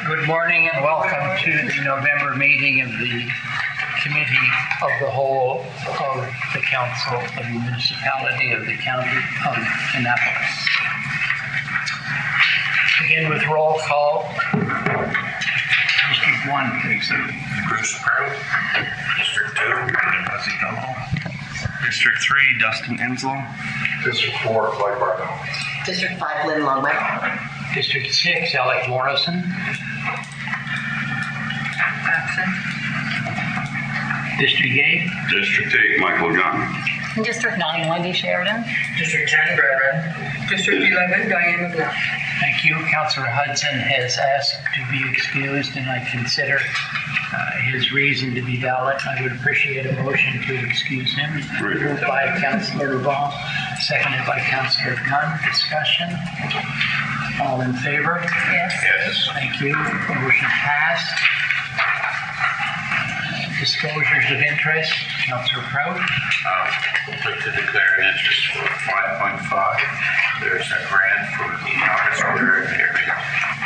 Good morning and welcome to the November meeting of the Committee of the Whole of the Council of the Municipality of the County of Annapolis. Begin with roll call. District 1, please. Bruce Pearl. District 2, Buzzy Dunlop. District 3, Dustin Inslow. District 4, Clyde Barnell. District 5, Lynn Longway. District 6, Alec Morrison. Absent. District 8. District 8, Michael Gunn. District 9, Wendy Sheridan. District 10, Brad Red. District 11, Diane McGrath. Thank you. Councillor Hudson has asked to be excused, and I consider his reason to be valid. I would appreciate a motion to excuse him. Moved by Councillor Laval, seconded by Councillor Gunn. Discussion. All in favor? Yes. Yes. Thank you. Motion passed. Disclosures of interest. Councillor Prout. I'd like to declare an interest for 5.5. There's a grant for the Square Area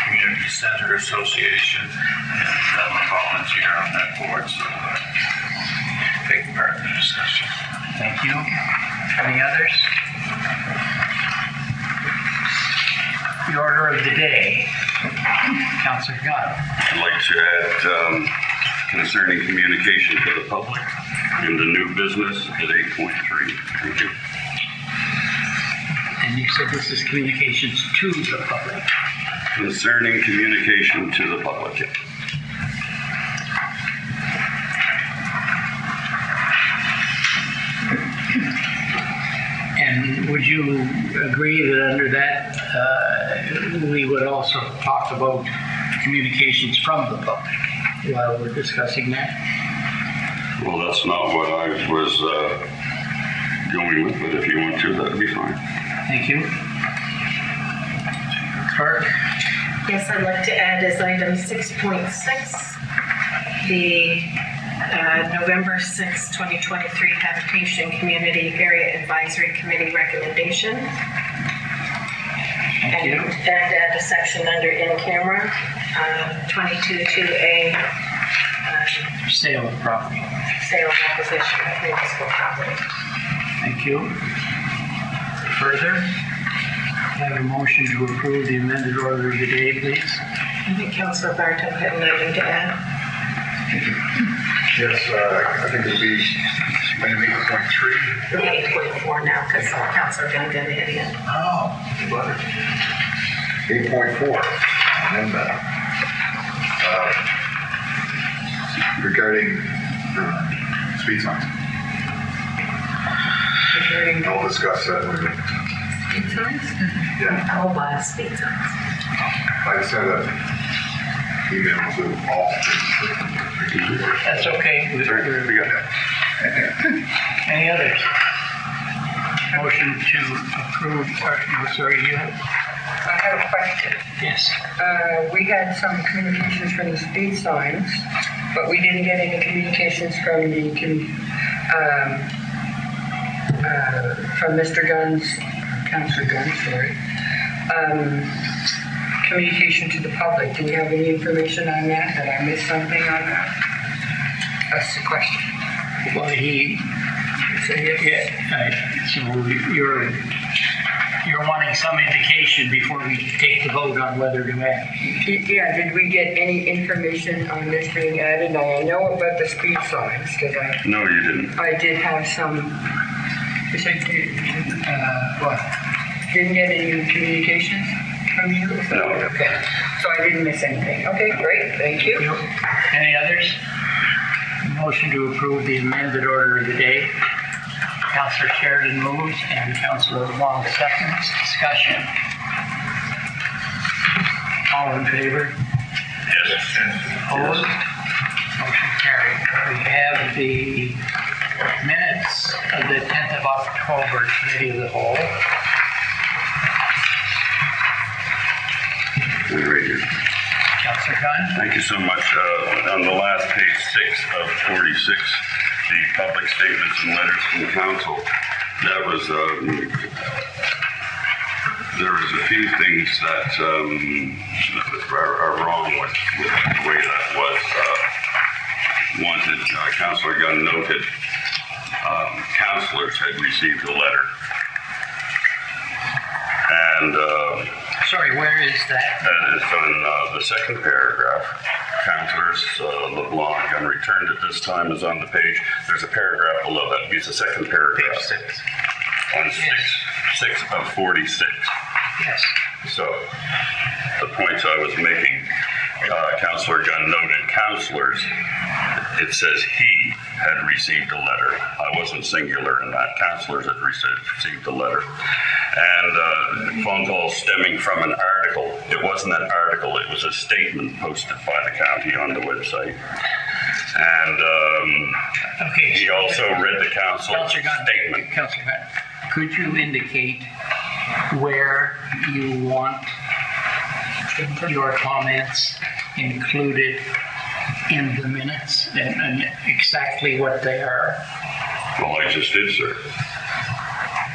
Community Center Association, and I'm a volunteer on that board, so take part in the discussion. Thank you. Any others? The order of the day. Councillor Gunn. I'd like to add concerning communication to the public in the new business at 8.3. Thank you. And you said this is communications to the public. Concerning communication to the public. And would you agree that under that we would also talk about communications from the public while we're discussing that? Well, that's not what I was going with, but if you want to, that'd be fine. Thank you. Clerk? Yes, I'd like to add as item 6.6, the November 6, 2023 Habitation Community Area Advisory Committee recommendation. Thank you. And add a section under in camera, 22.2a, Sale of property. sale and acquisition of municipal property. Thank you. Further? I have a motion to approve the amended order of the day, please. I think Councillor Barton had an item to add. Yes, I think it'll be item 8.3. 8.4 now, because Councillor Gunn got ahead again. Oh, 8.4. And regarding speed signs. We'll discuss that later. Speed signs? Yeah, Oh, by speed signs. I sent an email to all. That's okay. We got that. Any others? Motion to approve, you have? I have a question. Yes. We had some communications from the speed signs, but we didn't get any communications from the from Mr. Gunn's, Councillor Gunn, sorry. Communication to the public. Do we have any information on that? Did I miss something on that? That's the question. Well, so you're wanting some indication before we take the vote on whether to add. Yeah, did we get any information on this being added? Now, I know about the speed signs, because No, you didn't. I did have some, what? Didn't get any communications from you? No. Okay, so I didn't miss anything. Okay, great, thank you. Any others? Motion to approve the amended order of the day. Councillor Sheridan moves and Councillor Long seconds. Discussion. All in favor? Yes. Opposed? Motion carried. We have the minutes of the 10th of October Committee of the Whole. Right here. Councillor Gunn? Thank you so much. On the last page 6 of 46, the public statements and letters from council, that was there was a few things that are wrong with the way that was wanted. Councillor Gunn noted councillors had received a letter. And Sorry, where is that? that is on the second paragraph. Councillors LeBlanc and returned at this time is on the page. There's a paragraph below that. It's the second paragraph. Page 6. On 6 of 46. Yes. So the points I was making, Councillor Gunn noted councillors. It says he had received a letter. I wasn't singular in that. Councillors had received a letter. And phone calls stemming from an article. It wasn't an article. It was a statement posted by the county on the website. And Okay. he also read the council Councillor Gunn, statement. Councillor Gunn, could you indicate where you want your comments included in the minutes and exactly what they are? Well, I just did, sir.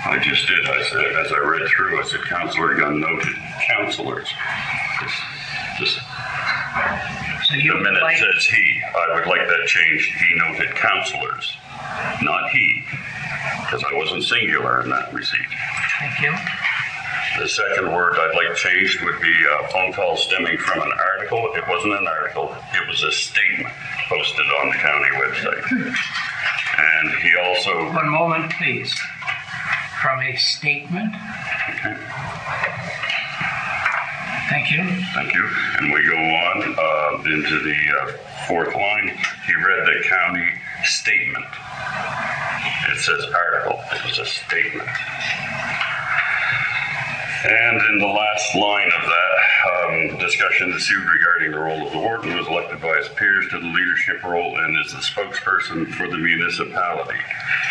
I just did. I said, as I read through, I said, Councillor Gunn noted councillors. Just So you the would minute like, says he. I would like that changed. He noted councillors, not he, because I wasn't singular in that receipt. thank you. The second word I'd like changed would be a phone call stemming from an article. It wasn't an article. It was a statement posted on the county website. And he also... One moment, please. From a statement. Okay. Thank you. Thank you. And we go on into the fourth line. He read the county statement. It says article. It was a statement. And in the last line of that discussion ensued regarding the role of the warden, who was elected by his peers to the leadership role and is the spokesperson for the municipality.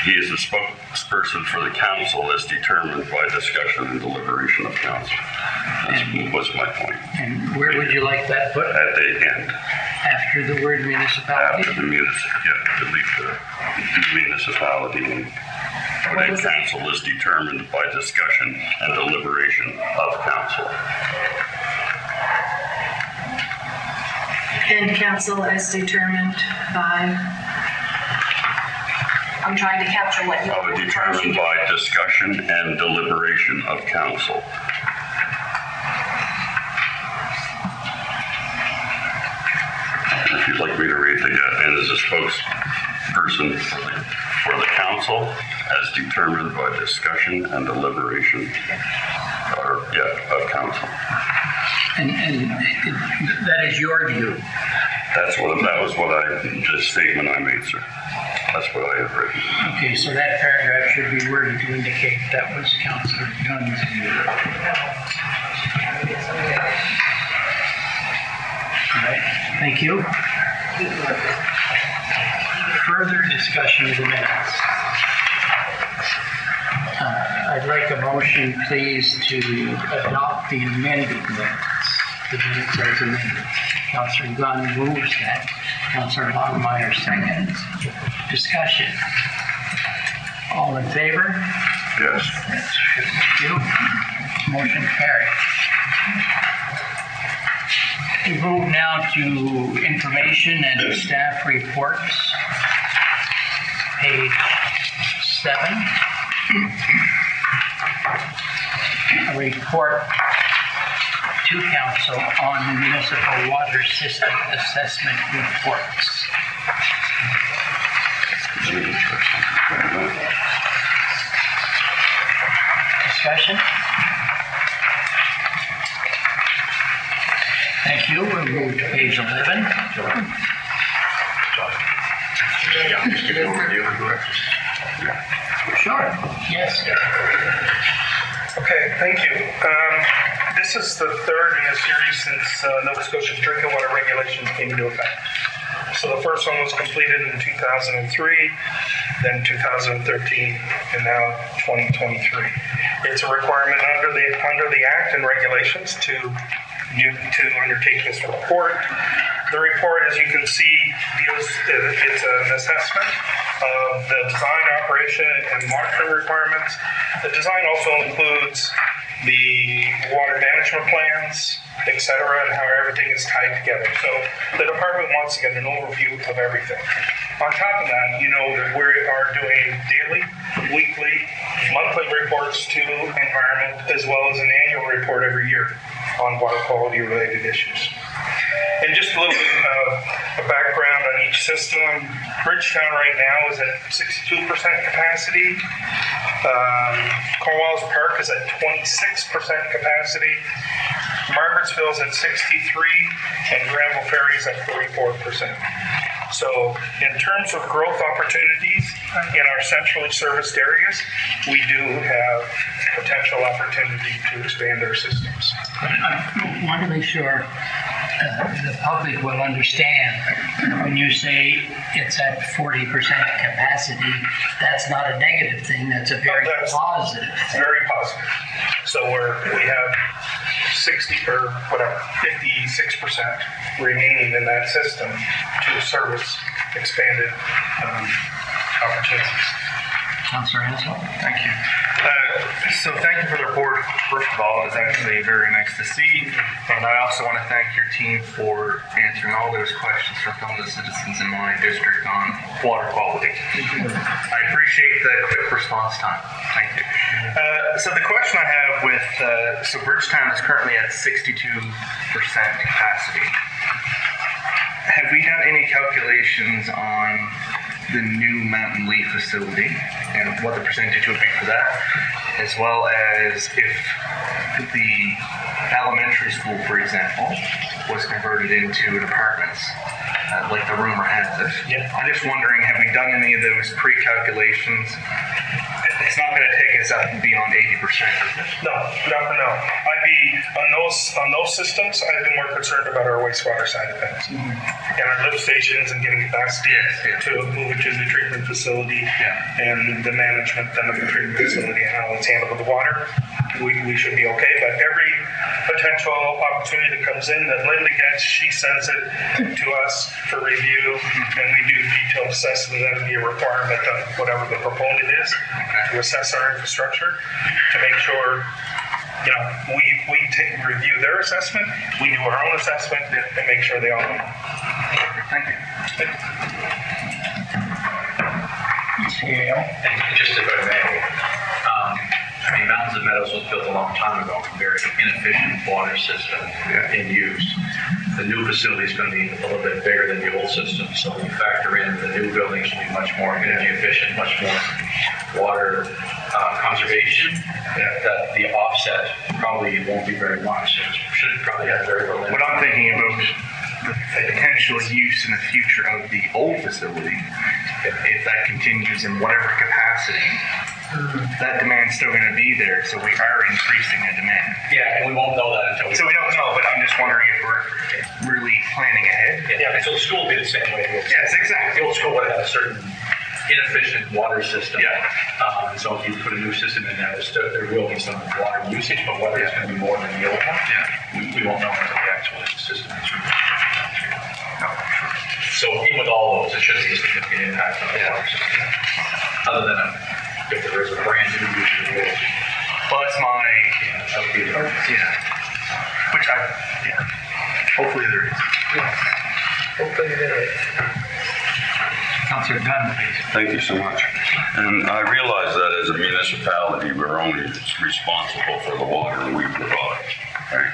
He is the spokesperson for the council as determined by discussion and deliberation of council. That was my point. And where would you like that put? At the end. After the word municipality? After the delete the municipality and put in council is determined by discussion and deliberation of council. And council as determined by, I'm trying to capture what you. Determined by discussion and deliberation of council. If you'd like me to read the and as a spokesperson for the council as determined by discussion and deliberation of council. And that is your view. That was the statement I made, sir. That's what I have written. Okay, so that paragraph should be worded to indicate that was Councillor Gunn's view. All right, thank you. Further discussion of the minutes. I'd like a motion, please, to adopt the amended minutes. The minutes as amended. Councillor Gunn moves that. Councillor Longmire seconds. Discussion. All in favor? Yes. Thank you. Motion carried. We move now to information and staff reports. Page 7. A report to council on municipal water system assessment reports. Discussion? Thank you. We'll move to page 11. Sure. Yes. Okay, thank you. This is the third in a series since Nova Scotia's drinking water regulations came into effect. So the first one was completed in 2003, then 2013, and now 2023. It's a requirement under the Act and regulations to undertake this report. The report, as you can see, it's an assessment of the design, operation, and monitoring requirements. The design also includes the water management plans, et cetera, and how everything is tied together. So the department wants to get an overview of everything. On top of that, you know that we are doing daily, weekly, monthly reports to environment, as well as an annual report every year on water quality related issues. And just a little bit of background on each system. Bridgetown right now is at 62% capacity. Cornwallis Park is at 26% capacity. Margarettsville is at 63, and Granville Ferry is at 44%. So in terms of growth opportunities in our centrally serviced areas, we do have potential opportunity to expand our systems. I want to make sure the public will understand when you say it's at 40% capacity, that's not a negative thing, that's a very positive thing. Very positive. So we have 60 or whatever, 56% remaining in that system to service expanded opportunities. Councilor Hansel? Thank you. So thank you for the report. First of all, it's actually very nice to see. And I also want to thank your team for answering all those questions from some of the citizens in my district on water quality. I appreciate the quick response time. Thank you. So the question I have with, so Bridgetown is currently at 62% capacity. Have we done any calculations on the new Mountain Leaf facility and what the percentage would be for that, as well as if the elementary school, for example, was converted into an apartments, like the rumor has it. Yeah. I'm just wondering, have we done any of those pre-calculations? It's not going to take us up beyond 80%. No. I'd be on those systems. I've been more concerned about our wastewater side of things, and our lift stations and getting capacity to move it to the treatment facility, and the management then of the treatment facility and how it's handled with the water. We should be okay. But every potential opportunity that comes in that Linda gets, she sends it to us for review, and we do detailed assessment. That would be a requirement of whatever the proponent is to assess our infrastructure to make sure, you know, we review their assessment, we do our own assessment, and make sure they all know. Thank you. And just if I may, I mean, Mountains and Meadows was built a long time ago, a very inefficient water system in use. The new facility is going to be a little bit bigger than the old system, so we factor in the new buildings will be much more energy efficient, much more water conservation. That the offset probably won't be very much. It should probably have very little. What I'm thinking about the potential use in the future of the old facility, if that continues in whatever capacity, that demand's still going to be there, so we are increasing the demand. Yeah, and we won't know that until So we don't know, but I'm just wondering if we're really planning ahead. Yeah, so the school will be the same way. Yes, exactly. The old school would have a certain inefficient water system. Yeah. So if you put a new system in there, there will be some water usage, but whether it's going to be more than the old one, we won't know until the actual system is removed. No. So even with all those, it shouldn't be a significant impact on the water system. Other than if there is a brand new use of the world. Well, that's my, That would be the which hopefully there is. Hopefully there is. Councilor Gunn, please. Thank you so much. And I realize that as a municipality, we're only responsible for the water we provide. Right?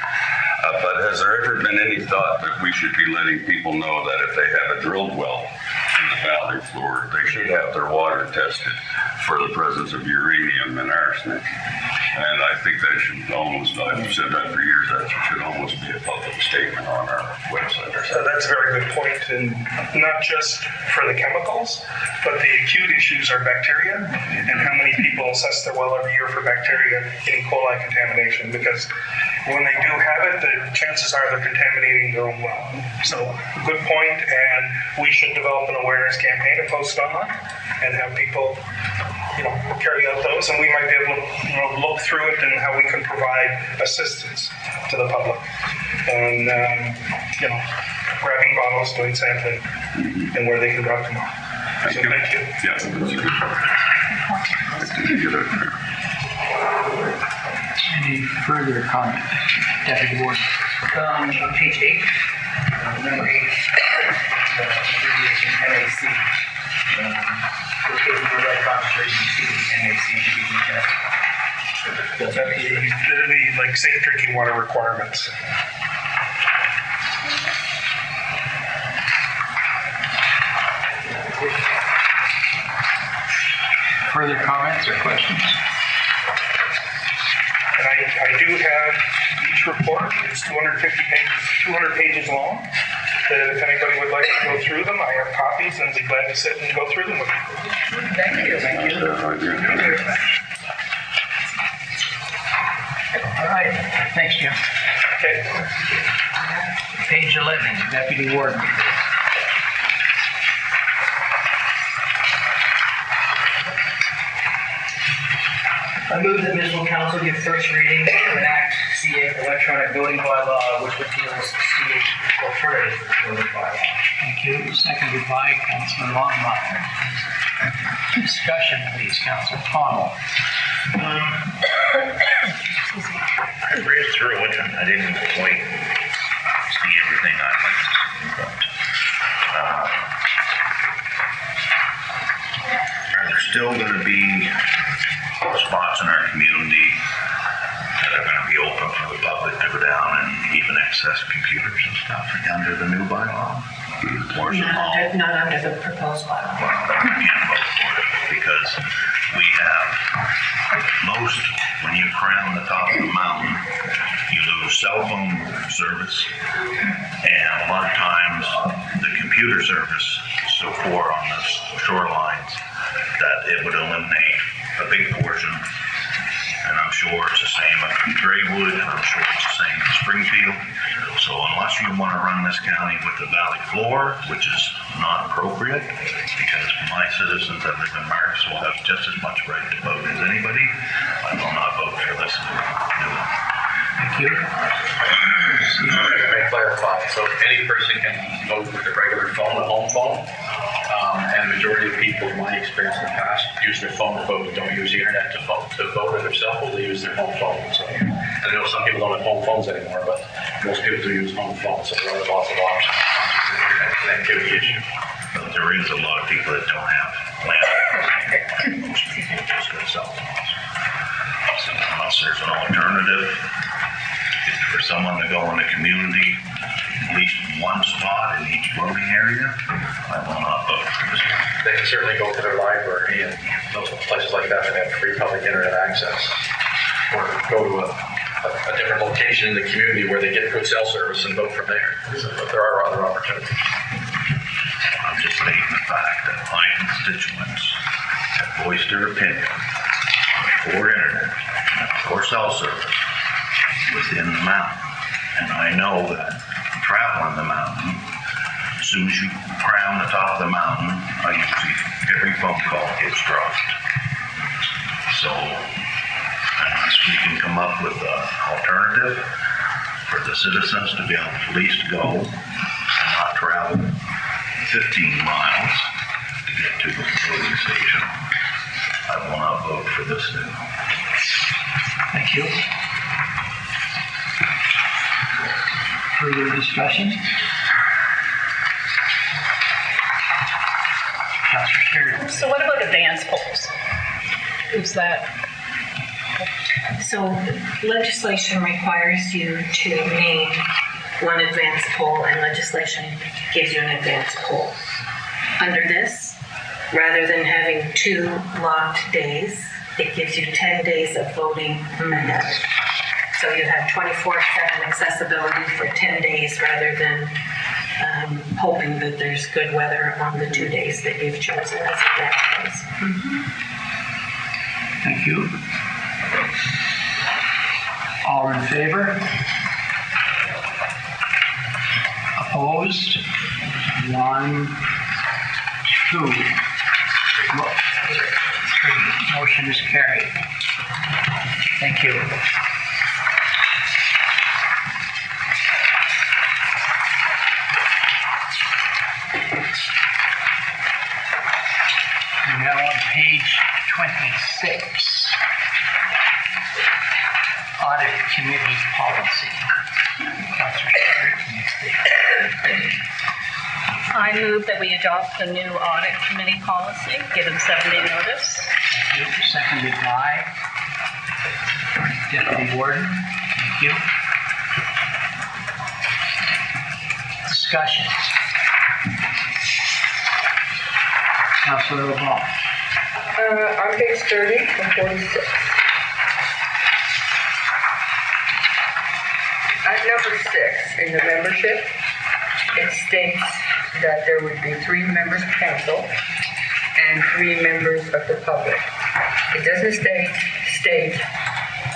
But has there ever been any thought that we should be letting people know that if they have a drilled well in the valley floor, they should have their water tested for the presence of uranium and arsenic? And I think that should almost, I've said that for years, that should almost be a public statement on our website or So something. that's a very good point, and not just for the chemicals, but the acute issues are bacteria, and how many people assess their well every year for bacteria and E. coli contamination, because when they do have it, the chances are they're contaminating their own well. So good point, and we should develop an awareness campaign and post it online and have people, carry out those, and we might be able to, look through it and how we can provide assistance to the public. And, grabbing bottles, doing sampling, and where they can drop them off. So thank you. Yeah, that's a good point. I think you get it. Any further comment, Deputy Warden? On page 8, number 8, abbreviation MAC. Located for red concentration exceeding MAC should be detailed. The like safe drinking water requirements. Further comments or questions? And I do have each report. It's 200 pages long. That if anybody would like to go through them, I have copies and be glad to sit and go through them with you. Thank you. Thank you. All right, thanks, Jim. Okay. Page 11, Deputy Warden. I move that municipal council give first reading to enact CA electronic voting bylaw, which repeals CA alternative voting bylaw. Thank you. Seconded by Councilor Longmire. Discussion, please, Councilor Cotw. I read through it and I didn't quite see everything I'd like to see, but are there still going to be spots in our community that are going to be open for the public to go down and even access computers and stuff under the new bylaw? Or is it all? Not under the proposed bylaw. Well, I can't vote for it because we have most, when you crown the top of the mountain, you lose cell phone service, and a lot of times the computer service is so poor on the shorelines that it would eliminate a big portion. And I'm sure it's the same in Graywood, and I'm sure it's the same in Springfield. So unless you want to run this county with the valley floor, which is not appropriate, because my citizens that live in Marks will have just as much right to vote as anybody, I will not vote for this new one. Thank you. May clarify, so any person can vote with a regular phone, a home phone, and the majority of people, in my experience in the past, use their phone to vote, don't use the internet to vote or their cell phone, they use their home phone. So I know some people don't have home phones anymore, but most people do use home phones, so there are lots of options, not just an internet connectivity issue. But there is a lot of people that don't have landlines. Most people just got cell phones. So unless there's an alternative for someone to go in the community, at least one spot in each voting area, I will not vote for this. They can certainly go to their library and those places like that have free public internet access, or go to a different location in the community where they get good cell service and vote from there. But there are other opportunities. I'm just stating the fact that my constituents have voiced their opinion for internet, for cell service within the mountain. And I know that traveling the mountain, as soon as you crown the top of the mountain, every phone call gets dropped. So unless we can come up with an alternative for the citizens to be able to at least go and not travel 15 miles to get to the voting station, I will not vote for this new. Thank you. Further discussion? Councilor Sheridan. So what about advance polls? Is that? So legislation requires you to name one advance poll, and legislation gives you an advance poll. Under this, rather than having 2 locked days, it gives you 10 days of voting ahead. So you have 24/7 accessibility for 10 days rather than hoping that there's good weather on the 2 days that you've chosen as advance polls. Thank you. All in favor? Opposed? 1, 2. 3. Motion is carried. Thank you. We're now on page 26. committee policy. Councillor Sherry, can you state? I move that we adopt the new audit committee policy, given 7-day notice. Thank you. Seconded by Deputy Warden. Thank you. Discussions. Councillor LeBlanc. On page 30 and 46. At number 6, in the membership, it states that there would be 3 members of council and 3 members of the public. It doesn't state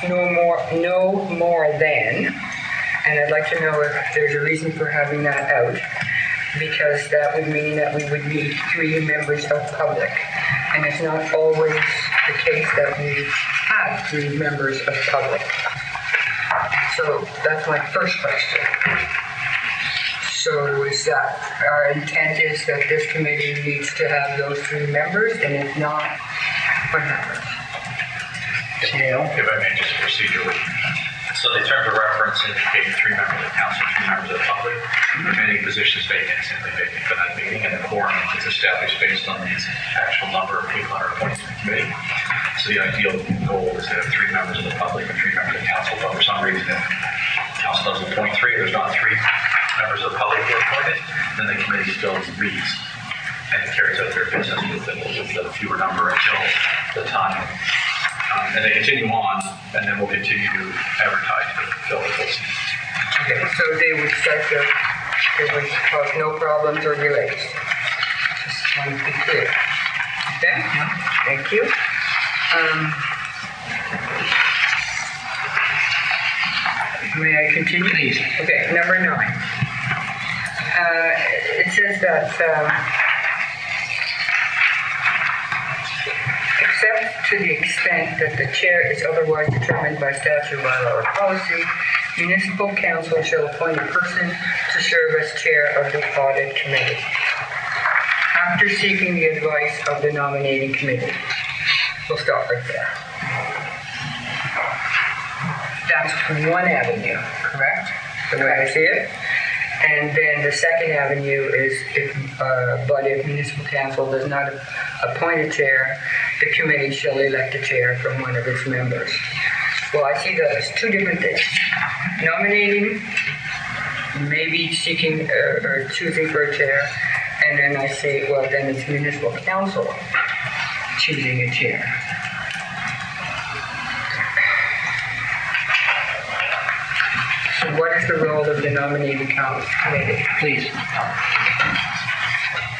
no more than, and I'd like to know if there's a reason for having that out, because that would mean that we would need 3 members of public, and it's not always the case that we have 3 members of public. So that's my first question. So is that our intent is that this committee needs to have those 3 members, and if not, what happens? If I may, just procedurally. So the terms of reference indicate 3 members of council, 3 members of the public. If any position is vacant, it's simply vacant for that meeting, and the quorum is established based on the actual number of people that are appointed to the committee. So the ideal goal is to have 3 members of the public and 3 members of council, but for some reason, if council doesn't appoint 3, there's not 3 members of the public who are appointed, then the committee still meets and carries out their business with the fewer number until the time. And they continue on, and then we'll continue to advertise to fill the full seat. Okay, so they would cause no problems or delays. Just want to be clear. Okay? Thank you. May I continue? Please. Okay, number 9. It says that except to the extent that the chair is otherwise determined by statute, bylaw, or policy, municipal council shall appoint a person to serve as chair of the audit committee after seeking the advice of the nominating committee. We'll stop right there. That's one avenue, correct? The way I see it. And then the second avenue is if municipal council does not appoint a chair, the committee shall elect a chair from one of its members. Well, I see that as 2 different things. Nominating, maybe seeking or choosing for a chair, and then I say, well, then it's municipal council choosing a chair. So what is the role of the nominating committee? Please.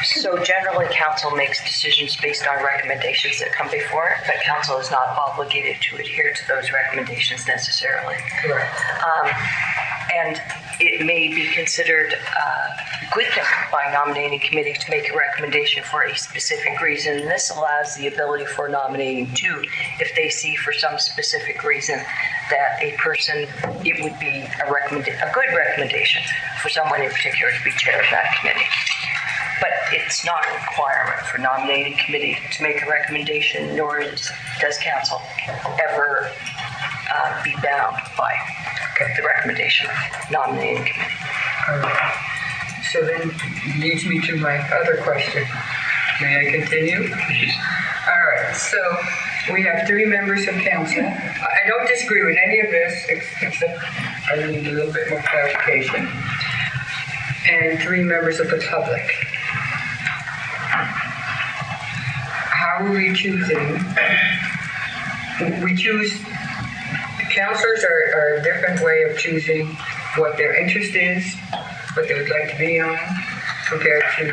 So generally, council makes decisions based on recommendations that come before it, but council is not obligated to adhere to those recommendations necessarily. Correct. And it may be considered a good thing by nominating committee to make a recommendation for a specific reason. And this allows the ability for nominating too, if they see for some specific reason that a person, it would be a good recommendation for someone in particular to be chair of that committee. But it's not a requirement for nominating committee to make a recommendation, nor does council ever be bound by the recommendation of nominating committee. So then leads me to my other question. May I continue? Please. All right, so we have 3 members of council. I don't disagree with any of this, except I need a little bit more clarification. And 3 members of the public. How are we choosing? We choose, councillors are a different way of choosing what their interest is, what they would like to be on, compared to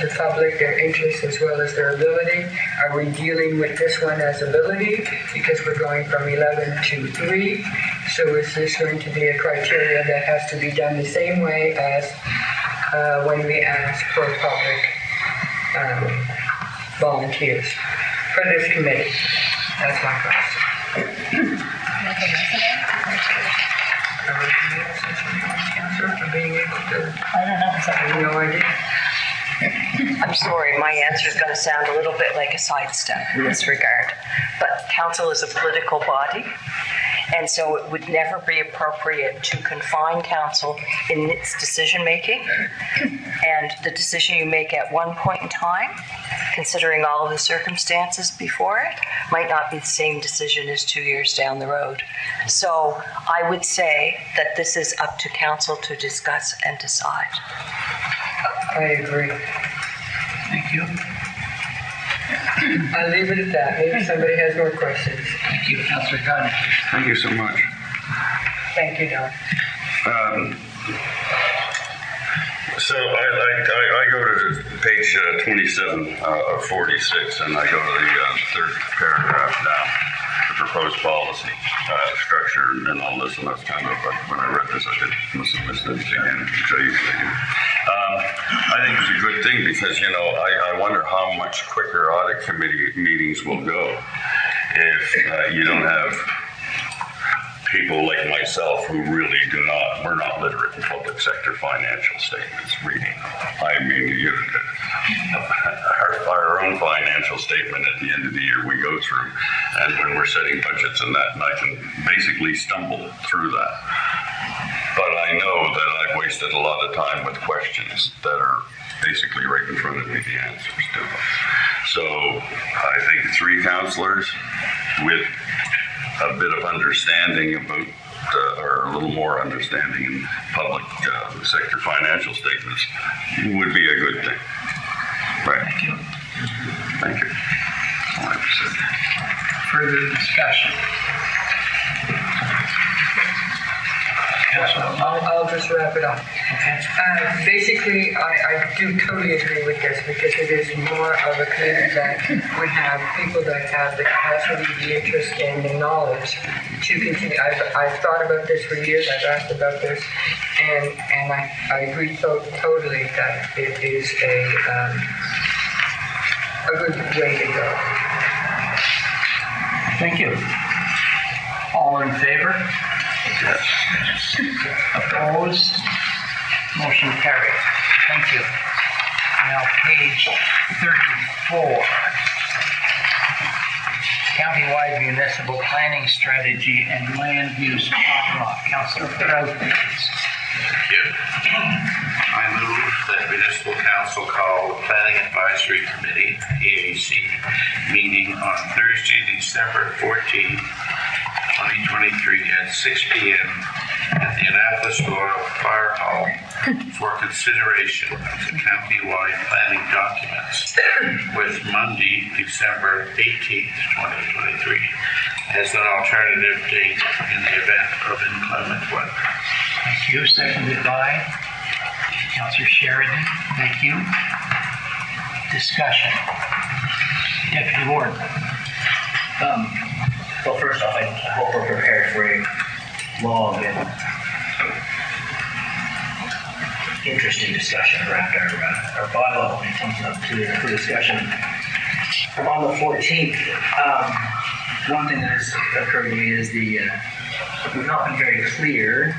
the public, their interest as well as their ability. Are we dealing with this one as ability because we're going from 11 to 3? So is this going to be a criteria that has to be done the same way as when we ask for public volunteers for this committee? That's my question. I don't know. I have no idea. I'm sorry, my answer is going to sound a little bit like a sidestep in this regard, but council is a political body, And so it would never be appropriate to confine council in its decision-making. And the decision you make at one point in time, considering all of the circumstances before it, might not be the same decision as 2 years down the road. So I would say that this is up to council to discuss and decide. I agree. Thank you. I'll leave it at that. Maybe somebody has more questions. Thank you, Councillor Gunn. Thank you so much. Thank you, Don. So I go to page 27 of 46, and I go to the third paragraph down, the proposed policy structure and all this, and that's kind of when I read this, I must have missed it again, which I usually do. I think it's a good thing because, you know, I wonder how much quicker audit committee meetings will go if you don't have people like myself who really we're not literate in public sector financial statements reading. I mean, our own financial statement at the end of the year we go through, and when we're setting budgets and that, and I can basically stumble through that. But I know that I've wasted a lot of time with questions that are basically right in front of me, the answers to them. So I think 3 councillors with a bit of understanding about, or a little more understanding in public sector financial statements would be a good thing. Right. Thank you. Thank you. That's all I have to say. Further discussion? I'll just wrap it up. Okay. Basically, I do totally agree with this because it is more of a committee that would have people that have the capacity, the interest, and the knowledge to continue. I've thought about this for years. I've asked about this, and I agree totally that it is a good way to go. Thank you. All in favor? Yes. Opposed? Motion carried. Thank you. Now, page 34. Countywide municipal planning strategy and land use bylaw. Councillor Cotw, please. Thank you. I move that Municipal Council call the Planning Advisory Committee, PAC, meeting on Thursday, December 14th, 2023 at 6 p.m. at the Annapolis Royal Fire Hall for consideration of the county-wide planning documents with Monday, December 18th, 2023 as an alternative date in the event of inclement weather. Thank you. Seconded by Councillor Sheridan. Thank you. Discussion. Deputy Warden. Well, first off, I hope we're prepared for a long and interesting discussion around our bylaw when it comes up to discussion. On the 14th, one thing that has occurred to me is we've not been very clear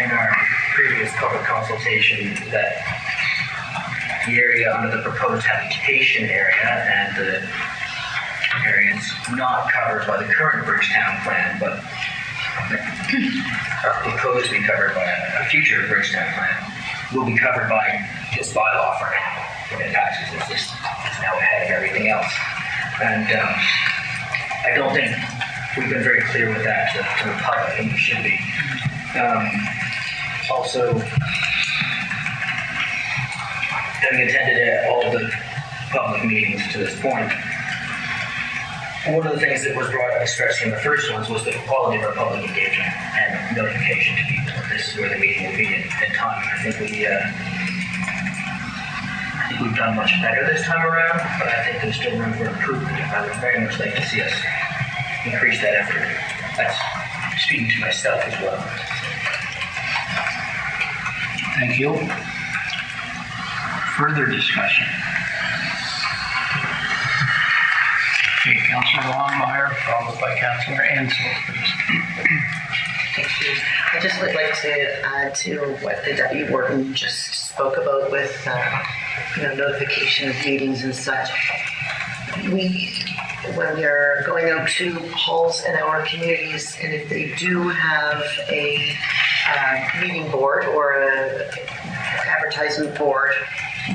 in our previous public consultation that the area under the proposed habitation area and the areas not covered by the current Bridgetown plan, but are proposed to be covered by a future Bridgetown plan, will be covered by this bylaw for now. When it passes, it's now ahead of everything else. And I don't think we've been very clear with that to the public, and we should be. Also, having attended all of the public meetings to this point, one of the things that was brought up, especially in the first ones, was the quality of our public engagement and notification to people. This is where the meeting will be in time. I think we've done much better this time around, but I think there's still room for improvement. I would very much like to see us increase that effort. That's speaking to myself as well. Thank you. Further discussion. Okay, Councillor Longmire, followed by Councillor Ansel, please. Thank you. I just would like to add to what the Deputy Warden just spoke about with notification of meetings and such. when we are going out to halls in our communities, and if they do have a meeting board or a advertisement board,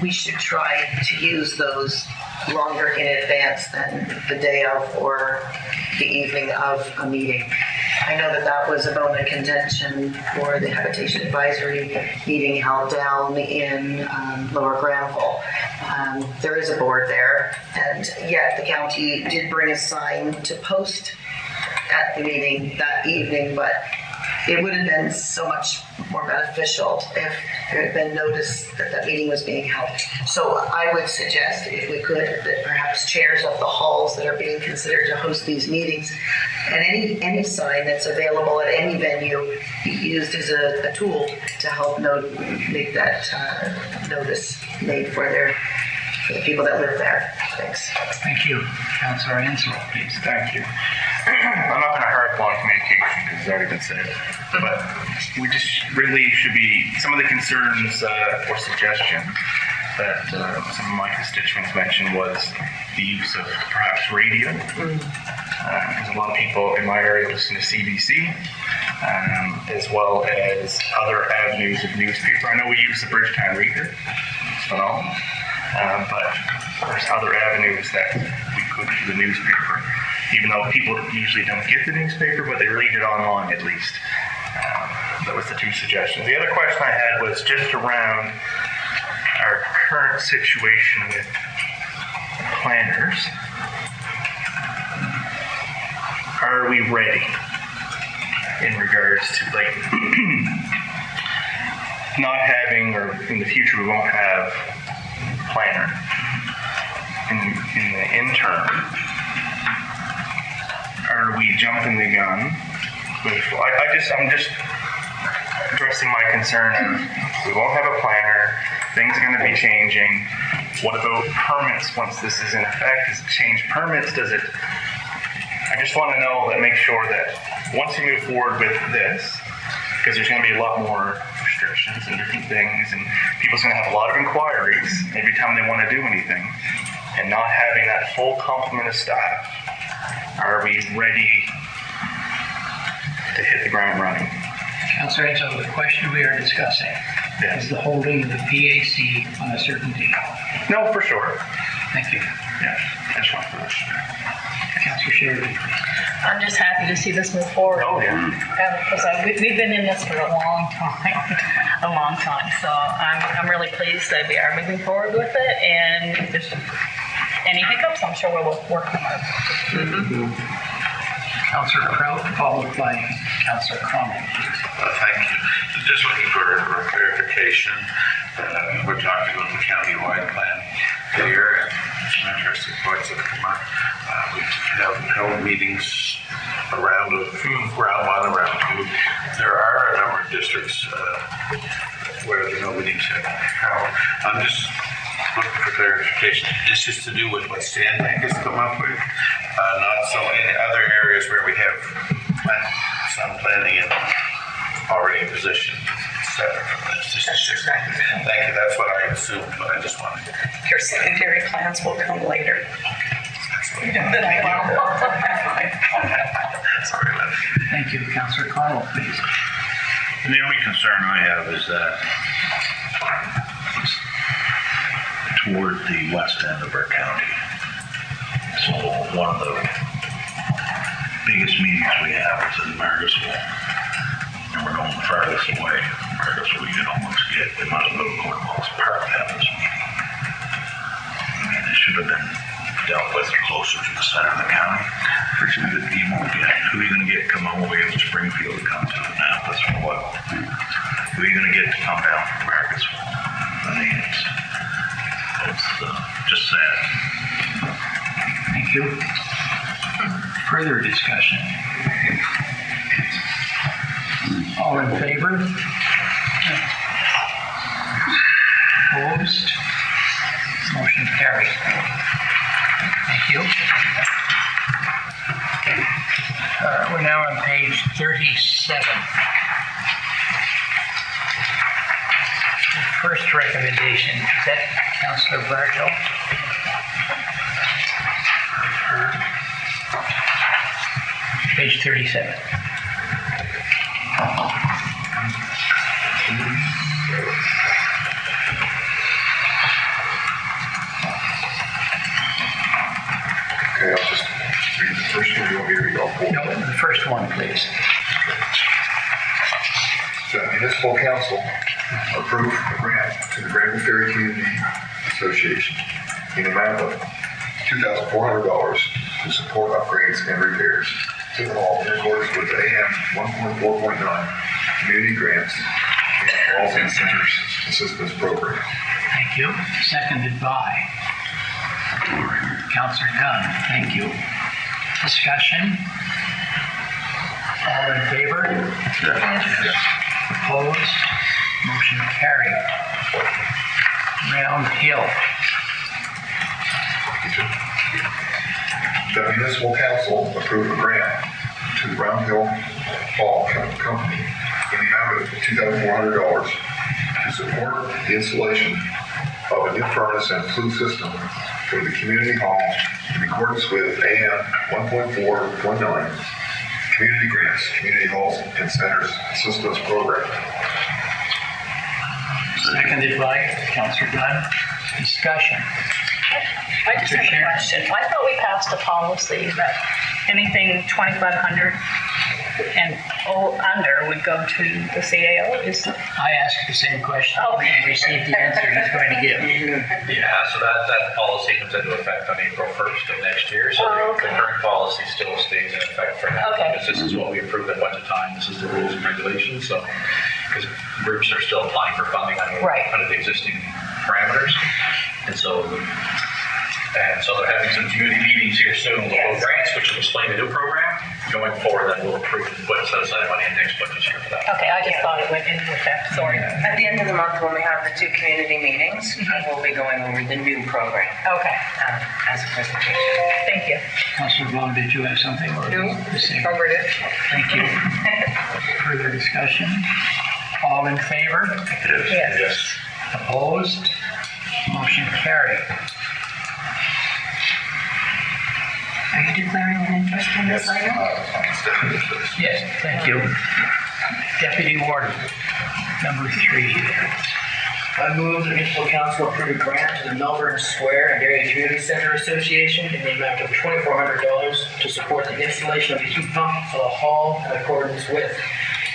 we should try to use those longer in advance than the day of or the evening of a meeting. I know that was a bone of contention for the Habitation Advisory meeting held down in Lower Granville. There is a board there, and yet the county did bring a sign to post at the meeting that evening, but it would have been so much more beneficial if there had been notice that that meeting was being held. So I would suggest, if we could, that perhaps chairs of the halls that are being considered to host these meetings, and any sign that's available at any venue be used as a tool to help make that notice made for the people that live there. Thanks. Thank you. Councillor Ansel, please. Thank you. I'm not going to harp on communication because it's already been said, but we just really should be, some of the concerns or suggestions that some of my constituents mentioned was the use of perhaps radio, because a lot of people in my area listen to CBC, as well as other avenues of newspaper. I know we use the Bridgetown Reader, it's phenomenal, but there's other avenues that we could do the newspaper, even though people usually don't get the newspaper, but they read it online at least. That was the two suggestions. The other question I had was just around our current situation with planners. Are we ready in regards to not having, or in the future we won't have a planner in the interim? Are we jumping the gun? I'm just addressing my concern of we won't have a planner, things are going to be changing. What about permits once this is in effect? Does it change permits? I just want to know that, make sure that once you move forward with this, because there's going to be a lot more restrictions and different things, and people's going to have a lot of inquiries every time they want to do anything, and not having that full complement of staff, are we ready to hit the ground running? Councillor Ansel, the question we are discussing is the holding of the PAC on a certain date. No, for sure. Thank you. Yeah, that's one for us. Councillor Sherry. I'm just happy to see this move forward. Oh, yeah. Because we've been in this for a long time. So I'm really pleased that we are moving forward with it. And if there's any hiccups, I'm sure we'll work on it. Councillor Kraut, followed by Councillor Connell. Thank you. Just looking for clarification. We're talking about the county-wide plan here, and some interesting points have come up. We've held meetings around round one, around two. There are a number of districts where there are no meetings held. I'm just looking for clarification. This is to do with what Stanbank has come up with, not so in other areas where we have some planning and already in position separate from this. This is just, thank you. That's what I assumed, but I just wanted to. Your secondary plans will come later. Sorry, Thank you. Councillor Connell, please. And the only concern I have is that toward the west end of our county. So one of the biggest meetings we have is in Margarettsville. And we're going the farthest away. Margarettsville, you can almost get, they might as well go to Wells Park to have this meeting. I mean, it should have been dealt with closer to the center of the county. First, you won't get, who are you going to get to come all the way to Springfield to come to Annapolis for what? Who are you going to get to come down from Margarettsville? I mean, it's just sad. Thank you. Further discussion? All in favor? Opposed? Motion carries. Thank you. We're now on page 37. The first recommendation, is that Councillor Bartow? 8:37. Okay, I'll just read the first one. You want me to read all four? No, the first one, please. The municipal council approved a grant to the Granville Ferry Community Association in the amount of $2,400 to support upgrades and repairs to the hall in accordance with AM 1.4.9 community grants and Walls and Centers Assistance Program. Thank you. Seconded by Councillor Gunn. Thank you. Discussion? All in favor? Yes. Opposed? Motion carried. Round Hill. The municipal council approved a grant to the Round Hill Hall Company in the amount of $2,400 to support the installation of a new furnace and flue system for the community hall in accordance with AM 1.4.9 community grants, community halls and centers assistance program. Seconded by Councillor Gunn. Discussion. I just have a question. I thought we passed a policy that anything 2,500 and under would go to the CAO. I asked the same question Okay. and received the answer he's going to give. Yeah, so that policy comes into effect on April 1st of next year. So the current policy still stays in effect for now. Okay. Because this is what we approved at budget time. This is the rules and regulations. So, because groups are still applying for funding under the existing parameters. And so they're having some community meetings here soon with both grants, which will explain the new program. Going forward, then we'll approve and put set aside money in next budget year for that. Okay, I just thought it went into effect. Sorry. At the end of the month, when we have the two community meetings, we'll be going over the new program Okay. as a presentation. Thank you. Councillor Vaughn, did you have something? Or No, the same? covered it. Thank you. Further discussion? All in favor? Yes. Opposed? Motion carried. Are you declaring an interest in this item? Yes, thank you. Deputy Warden, number 3. I move the municipal council approve a grant to the Melbourne Square and Area Community Center Association in the amount of $2,400 to support the installation of a heat pump for the hall in accordance with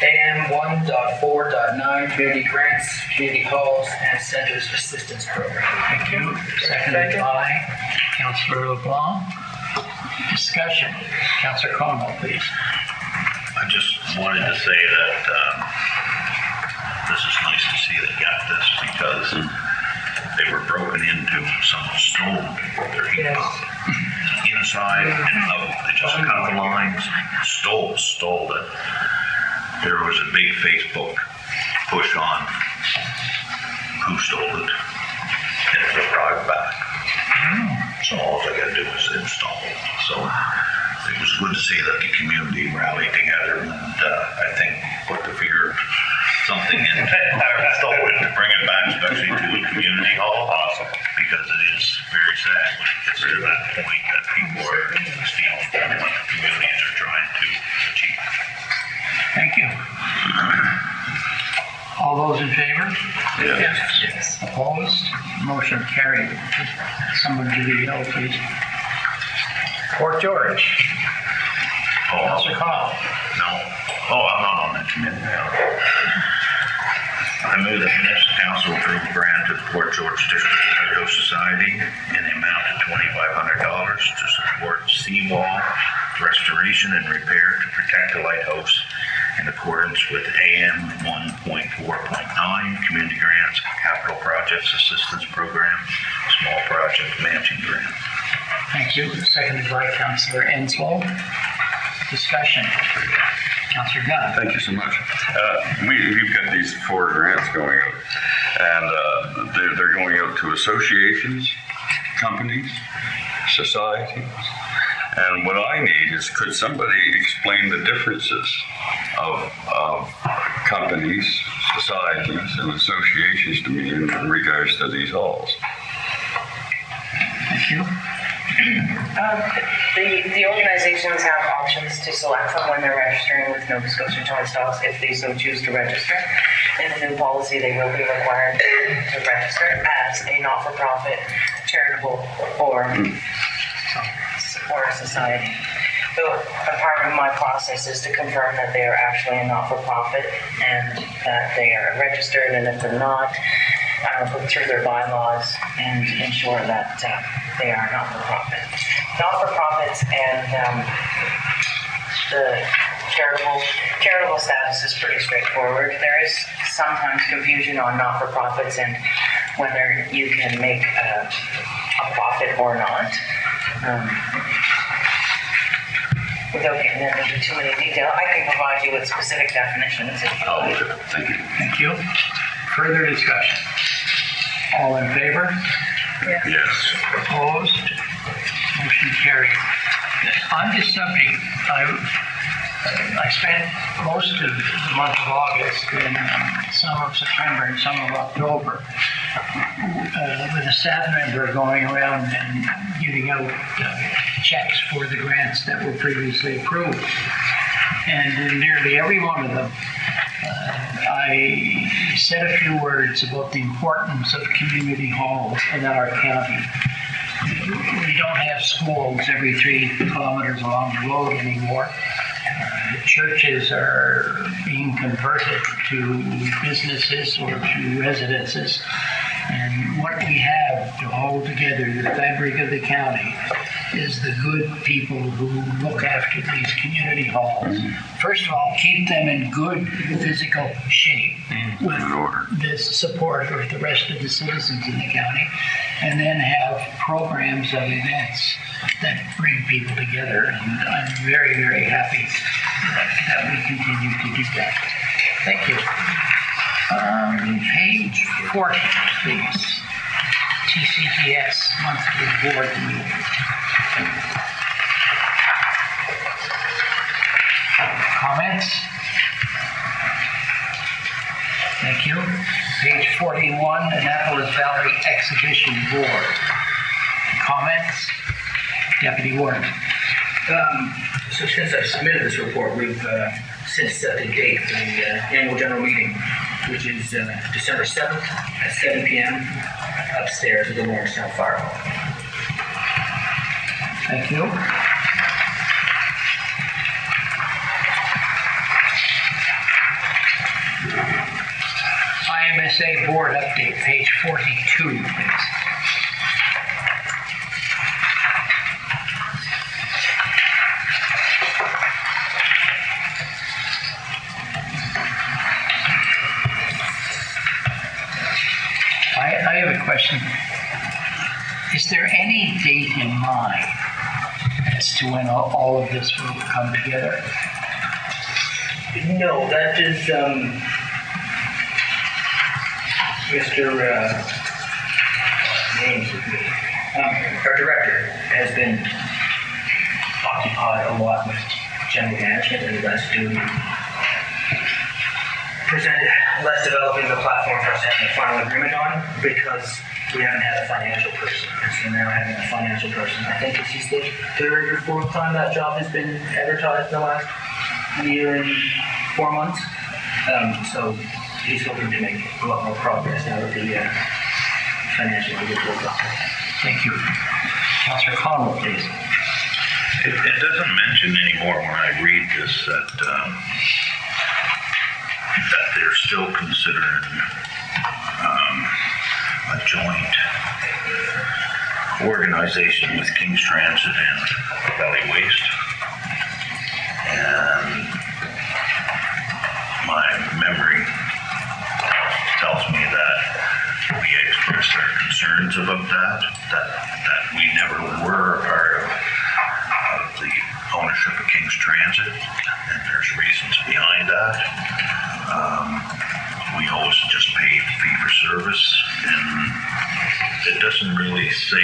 AM 1.4.9 community grants, community halls, and centers assistance program. Thank you. Seconded by Councillor LeBlanc. Discussion. Councillor Conwell, please. I just wanted to say that this is nice to see they got this because they were broken into. Someone stole their heat pump inside and out. They just cut the lines, stole it. There was a big Facebook push on who stole it, and it was brought back. So all I got to do is install it. So it was good to see that the community rallied together and I think put the figure something in stole it to bring it back, especially to the community hall. Awesome. Because it is very sad when it gets to that point that people are stealing from what the communities are trying to achieve. Thank you. All those in favor? Yes. Opposed? Motion carried. Someone do the yell, please. Port George. Councillor Cotw. No. Oh, I'm not on that committee now. I move that municipal council approve a grant to the Port George District Lighthouse Society in the amount of $2,500 to support seawall restoration and repair to protect the lighthouse in accordance with AM 1.4.9 community grants, capital projects assistance program, small project matching grant. Thank you. Seconded by Councillor Enslow. Discussion. Councillor Gunn. Thank you so much. We've got these 4 grants going out, and they're going out to associations, companies, societies. And what I need is, could somebody explain the differences of companies, societies, and associations to me in regards to these halls? Thank you. The organizations have options to select from when they're registering with Nova Scotia Joint Stocks if they so choose to register. In the new policy, they will be required to register as a not-for-profit, charitable, or a society. So a part of my process is to confirm that they are actually a not-for-profit and that they are registered, and if they're not, look through their bylaws and ensure that they are not-for-profit. Not-for-profits and the charitable status is pretty straightforward. There is sometimes confusion on not-for-profits and whether you can make a profit or not. Without getting into too many detail, I can provide you with specific definitions if you like. Thank you. Thank you. Further discussion? All in favor? Yes. Opposed? Motion carried. On this subject, I spent most of the month of August and some of September and some of October with a staff member going around and giving out checks for the grants that were previously approved. And in nearly every one of them, I said a few words about the importance of community halls in our county. We don't have schools every 3 kilometers along the road anymore. Churches are being converted to businesses or to residences. And what we have to hold together the fabric of the county is the good people who look after these community halls. First of all, keep them in good physical shape with the support of the rest of the citizens in the county, and then have programs of events that bring people together. And I'm very, very happy that we continue to do that. Thank you. Page 40, please. TCTS monthly board meeting. Comments? Thank you. Page 41, Annapolis Valley Exhibition Board. Comments? Deputy Warden. So since I submitted this report, we've since set the date for the annual general meeting, which is December 7th at 7 p.m. upstairs at the Lawrencetown Fire Hall. Thank you. IMSA board update, page 42, please. I have a question. Is there any date in mind as to when all of this will come together? No, that is our director has been occupied a lot with general management and less developing the platform for us to have a final agreement on, because we haven't had a financial person. And so now having a financial person, I think this is the 3rd or 4th time that job has been advertised in the last year and 4 months. So he's hoping to make a lot more progress now that the financial individual process. Thank you. Councillor Cotw, please. It doesn't mention anymore when I read this that they're still considering a joint organization with King's Transit and Valley Waste. And my memory tells me that we expressed our concerns about that we never were a part of the ownership of King's Transit, and there's reasons behind that. We always just paid fee for service, and it doesn't really say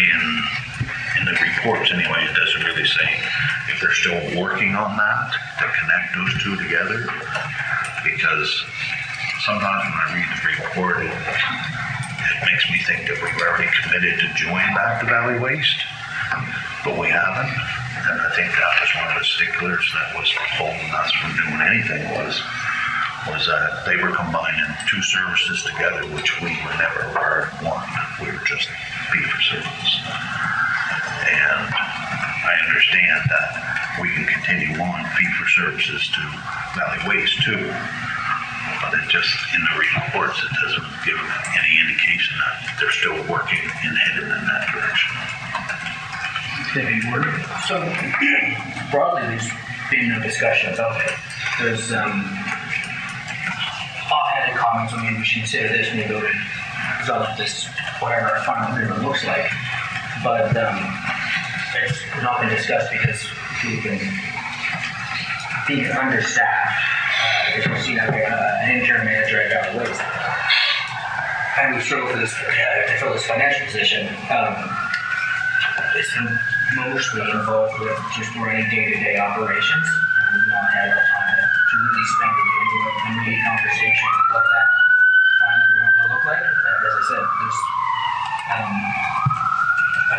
in the reports anyway, it doesn't really say if they're still working on that to connect those two together, because sometimes when I read the report, it makes me think that we've already committed to join back to Valley Waste. but we haven't. And I think that was one of the sticklers that was holding us from doing anything was that they were combining two services together, which we were never part of one. We were just fee-for-service. And I understand that we can continue on fee-for-services to Valley Waste too, but it just, in the reports, it doesn't give any indication that they're still working and headed in that direction. So broadly, there's been no discussion about it. There's offhanded comments on maybe we should consider this when we go to develop this, whatever our final agreement looks like. But it's not been discussed because we've been being understaffed. Because we've seen an interim manager at Valley Waste, and we struggle for this to fill this financial position. It's been mostly involved with just running day-to-day operations, and we've not had the time to really spend it into a community conversation of what that final agreement will look like. As I said, there's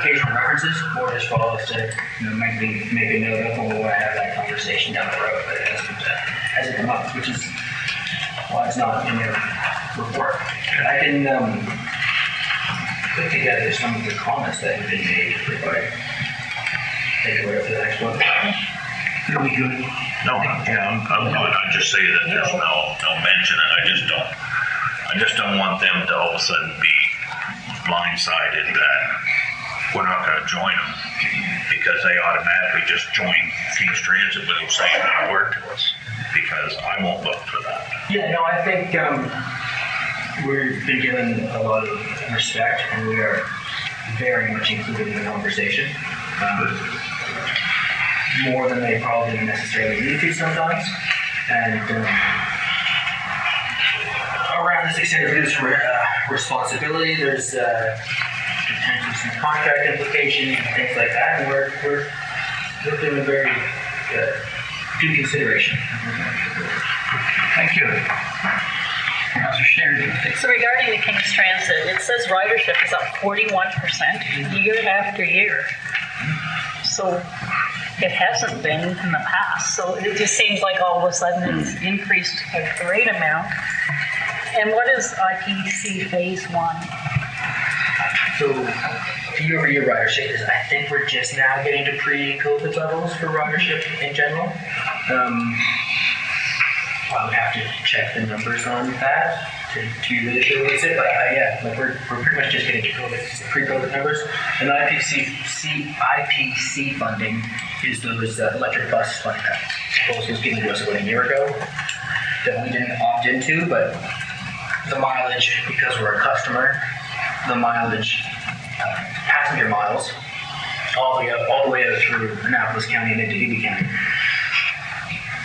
occasional references, more just for us to mentally make a note of when we want to have that conversation down the road. But it hasn't come up, which is why it's not in your report. I can put together some of the comments that have been made if I take it away for the next one. It'll be good. No, yeah, I'm good. I just say that there's no mention, and I just don't want them to all of a sudden be blindsided that we're not going to join them because they automatically just join King's Transit without saying a word to us, because I won't vote for that. Yeah, no, I think we've been given a lot of respect, and we are very much included in the conversation. More than they probably necessarily need to sometimes. And around this extended producer responsibility, there's potentially some contract implications and things like that, and we're doing very due consideration. Thank you. Councilor Sheridan. So regarding the King's Transit, it says ridership is up 41% year after year. So it hasn't been in the past. So it just seems like all of a sudden it's increased a great amount. And what is IPC Phase 1? So year-over-year ridership is, I think we're just now getting to pre-COVID levels for ridership in general. I would have to check the numbers on that to really sure what it's it, but yeah, like we're pretty much just getting to pre-COVID numbers. And the IPC funding is those electric bus funding that proposal was given to us about a year ago that we didn't opt into, but the mileage, because we're a customer, the mileage, passenger miles, all the way out through Annapolis County and into Eby County,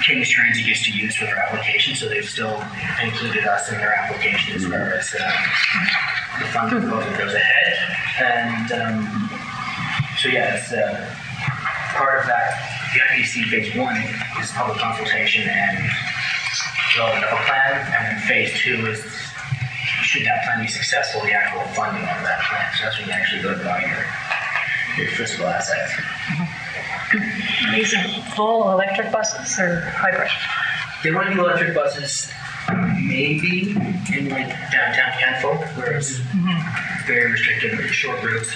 King's Transit used to use for their application, so they've still included us in their application as far as the funding proposal goes ahead. And so yeah, it's part of that. The IPC Phase 1 is public consultation and development of a plan, and then Phase 2 is, should that plan be successful, the actual funding of that plan. So that's when you actually go about your fiscal assets. These are full electric buses or hybrid? They want to do electric buses maybe in like downtown Canfo, where it's very restricted, short routes,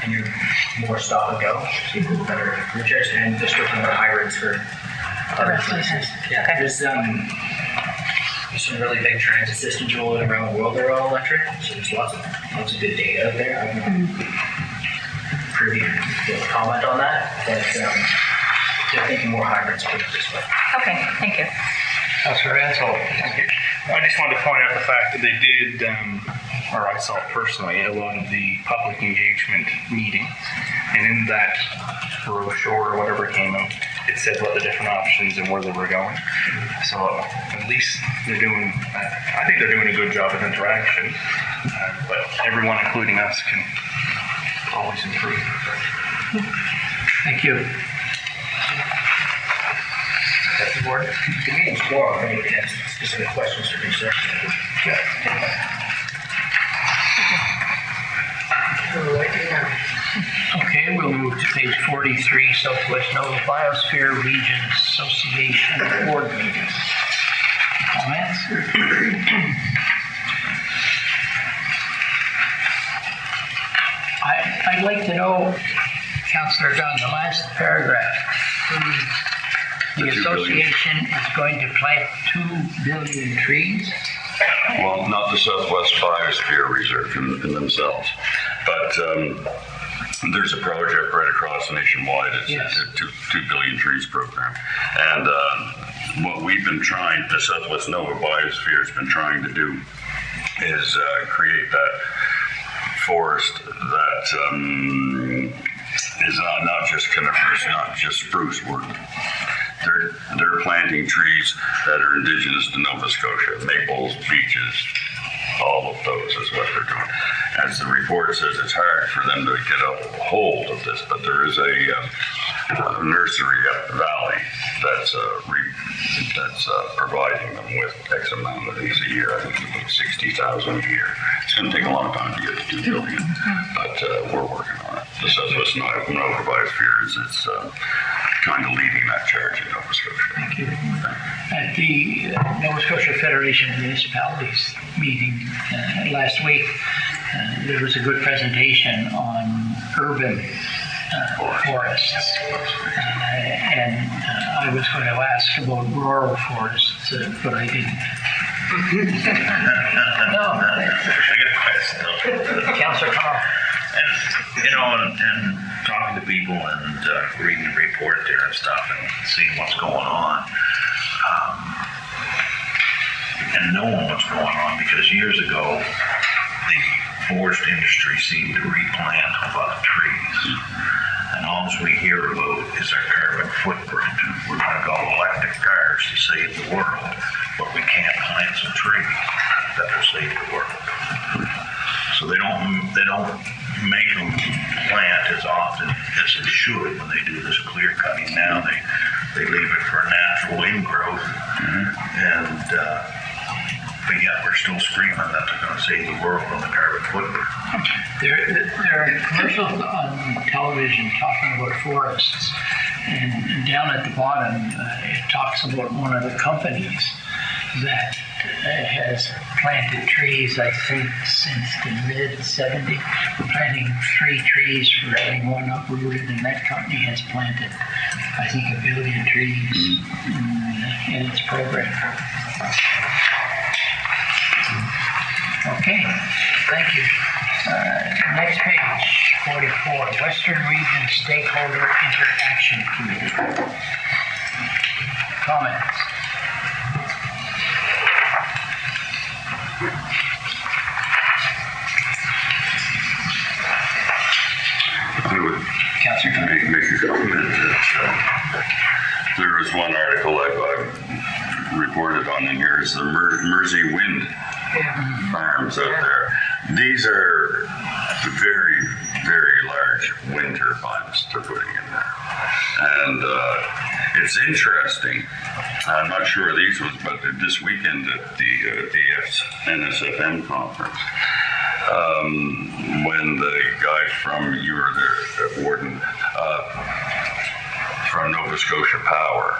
and you're more stop and go, so you have better recharge, and they're still looking at hybrids for other places. Yeah, okay. There's some really big transit systems rolling around the world that are all electric, so there's lots of good data out there. I'm privy to comment on that, but they're thinking more hybrids put it this way. Okay, thank you. Councilor Ansel. Thank you. I just wanted to point out the fact that they did, or I saw personally, a lot of the public engagement meeting, and in that brochure or whatever came out, it said what the different options and where they were going. So at least they're doing, I think they're doing a good job of interaction, but everyone, including us, can always improve. Thank you. That's the board. The meeting's tomorrow, if anybody has specific questions or concerns. Oh, I do not. Okay, we'll move to page 43, Southwest Nova Biosphere Region Association Board Meetings. Comments? I'd like to know, Councillor Gunn, the last paragraph. The association is going to plant 2 billion trees. Well, not the Southwest Biosphere Reserve in themselves, but there's a project right across nationwide. It's a 2 billion trees program. And what we've been trying, the Southwest Nova Biosphere has been trying to do is create that forest that is not just coniferous, not just spruce. They're planting trees that are indigenous to Nova Scotia, maples, beeches, all of those is what they're doing. As the report says, it's hard for them to get a hold of this, but there is a nursery up the valley that's providing them with X amount of these a year. I think it's about 60,000 a year. It's going to take a long time to get to 2 billion, but we're working on it. The Southwest Nova Biosphere is kind of leading that charge in Nova Scotia. Thank you. At the Nova Scotia Federation of Municipalities meeting last week, there was a good presentation on urban forests. And I was going to ask about rural forests, but I didn't. No. I get a question. Councillor Cotw. And talking to people and reading the report there and stuff and seeing what's going on, and knowing what's going on, because years ago, the forest industry seemed to replant a lot of trees. And all we hear about is our carbon footprint. We're going to go electric cars to save the world, but we can't plant some trees that will save the world. So they don't make them plant as often as they should when they do this clear cutting. Now they leave it for natural ingrowth, and but yet we're still screaming that they're going to save the world on the carbon footprint. There are commercials on television talking about forests, and down at the bottom it talks about one of the companies that has planted trees, I think, since the mid-70s, planting 3 trees for every one uprooted, and that company has planted, I think, 1 billion trees in its program. Okay, thank you. Next page, 44, Western Region Stakeholder Interaction Committee. Comments? I would make a comment that there was one article I've reported on in here is the Mersey Wind farms out there. These are very, very large wind turbines they're putting in there. And it's interesting. I'm not sure these was, but this weekend at the NSFM conference, when the guy from, you were there, Warden, from Nova Scotia Power,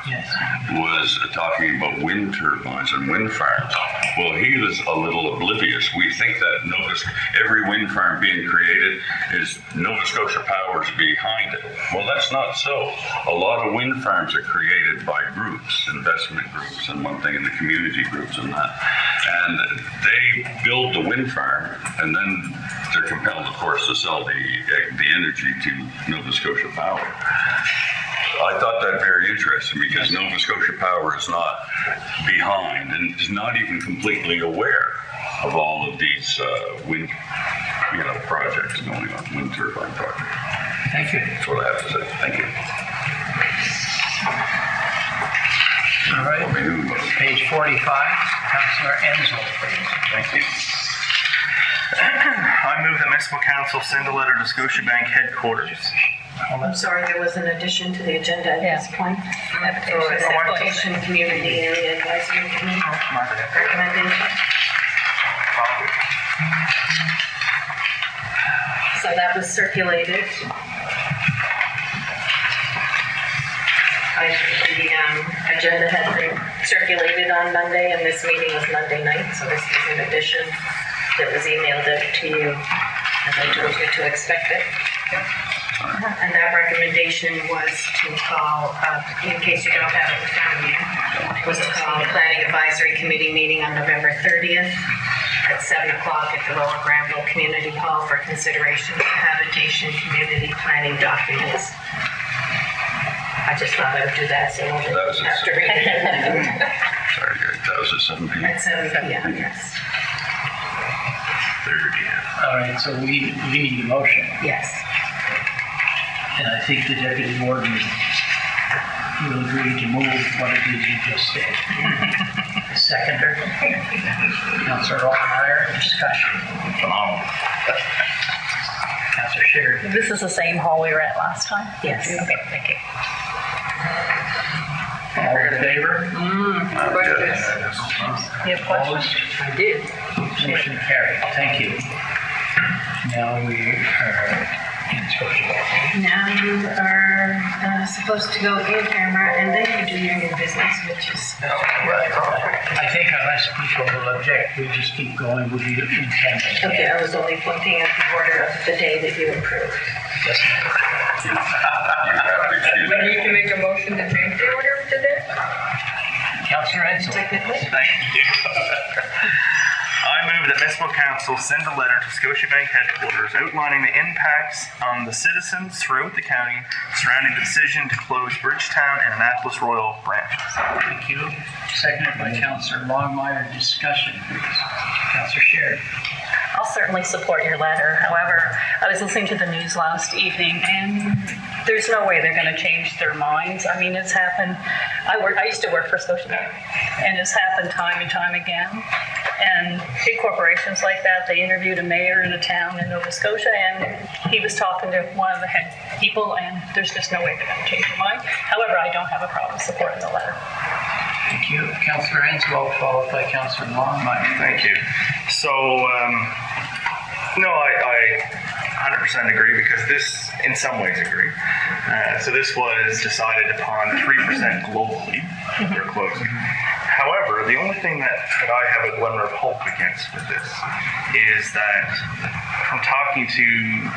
was talking about wind turbines and wind farms. Well, he was a little oblivious. We think that every wind farm being created is Nova Scotia Power's behind it. Well, that's not so. A lot of wind farms are created by groups, investment groups, and one thing in the community groups and that. And they build the wind farm, and then they're compelled, of course, to sell the energy to Nova Scotia Power. I thought that very interesting because Nova Scotia Power is not behind and is not even completely aware of all of these wind projects going on, wind turbine projects. Thank you. That's what I have to say. Thank you. All right. Page 45, Councillor Enzo, please. Thank you. I move that Municipal Council send a letter to Scotiabank headquarters. I'm sorry, there was an addition to the agenda at this point. Habitation Community Area Advisory Committee. Recommendation. So that was circulated. the agenda had been circulated on Monday, and this meeting was Monday night, so this is an addition that was emailed out to you as I told you to expect it. And that recommendation was to call, in case you don't have it in front of you, was to call a Planning Advisory Committee meeting on November 30th at 7 o'clock at the Lower Granville Community Hall for consideration of habitation community planning documents. I just thought I would do that, so I won't have to read it. Sorry, that was at 7 p.m. At 7 p.m., yes. 30. All right, so we need a motion. Yes. And I think the deputy warden will agree to move what it is you just said. Seconder. Councillor Allmeyer, discussion. Phenomenal. Councillor Sheridan. This is the same hall we were at last time? Yes. Okay, thank you. All in favor? You have questions? Opposed? I did. Motion carried. Thank you. Now we are in Scotiabank. Now you are supposed to go in camera, and then you do your new business, which is. I think unless people will object, we just keep going with the in camera. Okay, I was only pointing out the order of the day that you approved. Yes, ma'am. We need to make a motion to change the order of today? Councillor Edsel. Technically. Thank you. I move that Municipal Council send a letter to Scotiabank headquarters outlining the impacts on the citizens throughout the county surrounding the decision to close Bridgetown and Annapolis Royal branches. Thank you. Seconded by Councillor Longmire. Discussion, please. Councillor Sheridan. I'll certainly support your letter. However, I was listening to the news last evening, and there's no way they're going to change their minds. I mean, it's happened. I used to work for Scotiabank, and it's happened time and time again. And big corporations like that, they interviewed a mayor in a town in Nova Scotia, and he was talking to one of the head people, and there's just no way they're going to change their mind. However, I don't have a problem supporting the letter. Thank you. Councillor Ainsworth, followed by Councillor Longmire. Thank you. So, no, I 100% agree because this, in some ways, agree. So this was decided upon 3% globally, they're closing. However, the only thing that I have a glimmer of hope against with this is that from talking to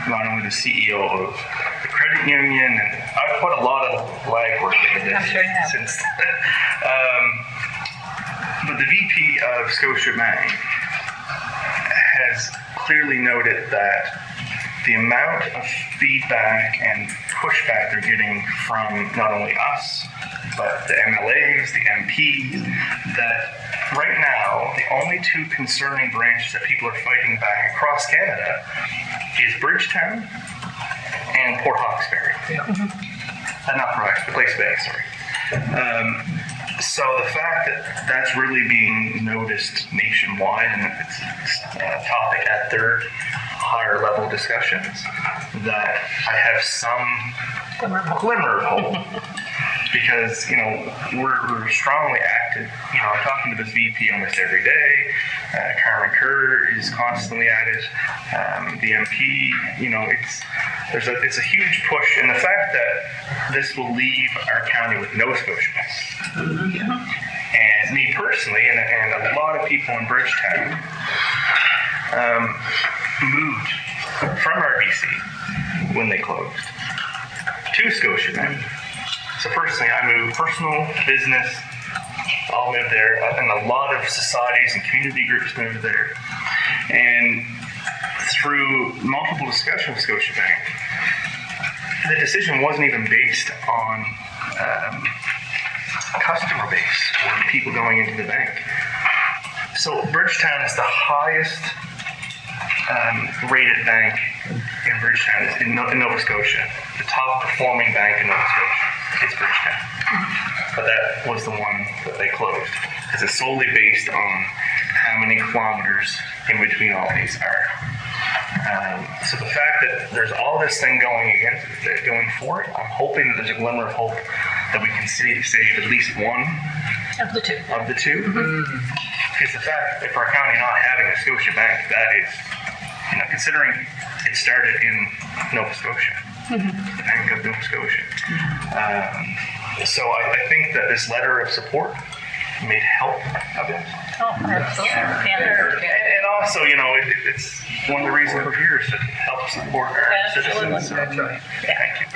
not only the CEO of the credit union, and I've put a lot of legwork into this since but the VP of Scotiabank has clearly noted that the amount of feedback and pushback they're getting from not only us, but the MLAs, the MPs, that right now, the only two concerning branches that people are fighting back across Canada is Bridgetown and Port Hawkesbury. Not Port Hawkesbury, Place Bay, sorry. So the fact that that's really being noticed nationwide, and it's a topic at their higher level discussions, that I have some glimmer of hope. Because, you know, we're strongly active. You know, I'm talking to this VP almost every day. Carmen Kerr is constantly at it. The MP, you know, it's a huge push. And the fact that this will leave our county with no Scotiabank. And me personally, and a lot of people in Bridgetown, moved from RBC when they closed to Scotiabank. So personally, I moved personal, business, all moved there, and a lot of societies and community groups moved there. And through multiple discussions with Scotiabank, the decision wasn't even based on customer base or people going into the bank. So Bridgetown is the highest rated bank in Bridgetown, in Nova Scotia. The top performing bank in Nova Scotia is Bridgetown. But that was the one that they closed, because it's solely based on how many kilometers in between all these are. So the fact that there's all this thing going for it, I'm hoping that there's a glimmer of hope that we can save at least one of the two. Because the fact that for our county not having a Scotia bank, that is, you know, considering it started in Nova Scotia, the Bank of Nova Scotia. So I think that this letter of support may help a bit. Oh, absolutely. And also, it's one of the reasons we're here is to help support our citizens. So, thank you.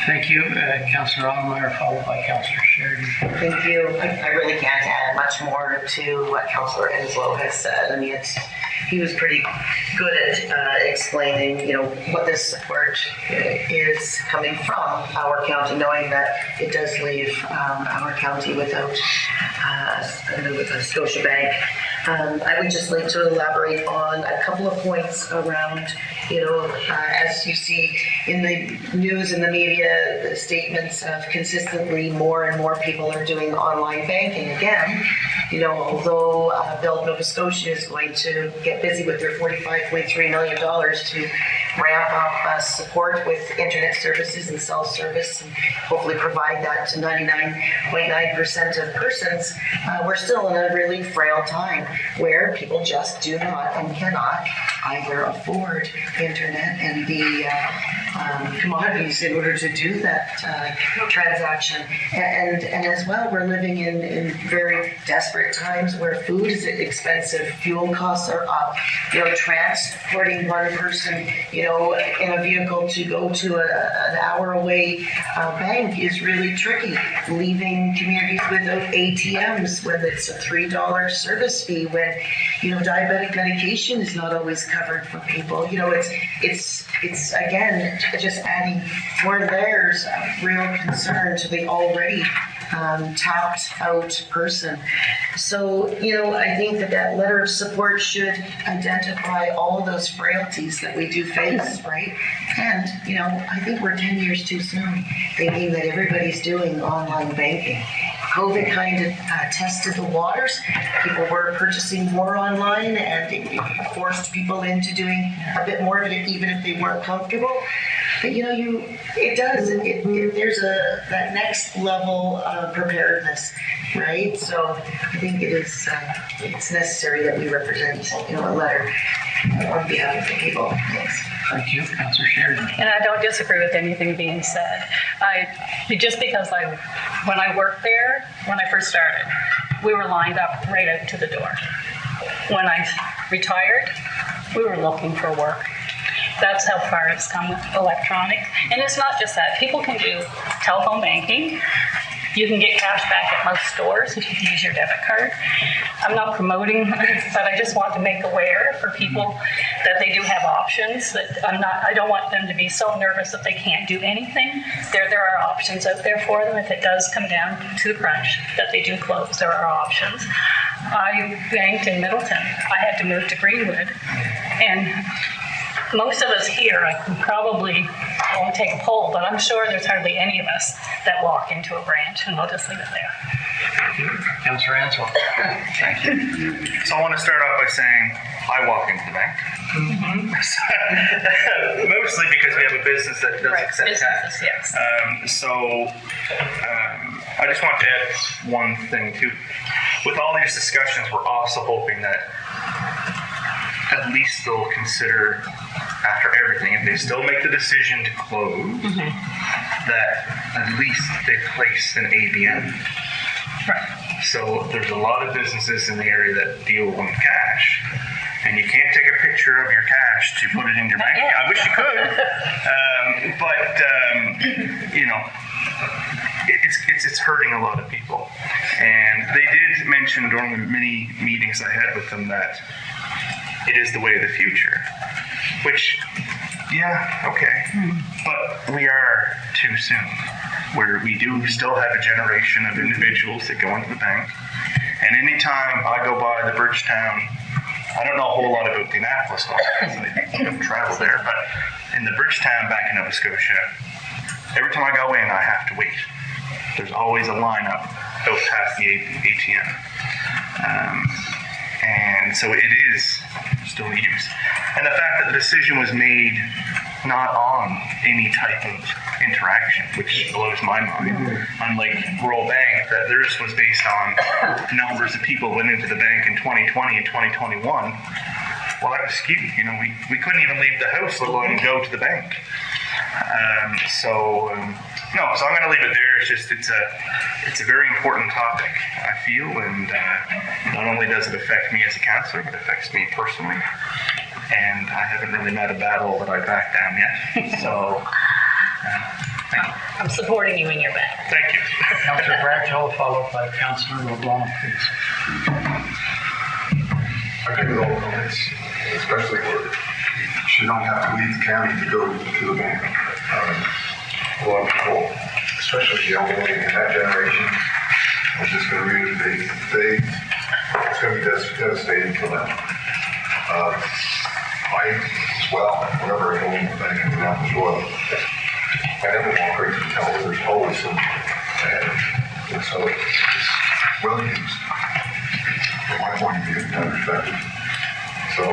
Thank you, Councillor Allmeyer, followed by Councillor Sheridan. Thank you. I really can't add much more to what Councillor Enslow has said. I mean, he was pretty good at explaining, what this support is coming from our county, knowing that it does leave our county without a Scotiabank. I would just like to elaborate on a couple of points around, as you see in the news and the media, statements of consistently more and more people are doing online banking again. Although Build Nova Scotia is going to get busy with their $45.3 million to ramp up support with internet services and cell service and hopefully provide that to 99.9% of persons, we're still in a really frail time where people just do not and cannot either afford internet and the commodities in order to do that transaction. And as well, we're living in very desperate times where food is expensive, fuel costs are up. Transporting one person, in a vehicle to go to an hour away bank is really tricky. Leaving communities without ATMs when it's a $3 service fee, when diabetic medication is not always covered for people. It's again just adding more layers of real concern to the already tapped out person. So, I think that letter of support should identify all of those frailties that we do face, right? And, I think we're 10 years too soon thinking that everybody's doing online banking. COVID kind of tested the waters. People were purchasing more online and it forced people into doing a bit more of it even if they weren't comfortable. But it does. There's that next level of preparedness, right? So I think it's necessary that we represent, a letter on behalf of the people. Thanks. Thank you, Councillor Sheridan. And I don't disagree with anything being said. Just because when I worked there, when I first started, we were lined up right out to the door. When I retired, we were looking for work. That's how far it's come with electronic. And it's not just that. People can do telephone banking. You can get cash back at most stores if you use your debit card. I'm not promoting, but I just want to make aware for people that they do have options. That I don't want them to be so nervous that they can't do anything. There are options out there for them if it does come down to the crunch that they do close. There are options. I banked in Middleton. I had to move to Greenwood, and most of us here, I won't take a poll, but I'm sure there's hardly any of us that walk into a branch, and we'll just leave it there. Thank you. Councillor Ansel. Thank you. So I want to start off by saying I walk into the bank. Mostly because we have a business that does accept cash. Yes. I just want to add one thing too. With all these discussions, we're also hoping that at least they'll consider, after everything, if they still make the decision to close, that at least they place an ABN. Right. So there's a lot of businesses in the area that deal with cash, and you can't take a picture of your cash to put it in your bank. I wish you could, it's hurting a lot of people. And they did mention during the many meetings I had with them that it is the way of the future, which, but we are too soon, where we do still have a generation of individuals that go into the bank, and anytime I go by the Bridgetown, I don't know a whole lot about the Annapolis one, because I don't travel there, but in the Bridgetown Bank in Nova Scotia, every time I go in, I have to wait. There's always a lineup out past the ATM. And so it is still used. And the fact that the decision was made not on any type of interaction, which blows my mind. Unlike Royal Bank, that theirs was based on numbers of people went into the bank in 2020 and 2021. Well, that was skewed. We couldn't even leave the house, let alone go to the bank. No, so I'm going to leave it there. It's a very important topic, I feel, and not only does it affect me as a counselor, but it affects me personally. And I haven't really met a battle that I backed down yet. So, thank you. I'm supporting you in your battle. Thank you. Councillor Bradshaw, followed by Councillor LeBlanc, please. I agree with all the comments, especially where you should not have to leave the county to go to the bank. A lot of people, especially the elderly in that generation, are just going to be, it's going to be devastating for them. I, as well, whenever I go in the bank in Minneapolis Royal, I never walk right to the teller. There's always some ahead. And so it's well used from my point of view in that perspective. So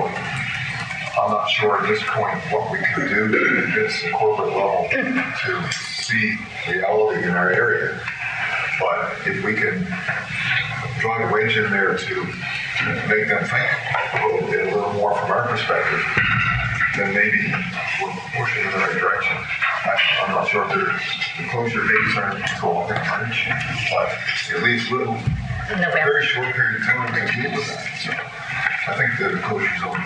I'm not sure at this point what we can do to convince the corporate level to see reality in our area. But if we can drive a wedge in there to make them think a little more from our perspective, then maybe we're pushing in the right direction. I'm not sure if the closure dates aren't until March, but at least a very short period of time to deal with that. So I think the closure zone.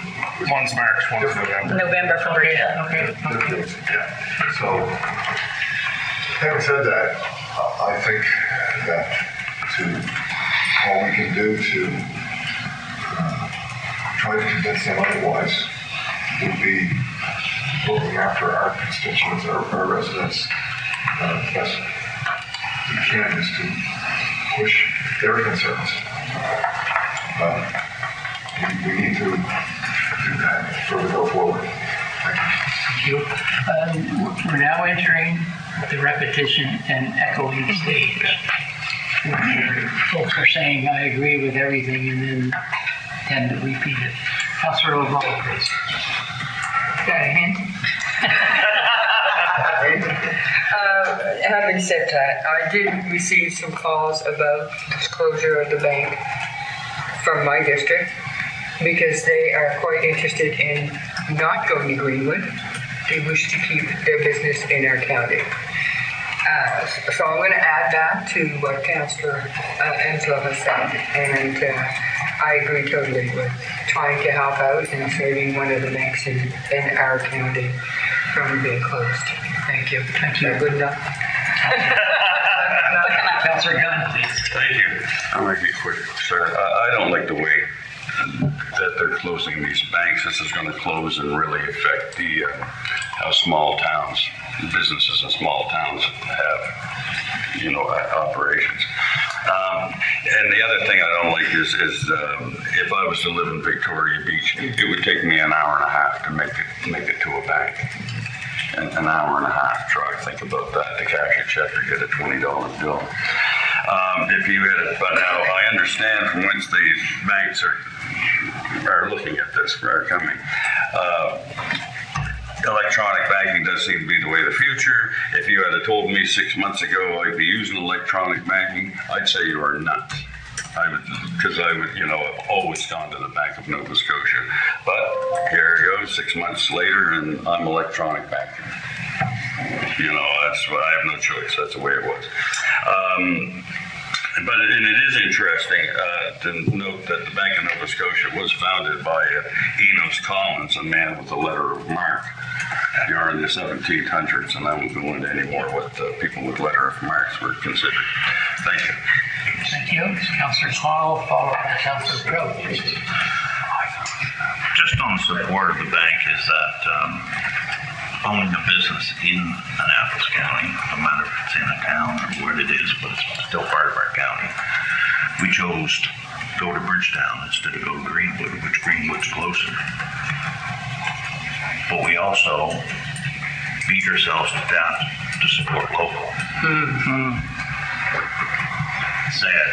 One's March, one's November. November for Virginia. Okay. Yeah. So having said that, I think that all we can do to try to convince them otherwise would be looking after our constituents, our residents, best we can is to push their concerns. We need to do that further go forward. Thank you. Thank you. We're now entering the repetition and echoing stage. Where folks are saying, I agree with everything, and then tend to repeat it. Councillor LeBlanc, please. Got a hint? Having said that, I did receive some calls about disclosure of the bank from my district because they are quite interested in not going to Greenwood. They wish to keep their business in our county. So I'm going to add that to what Councillor Enslow has said, and I agree totally with trying to help out and saving one of the banks in our county from being closed. Thank you. Thank you. Good enough. Councillor Gunn, please. Thank you. I'll make it quick, sir. I don't like the way that they're closing these banks. This is going to close and really affect how small towns, businesses in small towns have, operations. And the other thing I don't like is if I was to live in Victoria Beach, it would take me an hour and a half to make it to a bank. An hour and a half try. Think about that, to cash a check or get a $20 bill. If you had it, but now I understand from whence these banks are looking at this, are coming. Electronic banking does seem to be the way of the future. If you had told me 6 months ago I'd be using electronic banking, I'd say you are nuts. Because I would, I've always gone to the Bank of Nova Scotia. But here it goes, 6 months later, and I'm electronic banking. That's what I have no choice. That's the way it was. But it is interesting to note that the Bank of Nova Scotia was founded by Enos Collins, a man with a letter of marque during the 1700s, and I won't go into any more what people with letter of marques were considered. Thank you. Thank you. Councillor Cotw, followed by Councillor Cotw, please. Just on support of the bank is that owning a business in Annapolis County, no matter if it's in a town or where it is, but it's still part of our county. We chose to go to Bridgetown instead of go to Greenwood, which Greenwood's closer. But we also beat ourselves to death to support local. Sad.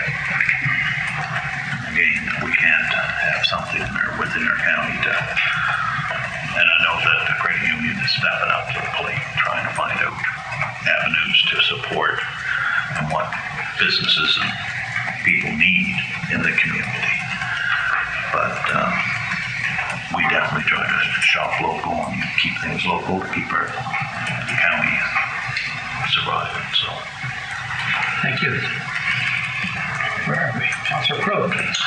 Again, we can't have something within our county and I know that the credit union is stepping up to the plate, trying to find out avenues to support and what businesses and people need in the community. But we definitely try to shop local and keep things local to keep our county surviving, so. Thank you. Where are we? Councillor Crowe, please.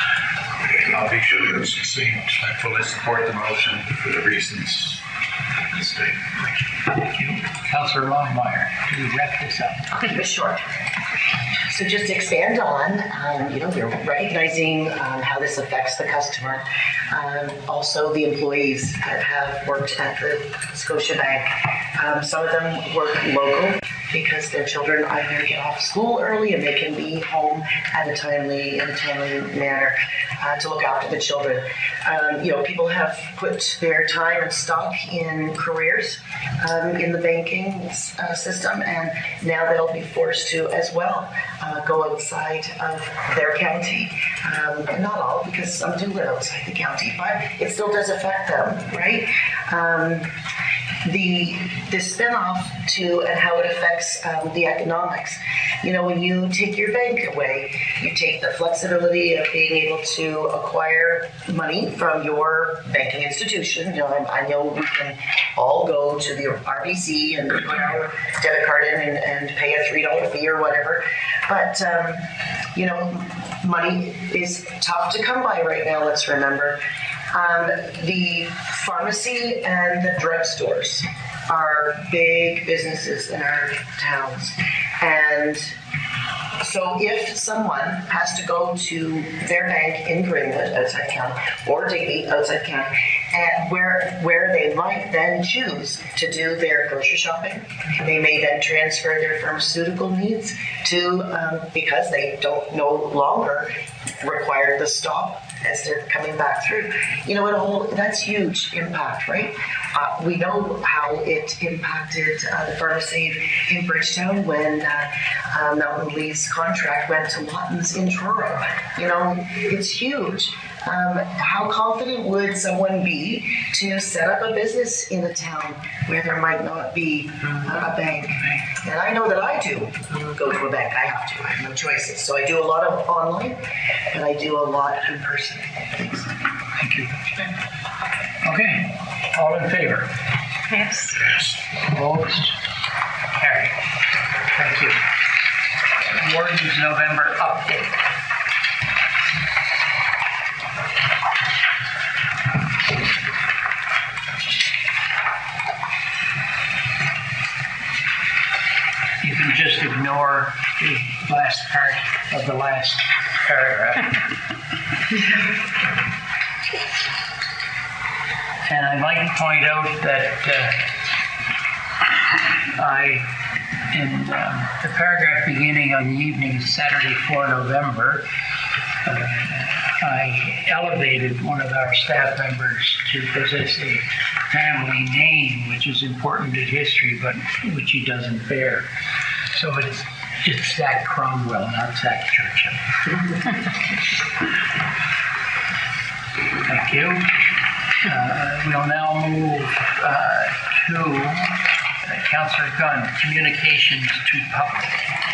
I'll be sure and succinct. I fully support the motion for the reasons stated. Thank you. Councillor Longmire, to wrap this up. I'll keep it short. So just to expand on, we're recognizing how this affects the customer. Also the employees that have worked at the Scotiabank. Some of them work local because their children either get off school early and they can be home at a timely manner to look after the children. People have put their time and stock in careers in the banking system, and now they'll be forced to as well go outside of their county. Not all, because some do live outside the county, but it still does affect them, right? The spin-off to and how it affects the economics. When you take your bank away, you take the flexibility of being able to acquire money from your banking institution. I know we can all go to the RBC and put our debit card in and pay a $3 fee or whatever. But, money is tough to come by right now, let's remember. The pharmacy and the drugstores are big businesses in our towns. And so if someone has to go to their bank in Greenwood, outside county, or Digby, outside county, and where they might then choose to do their grocery shopping, they may then transfer their pharmaceutical needs to, because they don't no longer require the stop as they're coming back through. That's huge impact, right? We know how it impacted the pharmacy in Bridgetown when Mountain Lee's contract went to Lawton's in Truro. It's huge. How confident would someone be to set up a business in a town where there might not be a bank? And I know that I do go to a bank. I have to. I have no choices. So I do a lot of online, but I do a lot in person. Thanks. Thank you. Okay. All in favor? Yes. Opposed? Carried. Thank you. Warden's November update. You can just ignore the last part of the last paragraph. And I'd like to point out that in the paragraph beginning on the evening of Saturday 4 November, I elevated one of our staff members to possess a family name, which is important in history, but which he doesn't bear. So it's Zach Cromwell, not Zach Churchill. Thank you. We'll now move to Councillor Gunn, communications to public.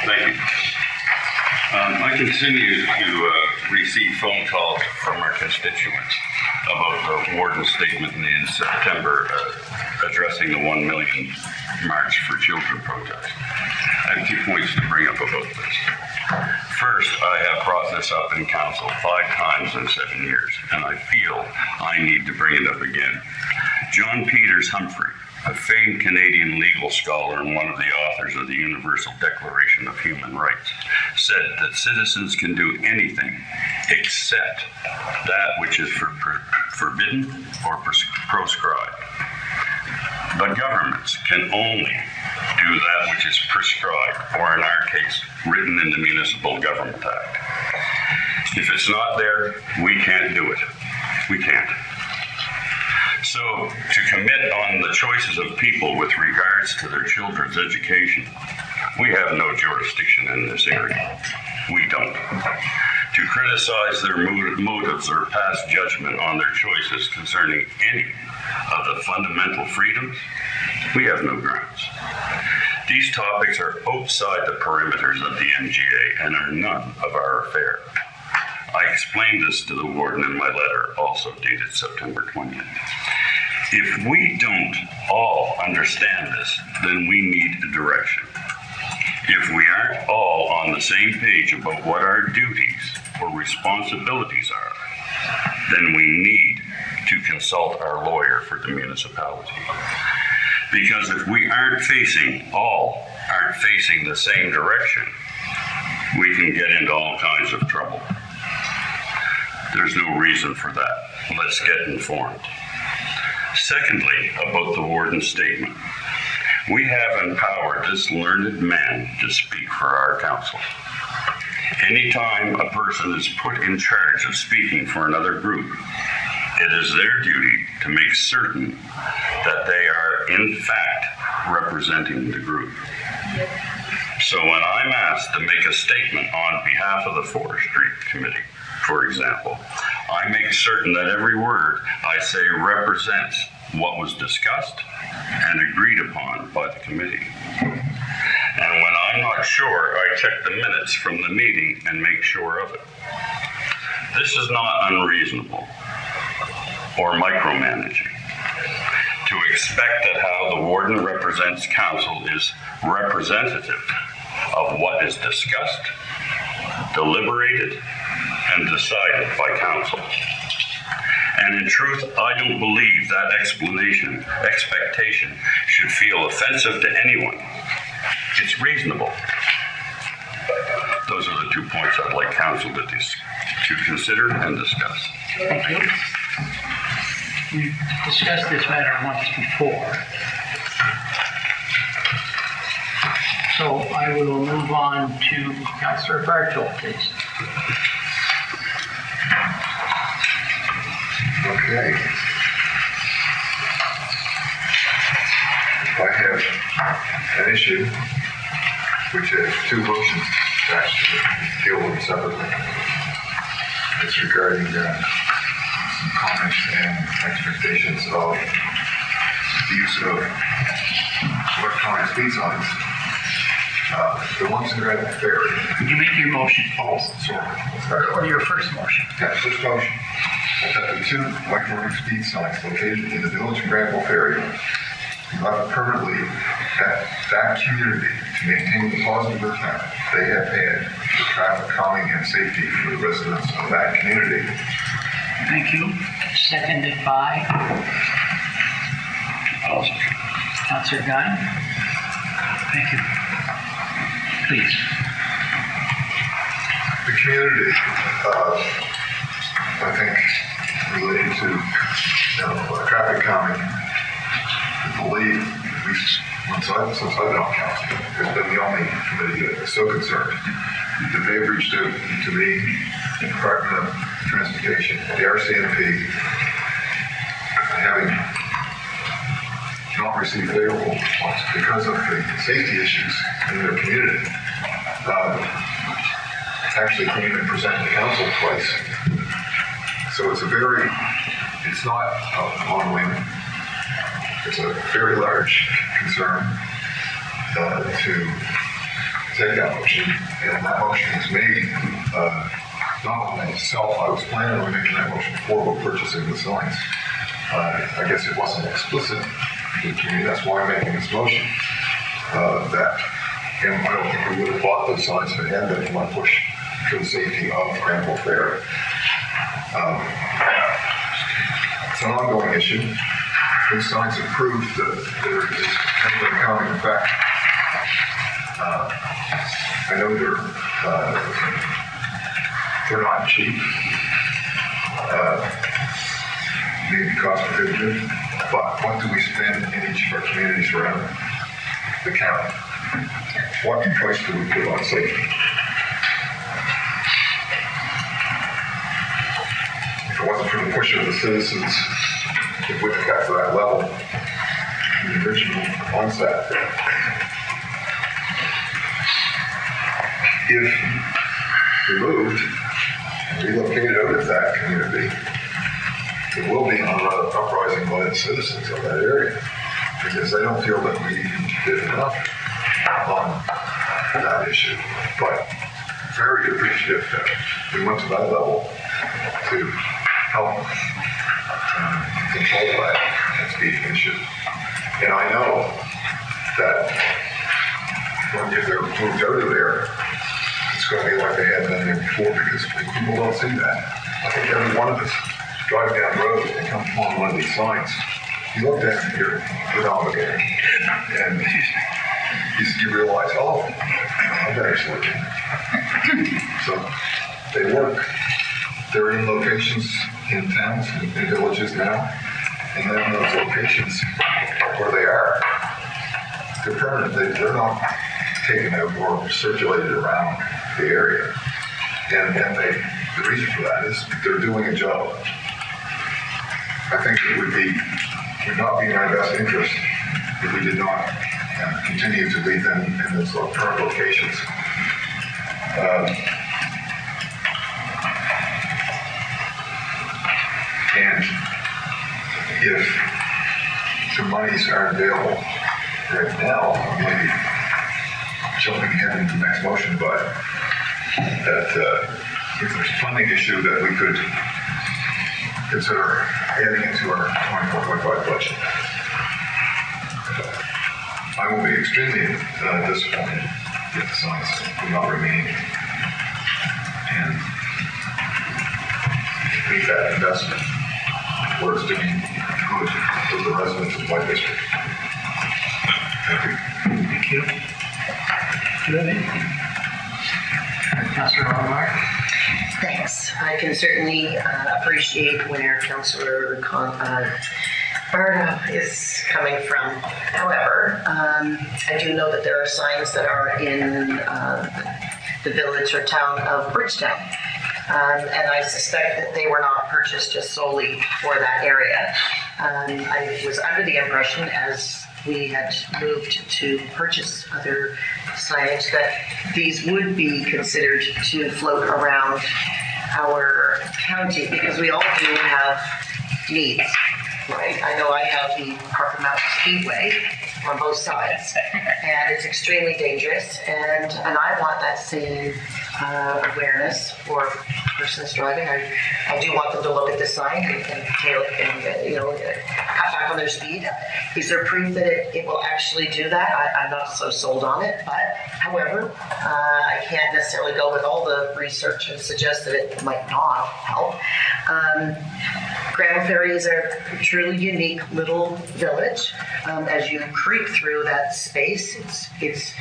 Thank you. I continue to receive phone calls from our constituents about the warden's statement in September addressing the 1 million March for Children protest. I have 2 points to bring up about this. First, I have brought this up in council 5 times in 7 years, and I feel I need to bring it up again. John Peters Humphrey, a famed Canadian legal scholar and one of the authors of the Universal Declaration of Human Rights, said that citizens can do anything except that which is forbidden or proscribed. But governments can only do that which is prescribed, or in our case, written in the Municipal Government Act. If it's not there, we can't do it. We can't. So, to commit on the choices of people with regards to their children's education, we have no jurisdiction in this area. We don't. To criticize their motives or pass judgment on their choices concerning any of the fundamental freedoms, we have no grounds. These topics are outside the perimeters of the MGA and are none of our affair. I explained this to the warden in my letter, also dated September 20th. If we don't all understand this, then we need a direction. on the same page about what our duties or responsibilities are, then we need to consult our lawyer for the municipality. Because if we aren't facing the same direction, we can get into all kinds of trouble. There's no reason for that. Let's get informed. Secondly, about the warden's statement. We have empowered this learned man to speak for our council. Anytime a person is put in charge of speaking for another group, it is their duty to make certain that they are in fact representing the group. So when I'm asked to make a statement on behalf of the Forestry Committee, for example, I make certain that every word I say represents what was discussed and agreed upon by the committee. And when I'm not sure, I check the minutes from the meeting and make sure of it. This is not unreasonable or micromanaging. To expect that how the warden represents council is representative of what is discussed, deliberated, and decided by council. And in truth, I don't believe that expectation should feel offensive to anyone. It's reasonable. Those are the 2 points I'd like council to consider and discuss. Thank you. We've discussed this matter once before. So I will move on to Councillor Bartow, please. Okay. I have an issue which has 2 motions attached to it, deal with them separately. It's regarding some comments and expectations of the use of electronic speed signs. The ones in Red Ferry. Could you make your motion? Oh, sorry. Or your first motion? Yeah, first motion. That the 2 electronic speed signs located in the village of Granville Ferry be left permanently at that community to maintain the positive impact they have had for traffic calming and safety for the residents of that community. Thank you. Seconded by Councillor Gunn. Thank you. Please. The community, I think, related to traffic calming, I believe, at least since I've been on council, has been the only committee that is so concerned that they've reached out to me, the Department of Transportation, the RCMP, having not received favorable response because of the safety issues in their community. Actually came and presented to council twice. So it's not on a whim. It's a very large concern to take that motion. And that motion was made not on myself. I was planning on making that motion before purchasing the signs. I guess it wasn't explicit to me. That's why I'm making this motion. And I don't think we would have bought those signs if it had been for my push for the safety of Granville Fair. It's an ongoing issue. Those signs have proved that there is temporary calming effect. I know they're not cheap. Maybe cost prohibitive, but what do we spend in each of our communities around the county? What price do we put on safety? If it wasn't for the push of the citizens, it wouldn't have got to that level in the original onset. If removed and relocated out of that community, there will be an uprising by the citizens of that area because they don't feel that we did enough on that issue. But very appreciative that we went to that level to help control that speed issue. And I know that when they're moved out of there, going to be like they had been there before, because people don't see that. I think every one of us driving down the road and comes upon one of these signs, you look down and you're obligated. And you realize, oh, I better slow down. So they work. They're in locations in towns and villages now. And then those locations where they are, they're permanent. They're not taken out or circulated around the area. And the reason for that is they're doing a job. I think it would not be in our best interest if we did not continue to leave them in those current locations. And if the monies aren't available right now, maybe jumping ahead into the next motion, but that if there's a funding issue that we could consider adding into our 24.5 budget. I will be extremely disappointed if the signs do not remain and make that investment where it's doing good for the residents of my district. Thank you. Thank you. Do you have anything? Councilor Omar? Thanks. I can certainly appreciate where Councillor Barna is coming from. However, I do know that there are signs that are in the village or town of Bridgetown. And I suspect that they were not purchased just solely for that area. I was under the impression, as we had moved to purchase other signage, that these would be considered to float around our county, because we all do have needs, right? I know I have the Harper Mountain Speedway on both sides, and it's extremely dangerous, and I want that same awareness for persons driving. I do want them to look at the sign and cut back on their speed. Is there proof that it will actually do that? I'm not so sold on it, but however, I can't necessarily go with all the research and suggest that it might not help. Grand Ferry is a truly unique little village. As you creep through that space, it's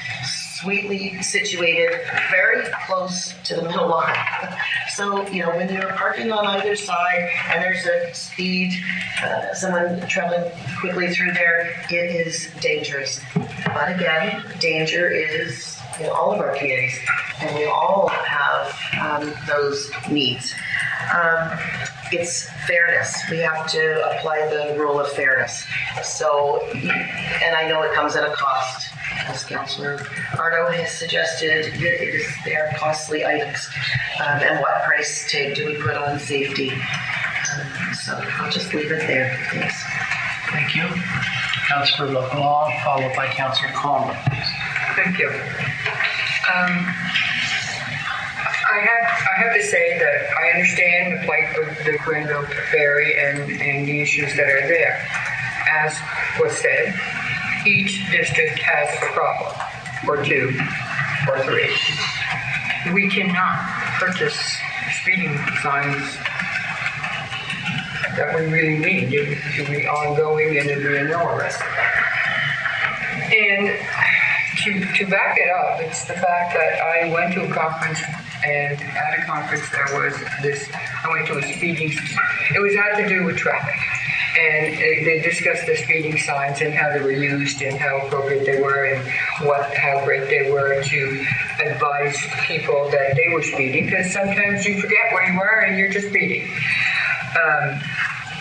sweetly situated, very close to the middle line. So, when you're parking on either side and there's a speed, someone traveling quickly through there, it is dangerous. But again, danger is in all of our communities, and we all have those needs. It's fairness. We have to apply the rule of fairness. So, and I know it comes at a cost. As Councillor Ardo has suggested, they are costly items. And what price tag do we put on safety? So I'll just leave it there. Thanks. Thank you. Councillor LeBlanc, followed by Councillor Conlon, please. Thank you. I have to say that I understand the plight of the Granville Ferry and the issues that are there. As was said, each district has a problem, or two, or three. We cannot purchase speeding signs that we really need. It should be ongoing and it'd be a no arrest. And to back it up, it's the fact that I went to a conference, and at a conference there was I went to a speeding, it had to do with traffic. And they discussed the speeding signs and how they were used and how appropriate they were and how great they were to advise people that they were speeding, because sometimes you forget where you are and you're just speeding.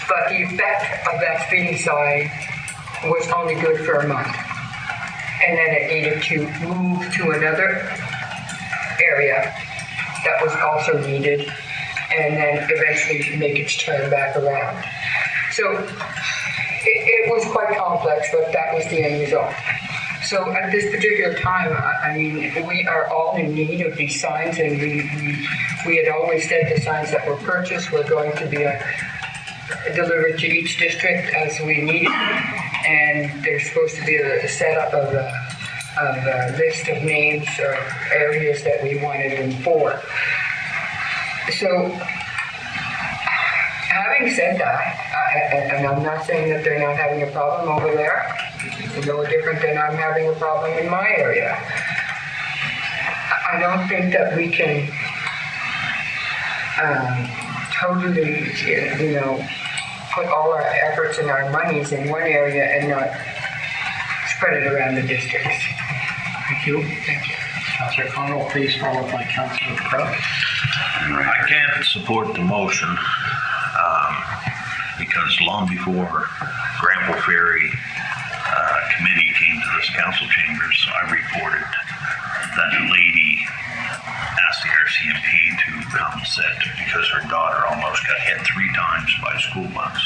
But the effect of that speeding sign was only good for a month. And then it needed to move to another area that was also needed, and then eventually make its turn back around. So it was quite complex, but that was the end result. So at this particular time, I mean, we are all in need of these signs, and we had always said the signs that were purchased were going to be delivered to each district as we needed them, and there's supposed to be a setup of a list of names of areas that we wanted them for. So, having said that, and I'm not saying that they're not having a problem over there, it's no different than I'm having a problem in my area. I don't think that we can totally, put all our efforts and our monies in one area and not spread it around the districts. Thank you. Councillor Connell, please followed by Councillor Crowe. I can't support the motion because long before Granville Ferry committee came to this council chambers, I reported that a lady asked the RCMP to come sit because her daughter almost got hit 3 times by a school bus.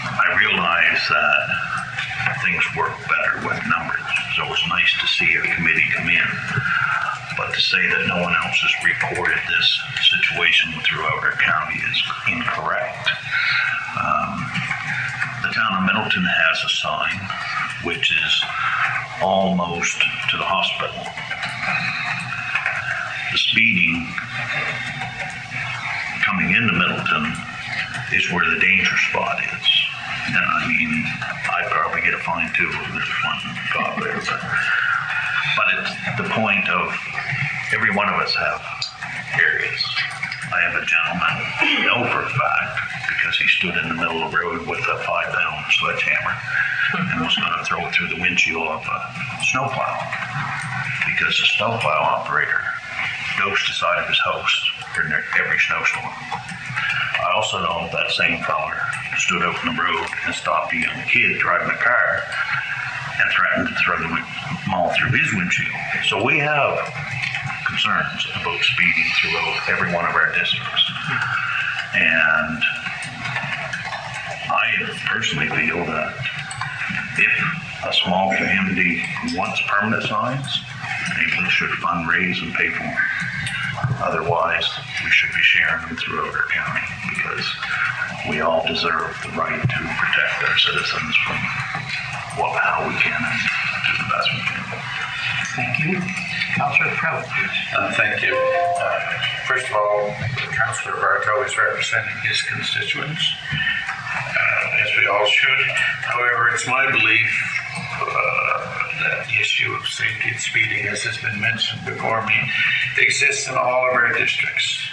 I realized that things work better with numbers, so it was nice to see a committee come in. But to say that no one else has reported this situation throughout our county is incorrect. The town of Middleton has a sign which is almost to the hospital. The speeding coming into Middleton is where the danger spot is. And I mean, I'd probably get a fine too if there's one cop there, but it's the point of every one of us have areas. I have a gentleman I know for a fact because he stood in the middle of the road with a 5-pound sledgehammer and was going to throw it through the windshield of a snowplow because the snowplow operator goes to the side of his house for every snowstorm. I also know that same fella stood out in the road and stopped a young kid driving a car and threatened to throw the mall through his windshield. So we have concerns about speeding throughout every one of our districts. And I personally feel that if a small community wants permanent signs, they should fundraise and pay for them. Otherwise, we should be sharing them throughout our county because we all deserve the right to protect our citizens from how we can do the best we can. Thank you. Councillor Crowe, please. Thank you. First of all, Councillor Bartow is representing his constituents, as we all should. However, it's my belief that the issue of safety and speeding, as has been mentioned before me, exists in all of our districts.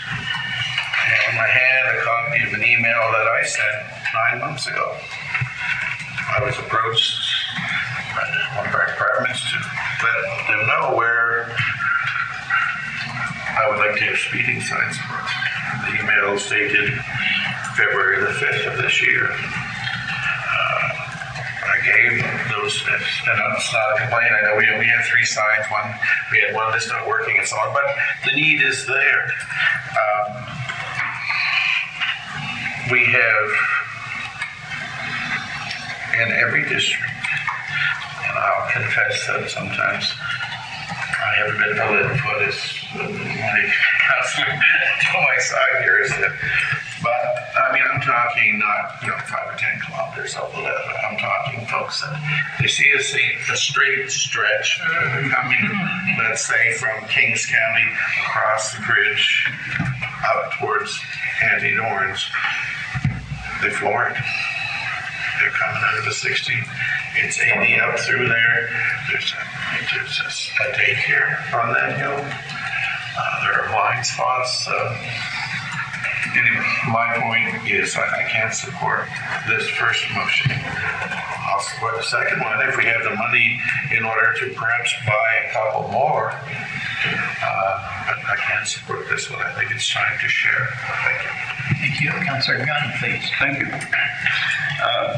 And I had a copy of an email that I sent 9 months ago. I was approached by one of our departments to let them know where I would like to have speeding signs. The email stated February the 5th of this year. I gave those, and it's not a complaint. I know we had 3 signs. We had one that's not working and so on, but the need is there. We have in every district, and I'll confess that sometimes I have a bit of a lead foot as my counselor to my side here is that, but I mean, I'm talking not 5 or 10 kilometers up the left. I'm talking folks that they see a straight stretch coming, let's say from Kings County across the bridge up towards Andy Dorns. They floor it. They're coming out of the 60. It's 80 up through there. There's a daycare on that hill. There are blind spots. Anyway, my point is I can't support this first motion. I'll support the second one if we have the money in order to perhaps buy a couple more. But I can't support this one. I think it's time to share. Thank you. Thank you. Councillor Gunn, please. Thank you.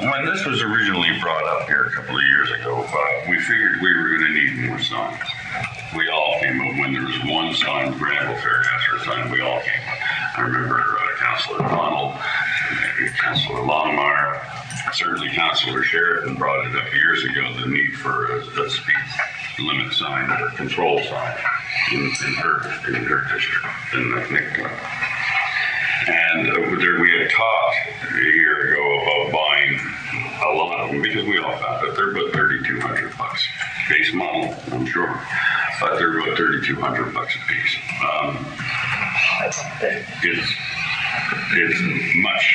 When this was originally brought up here a couple of years ago, we figured we were going to need more signs. We all came up when there was one sign, Granville Ferry after a sign, we all came up. I remember Councillor Donald, maybe Councillor Longmire, certainly Councillor Sheridan brought it up years ago, the need for a speed limit sign or a control sign in her district, in the Nick. And we had talked a year ago about buying a lot of them because we all found it. They're about $3,200. Base model, I'm sure, but they're about $3,200 a piece. It's much.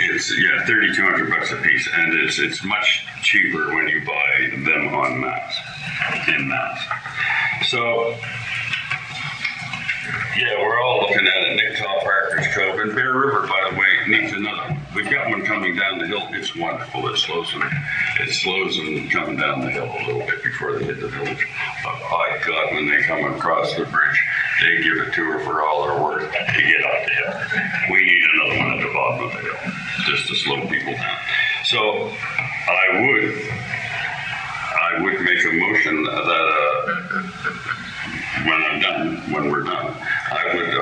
It's $3,200 a piece, and it's much cheaper when you buy them en masse. So. Yeah, we're all looking at it. Cotw, Parker's Cove, and Bear River, by the way, needs another one. We've got one coming down the hill. It's wonderful. It slows them coming down the hill a little bit before they hit the village. But by God, when they come across the bridge, they give a tour for all they're worth to get up the hill. We need another one at the bottom of the hill, just to slow people down. So I would make a motion that when we're done, I would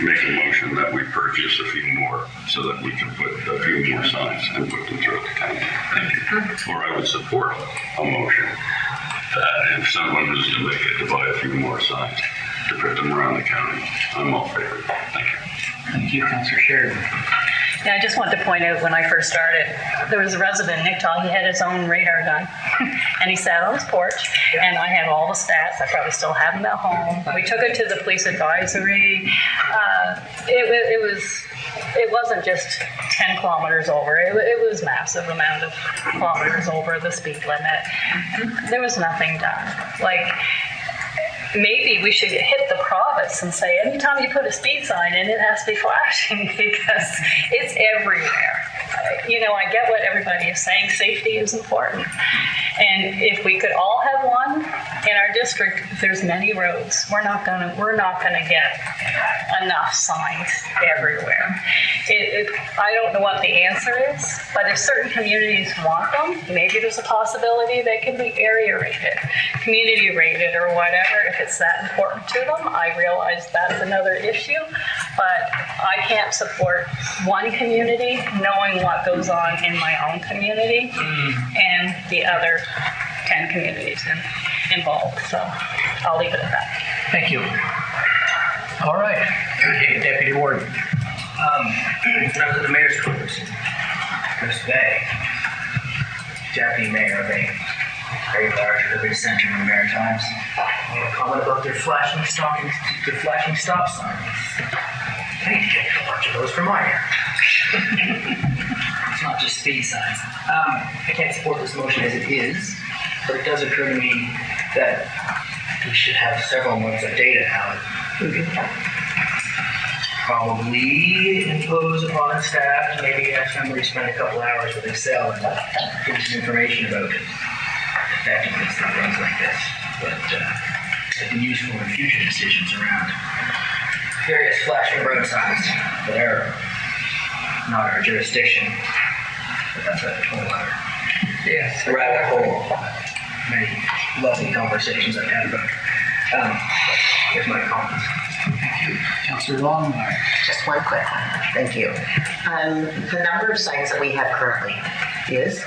make a motion that we purchase a few more so that we can put a few more signs and put them throughout the county. Thank you. Or I would support a motion that if someone was to make it to buy a few more signs to put them around the county, I'm all for it. Thank you. Thank you, Councillor Sheridan. Yeah, I just wanted to point out when I first started, there was a resident in Cotw, he had his own radar gun, and he sat on his porch, and I have all the stats. I probably still have them at home. We took it to the police advisory. It wasn't just 10 kilometers over. It was massive amount of kilometers over the speed limit. There was nothing done. Like, maybe we should hit the province and say, anytime you put a speed sign in, it has to be flashing because it's everywhere. You know, I get what everybody is saying. Safety is important. And if we could all have one in our district, there's many roads. We're not gonna get enough signs everywhere. I don't know what the answer is, but if certain communities want them, maybe there's a possibility they can be area rated, community rated, or whatever. If it's that important to them, I realize that's another issue, but I can't support one community knowing what goes on in my own community and the other 10 communities involved. So I'll leave it at that. Thank you. All right, Deputy Warden. When I was at the mayor's quarters today, deputy mayor of a very large urban center in the Maritimes made a comment about their flashing stop signs. I need to get a bunch of those for my area. It's not just speed signs. I can't support this motion as it is, but it does occur to me that we should have several months of data out. Probably impose upon staff to maybe have somebody spend a couple hours with Excel and give some information about effectiveness and things like this. But it'd be useful in future decisions around various flashing road signs that are not our jurisdiction. But that's a whole other rabbit hole. Many lovely conversations I've had about. Here's my comments. Thank you. Councillor Longmire. Just one quick one. Thank you. The number of signs that we have currently is?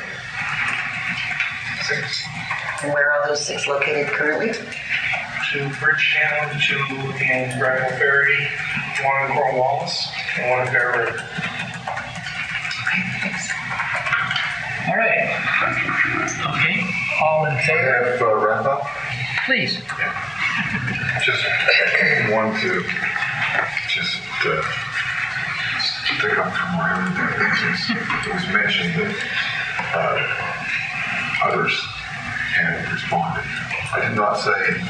6. And where are those 6 located currently? 2 Bridgetown, 2 in Granville Ferry, 1 in Cornwallis, and 1 in Bear River. Okay, thanks. All right. Okay. All in favor? Have wrap up? Please. Just want to pick up from where it was mentioned that others had responded. I did not say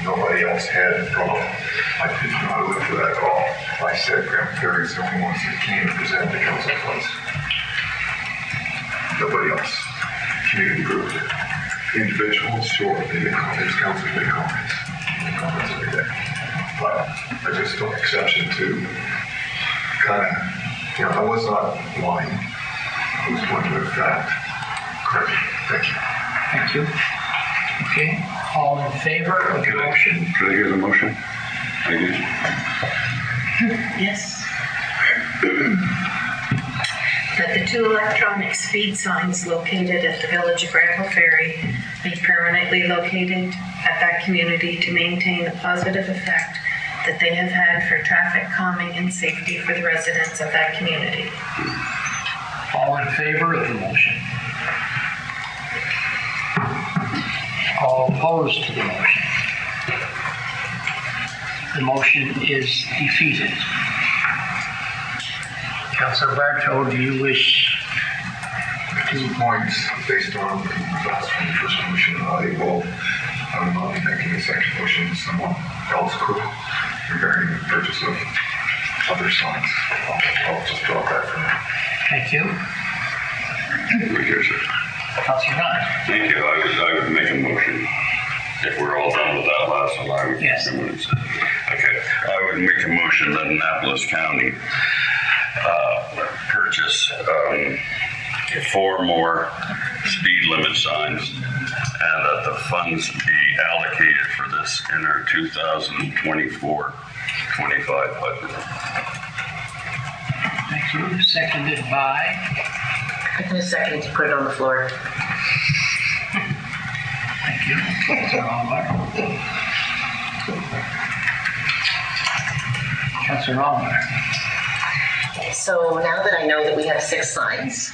nobody else had a problem. I did not allude to that at all. I said Grant Perry is the only ones that came and presented the council place. Nobody else. Community groups. Individuals, sure, they make comments, council make comments. Comments every day. But I just took exception to kind of, I was not lying. I was pointing out fact. Correct. Thank you. Thank you. Okay. All in favor of the motion? Could I get a motion? Yes. That the 2 electronic speed signs located at the village of Granville Ferry be permanently located at that community to maintain the positive effect that they have had for traffic calming and safety for the residents of that community. All in favor of the motion? All opposed to the motion? The motion is defeated. Councilor Bartow, do you wish 2 points based on the results from the first motion. I will not be making a second motion. Someone else could regarding the purchase of other signs. I'll just drop that for now. Thank you. Councilor Gunn. Thank you. I would make a motion. If we're all done with that last one, I would. Yes. Okay. I would make a motion that Annapolis County purchase 4 more speed limit signs, and that the funds be allocated for this in our 2024-25 budget. Thank you. Seconded by? I'm going to second to put it on the floor. Thank you. Councilor Allmeyer. Councilor Allmeyer. So now that I know that we have 6 signs,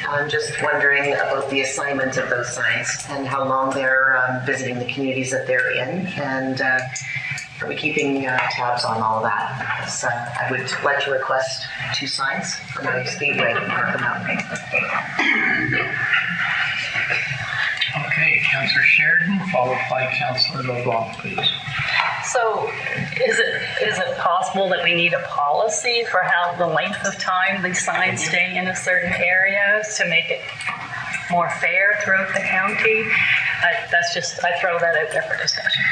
I'm just wondering about the assignment of those signs and how long they're visiting the communities that they're in, and are we keeping tabs on all of that? So I would like to request 2 signs for my speedway and mark them out. Okay, Councilor Sheridan, followed by Councilor LeBlanc, please. So is it possible that we need a policy for how the length of time these signs stay in a certain area to make it more fair throughout the county? I throw that out there for discussion.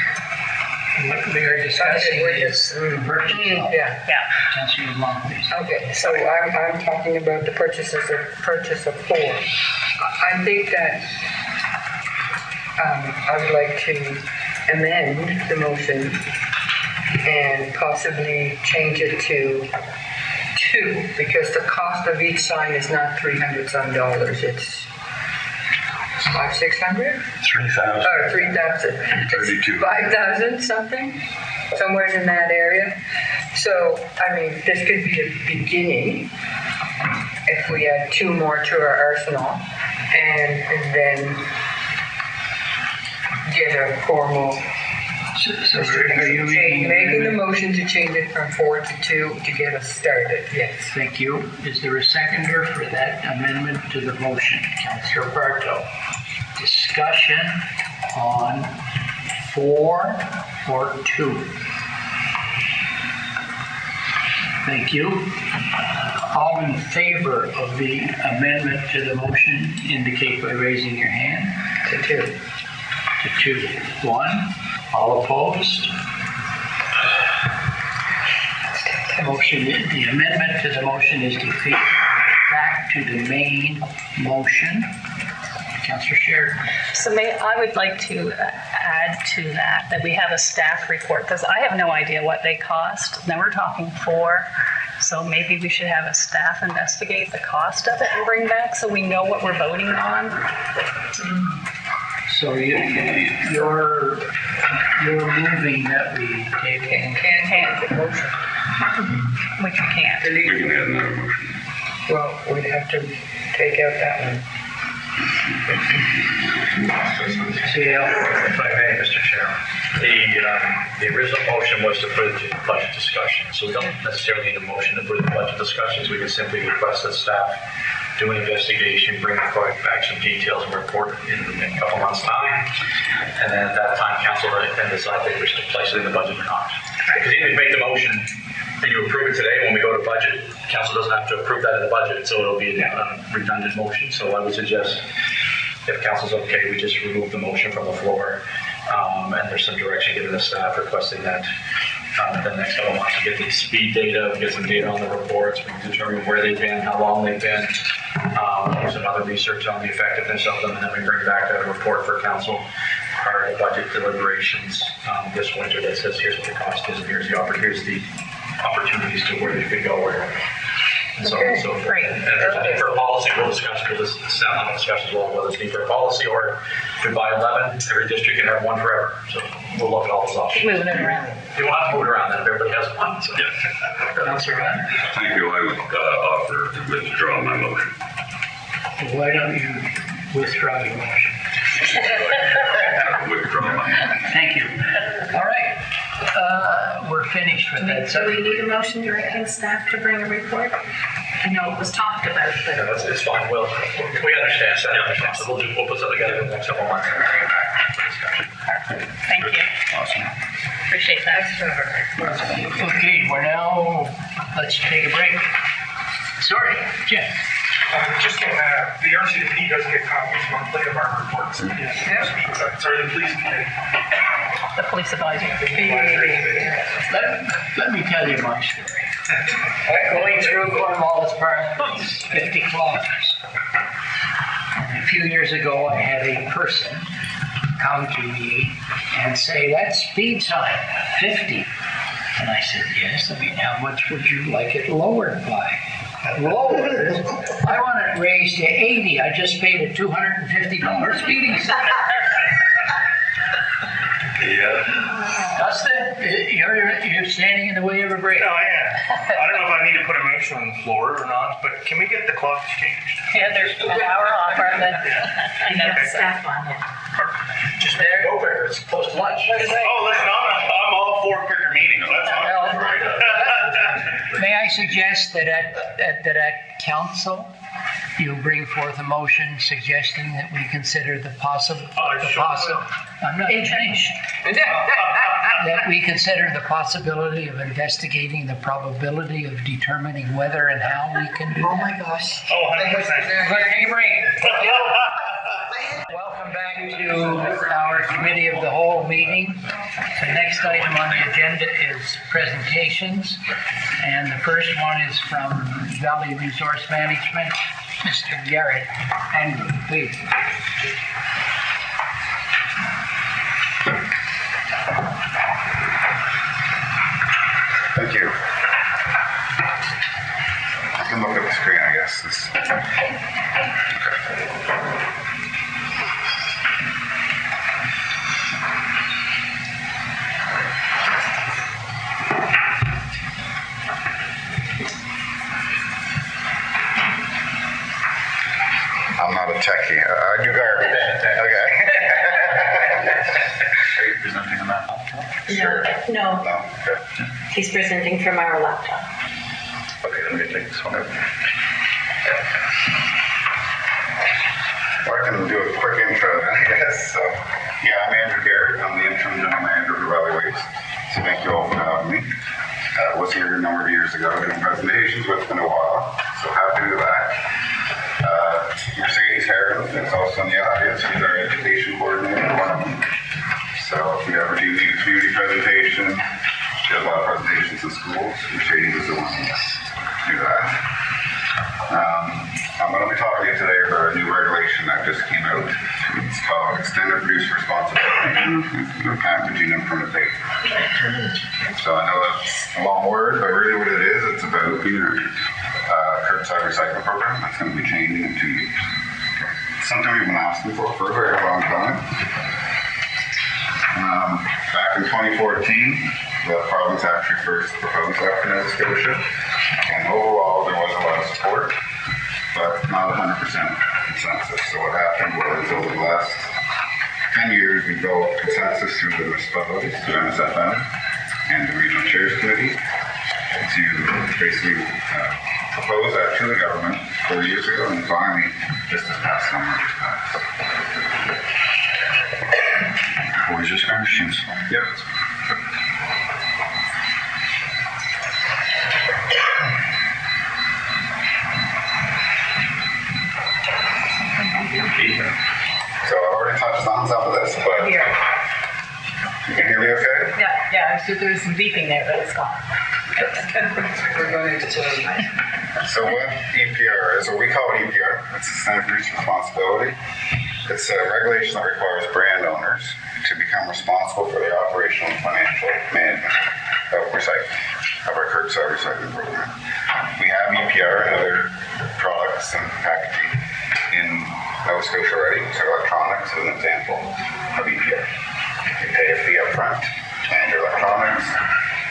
What we are discussing is purchase. Yeah. Councilor LeBlanc, please. Okay, so I'm talking about the purchase of 4. I think that I would like to amend the motion and possibly change it to 2, because the cost of each sign is not $300 some. It's $500-600? 3,000. Or 3,000. 32. 5,000 something, somewhere in that area. So, I mean, this could be a beginning if we add 2 more to our arsenal, and then get a formal. So are you making the motion to change it from 4 to 2 to get us started? Yes. Thank you. Is there a seconder for that amendment to the motion? Councilor Bartow. Discussion on 4 or 2. Thank you. All in favor of the amendment to the motion indicate by raising your hand. To 2. To 2. 1. All opposed? The amendment to the motion is defeated. Back to the main motion. Councilor Sheridan. So I would like to add to that we have a staff report, because I have no idea what they cost. Now we're talking 4, so maybe we should have a staff investigate the cost of it and bring back so we know what we're voting on. So you're moving that we Can't the motion. Which we can't. We can add another motion. Well, we'd have to take out that one. If I may, Mr. Chairman, the original motion was to put it to budget discussion, so we don't necessarily need a motion to put it to budget discussions. We can simply request that staff do an investigation, bring back some details, and report in a couple months' time, and then at that time, council can decide if they wish to place it in the budget or not. Because even if you make the motion and you approve it today, when we go to budget, council doesn't have to approve that in the budget, so it'll be a redundant motion. So I would suggest, if council's okay, we just remove the motion from the floor, and there's some direction given to staff requesting that the next couple months we get the speed data, we get some data on the reports, we can determine where they've been, how long they've been, do some other research on the effectiveness of them, and then we bring back a report for council prior to budget deliberations this winter that says here's what the cost is and here's the opportunities to where they could go, and so on and so forth. Great. And if there's a need for a policy, we'll discuss as well, whether it's need for a policy or if we buy 11, every district can have one forever. So we'll look at all those options. Moving it around. You won't have to move it around then if everybody has one. So. Councilor Gunn. Thank you. I would offer to withdraw my motion. Why don't you withdraw your motion? Withdraw my. Thank you. All right. We're finished with that. Do we need a motion directing staff to bring a report? I know it was talked about, but. No, it's fine. Well, we understand. So we'll put something together in the next couple months and bring it back for discussion. Thank you. Awesome. Appreciate that. Okay, we're now, let's take a break. Sorry, Jim. Just the RCDP does get copies monthly of our reports. Sorry, the police committee. The police advisory. Let me tell you my story. Going through Cornwallis Park, 50 kilometers. And a few years ago, I had a person come to me and say, that speed sign, 50. And I said, yes, I mean, how much would you like it lowered by? Lowered? I want it raised to 80. I just paid a $250 speeding sign. Yeah. Dustin, you're standing in the way of a break. Oh, yeah. I don't know if I need to put a motion on the floor or not, but can we get the clocks changed? Yeah, there's an hour off, aren't there? And have staff on it. Just there. Go there. It's close to lunch. Oh, listen, I'm all for quicker meetings. That's fine. May I suggest that at council, you bring forth a motion suggesting that we consider the possible. I'm not finished. That we consider the possibility of investigating the probability of determining whether and how we can do that. Oh my gosh. Oh, 100%. We're going to take a break. Welcome back to our Committee of the Whole meeting. The next item on the agenda is presentations. And the first one is from Valley Resource Management. Mr. Garrett Andrew, please. Thank you. I can look at the screen, I guess. I'm not a techie. I do garbage. Okay. Are you presenting on that? Sure. No. Okay. He's presenting from our laptop. Okay, let me take this one out. Well, I can do a quick intro then, I guess. So, yeah, I'm Andrew Garrett. I'm the interim general manager for Valley Waste. So thank you all for having me. I was here a number of years ago doing presentations, but it's been a while. So happy to do that. Mercedes Heron is also in the audience. She's our education coordinator. So if we ever do need a community presentation, she does a lot of presentations in schools. Mercedes is the one to do that. I'm going to be talking to you today about a new regulation that just came out. It's called Extended Producer Responsibility, Packaging and Printed Paper. So I know that's a long word, but really what it is, it's about curbside recycling program that's going to be changing in 2 years. Something we've been asking for a very long time. Back in 2014, the province actually first proposed that for Nova Scotia, and overall there was a lot of support, but not 100% consensus. So what happened was over the last 10 years, we built consensus through the municipalities, through MSFM, and the Regional Chairs Committee to basically propose that to the government 4 years ago, and finally, just this past summer, it just passed. Boys just questions. Yep. So I've already touched on some of this, but Here. you can hear me okay? Yeah, so there was some beeping there, but it's gone. We're going to tell you. So what EPR is, or we call it EPR, it's Extended Producer Responsibility. It's a regulation that requires brand owners to become responsible for the operational and financial management of recycling, of our curbside recycling program. We have EPR and other products and packaging in Nova Scotia already, so electronics is an example of EPR. You pay a fee up front, and your electronics,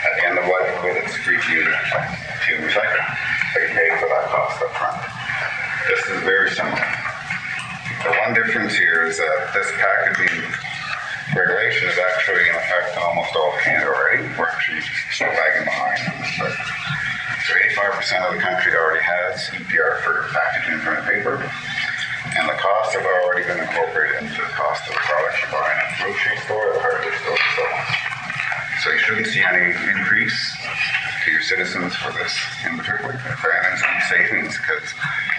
at the end of life, it's free to you to recycle. But you pay for that cost up front. This is very similar. regulation is actually in effect in almost all of Canada already. We're actually still lagging behind on this, but so 85% of the country already has EPR for packaging and printed paper, and the costs have already been incorporated into the cost of the products you buy in a grocery store, or hardware store, and so on. So you shouldn't see any increase to your citizens for this in particular. For anything's going to be savings, because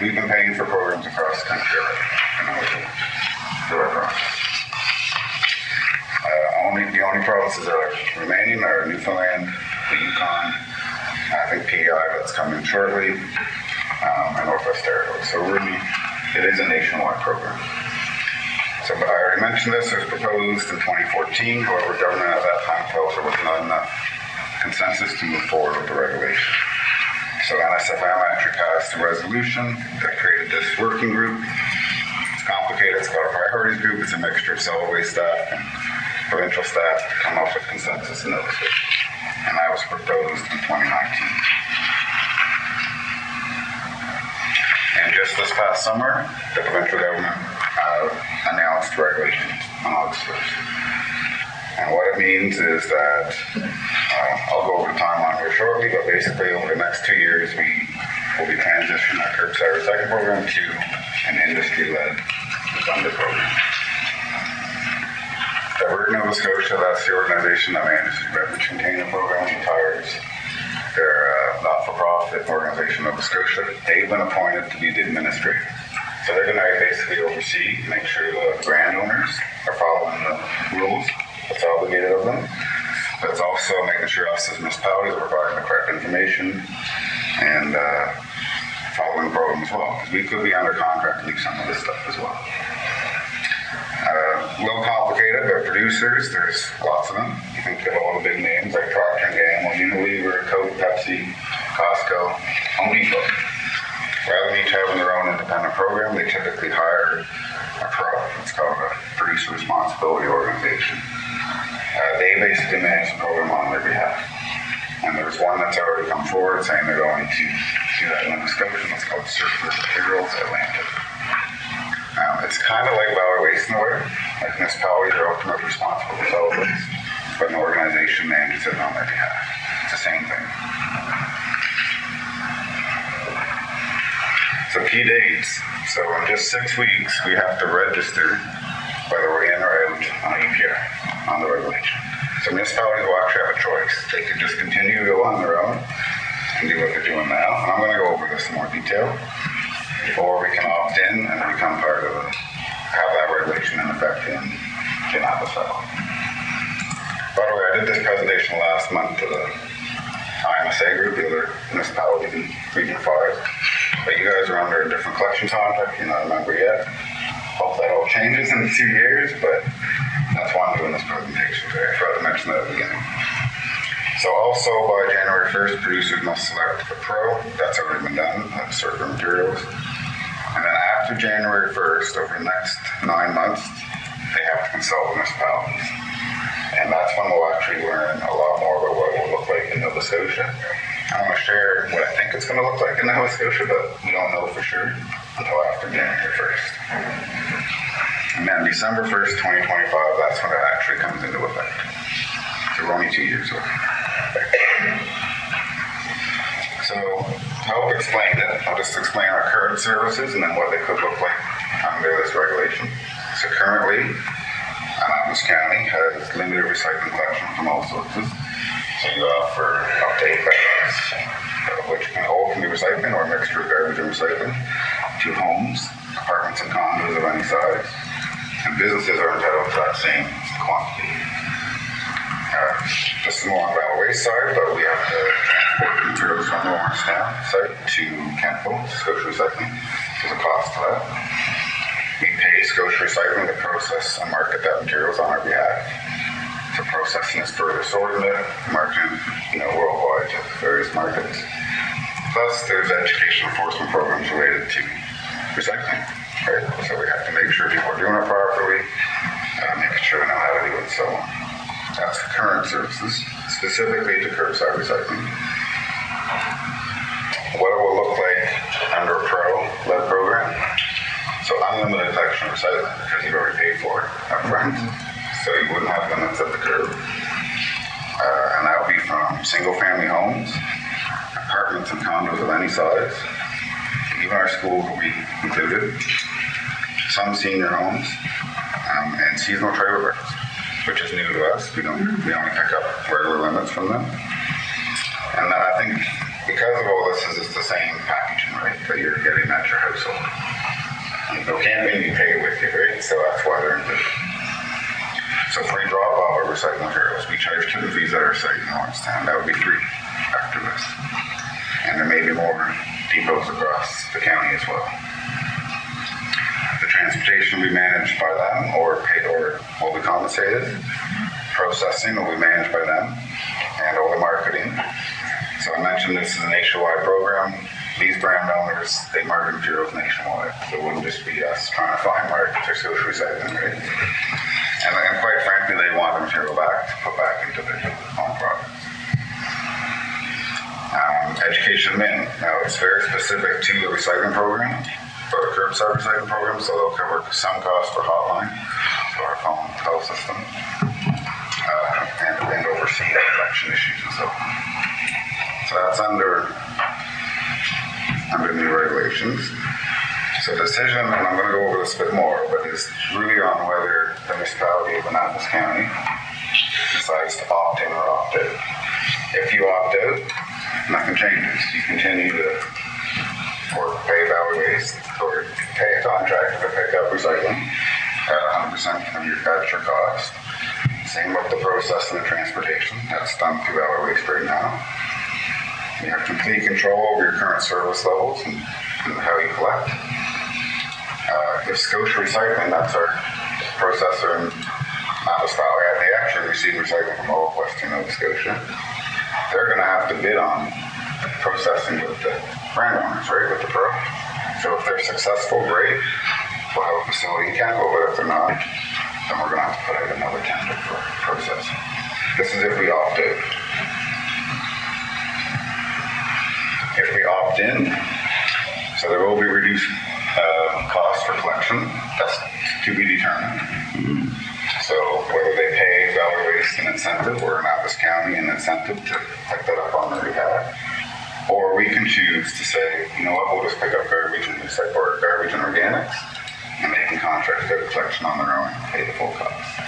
we've been paying for programs across the country already. Through our process. The only provinces that are remaining are Newfoundland, the Yukon, I think PEI that's coming shortly, and Northwest Territories. So really, it is a nationwide program. So I already mentioned this, it was proposed in 2014, however, government at that time felt there was not enough consensus to move forward with the regulation. So NSFM actually passed a resolution that created this working group. It's complicated, it's called a priorities group, it's a mixture of solid waste staff and provincial staff to come up with consensus in Nova Scotia. And that was proposed in 2019. And just this past summer, the provincial government announced regulations on August 1st. And what it means is that, I'll go over the timeline here shortly, but basically over the next 2 years, we will be transitioning our curbside recycling program to an industry-led funded program. Divert Nova Scotia, that's the organization that manages the beverage container program, the tires. They're a not-for-profit organization in Nova Scotia. They've been appointed to be the administrator. So they're going to basically oversee, make sure the brand owners are following the rules that's obligated of them. But it's also making sure us as municipalities are providing the correct information and following the program as well. Because we could be under contract to leave some of this stuff as well. A little complicated, but producers, there's lots of them. You think of all the big names like Procter & Gamble, Unilever, Coke, Pepsi, Costco, Home Depot. Rather than each having their own independent program, they typically hire a pro. It's called a producer responsibility organization. They basically manage the program on their behalf. And there's one that's already come forward saying they're going to do that in Nova Scotia. It's called Circular Materials Atlantic. It's kind of like valid waste in a way. Like municipalities are ultimately responsible for solid waste, but an organization manages it on their behalf. It's the same thing. So key dates. So in just 6 weeks, we have to register whether we're in or out on EPR, on the regulation. So municipalities will actually have a choice. They can just continue to go on their own and do what they're doing now. And I'm going to go over this in more detail. Or we can opt in and become part of it, have that regulation in effect in Cotw. By the way, I did this presentation last month to the IMSA group, the other municipalities in Region 5. But you guys are under a different collection contract, you're not a member yet. Hope that all changes in a few years, but that's why I'm doing this presentation today. I forgot to mention that at the beginning. So also by January 1st, producers must select a pro. That's already been done, that's Circular Materials. And then after January 1st, over the next 9 months, they have to consult with municipalities. And that's when we'll actually learn a lot more about what it will look like in Nova Scotia. I'm going to share what I think it's going to look like in Nova Scotia, but we don't know for sure until after January 1st. And then December 1st, 2025, that's when it actually comes into effect. So we're only 2 years away. So to help explain it, I'll just explain our current services and then what they could look like under this regulation. So currently, Annapolis County has limited recycling collection from all sources. So you offer uptake bags, which can be recycling or a mixture of garbage and recycling, to homes, apartments and condos of any size. And businesses are entitled to that same quantity. This is more on the valid waste side, but we have to transport materials from the Lawrencetown site to Cotw, Scotia Recycling. There's a cost to that. We pay Scotia Recycling to process and market that materials on our behalf. So processing is further sorting it, marketing, worldwide to various markets. Plus, there's education enforcement programs related to recycling, right? So we have to make sure people are doing it properly, making sure they know how to do it, and so on. That's the current services, specifically to curbside recycling. What it will look like under a pro-led program. So unlimited collection and recycling, because you've already paid for it up front. so you wouldn't have limits at the curb. And that would be from single-family homes, apartments and condos of any size, even our schools will be included, some senior homes, and seasonal trailer parks, which is new to us. We only pick up regular limits from them. And I think because of all this is it's the same packaging, right, that you're getting at your household. You go camping, you take it with you, right? So that's why they're included. So free drop-off of recycled materials. We charge tipping fees at our site in Lawrencetown. That would be free after this. And there may be more depots across the county as well. The transportation will be managed by them or will be compensated. Processing will be managed by them and all the marketing. So I mentioned this is a nationwide program. These brand owners, they market materials nationwide. So it wouldn't just be us trying to find markets or social recycling, right? And quite frankly, they want the material back to put back into their home products. Education min. Now it's very specific to the recycling program, or the curbside recycling program, so they'll cover some costs for hotline, so our phone call system, and oversee collection issues and so on. So that's under new regulations. So the decision, and I'm going to go over this a bit more, but is really on whether the municipality of Annapolis County decides to opt in or opt out. If you opt out, nothing changes. You continue to pay value waste or pay a contractor to pick up recycling at 100% of your cost. Same with the processing and transportation. That's done through value waste right now. You have complete control over your current service levels and how you collect. If Scotia Recycling, that's our processor in Atlas Valley, they actually receive recycling from all of Western Nova Scotia. They're going to have to bid on processing with the brand owners, right, with the pro. So if they're successful, great. We'll have a facility in Cotw, but if they're not, then we're going to have to put out another tender for processing. This is if we opt out. If we opt in, so there will be reduced costs for collection. That's to be determined. So whether they pay value waste an incentive or Annapolis County an incentive to pick that up on their behalf, or we can choose to say, you know what, we'll just pick up garbage and organics, and they can contract their collection on their own and pay the full cost.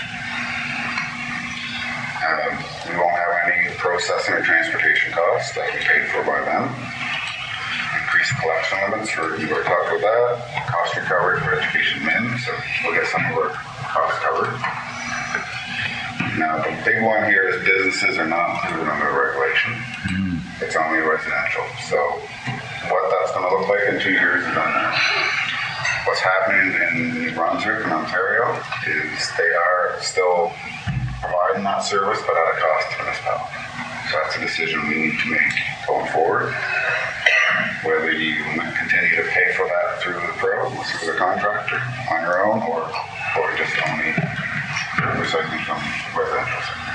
We won't have any processing or transportation costs that will be paid for by them. Increased collection limits we already talked about that. Cost recovery for education min, so we'll get some of our costs covered. Now the big one here is businesses are not included under the regulation. It's only residential. So what that's going to look like in 2 years is unknown. What's happening in New Brunswick and Ontario is they are still providing that service, but at a cost to the municipality. So that's a decision we need to make going forward. Whether you continue to pay for that through the pro, through the contractor, on your own, or just only recycling from residential sector.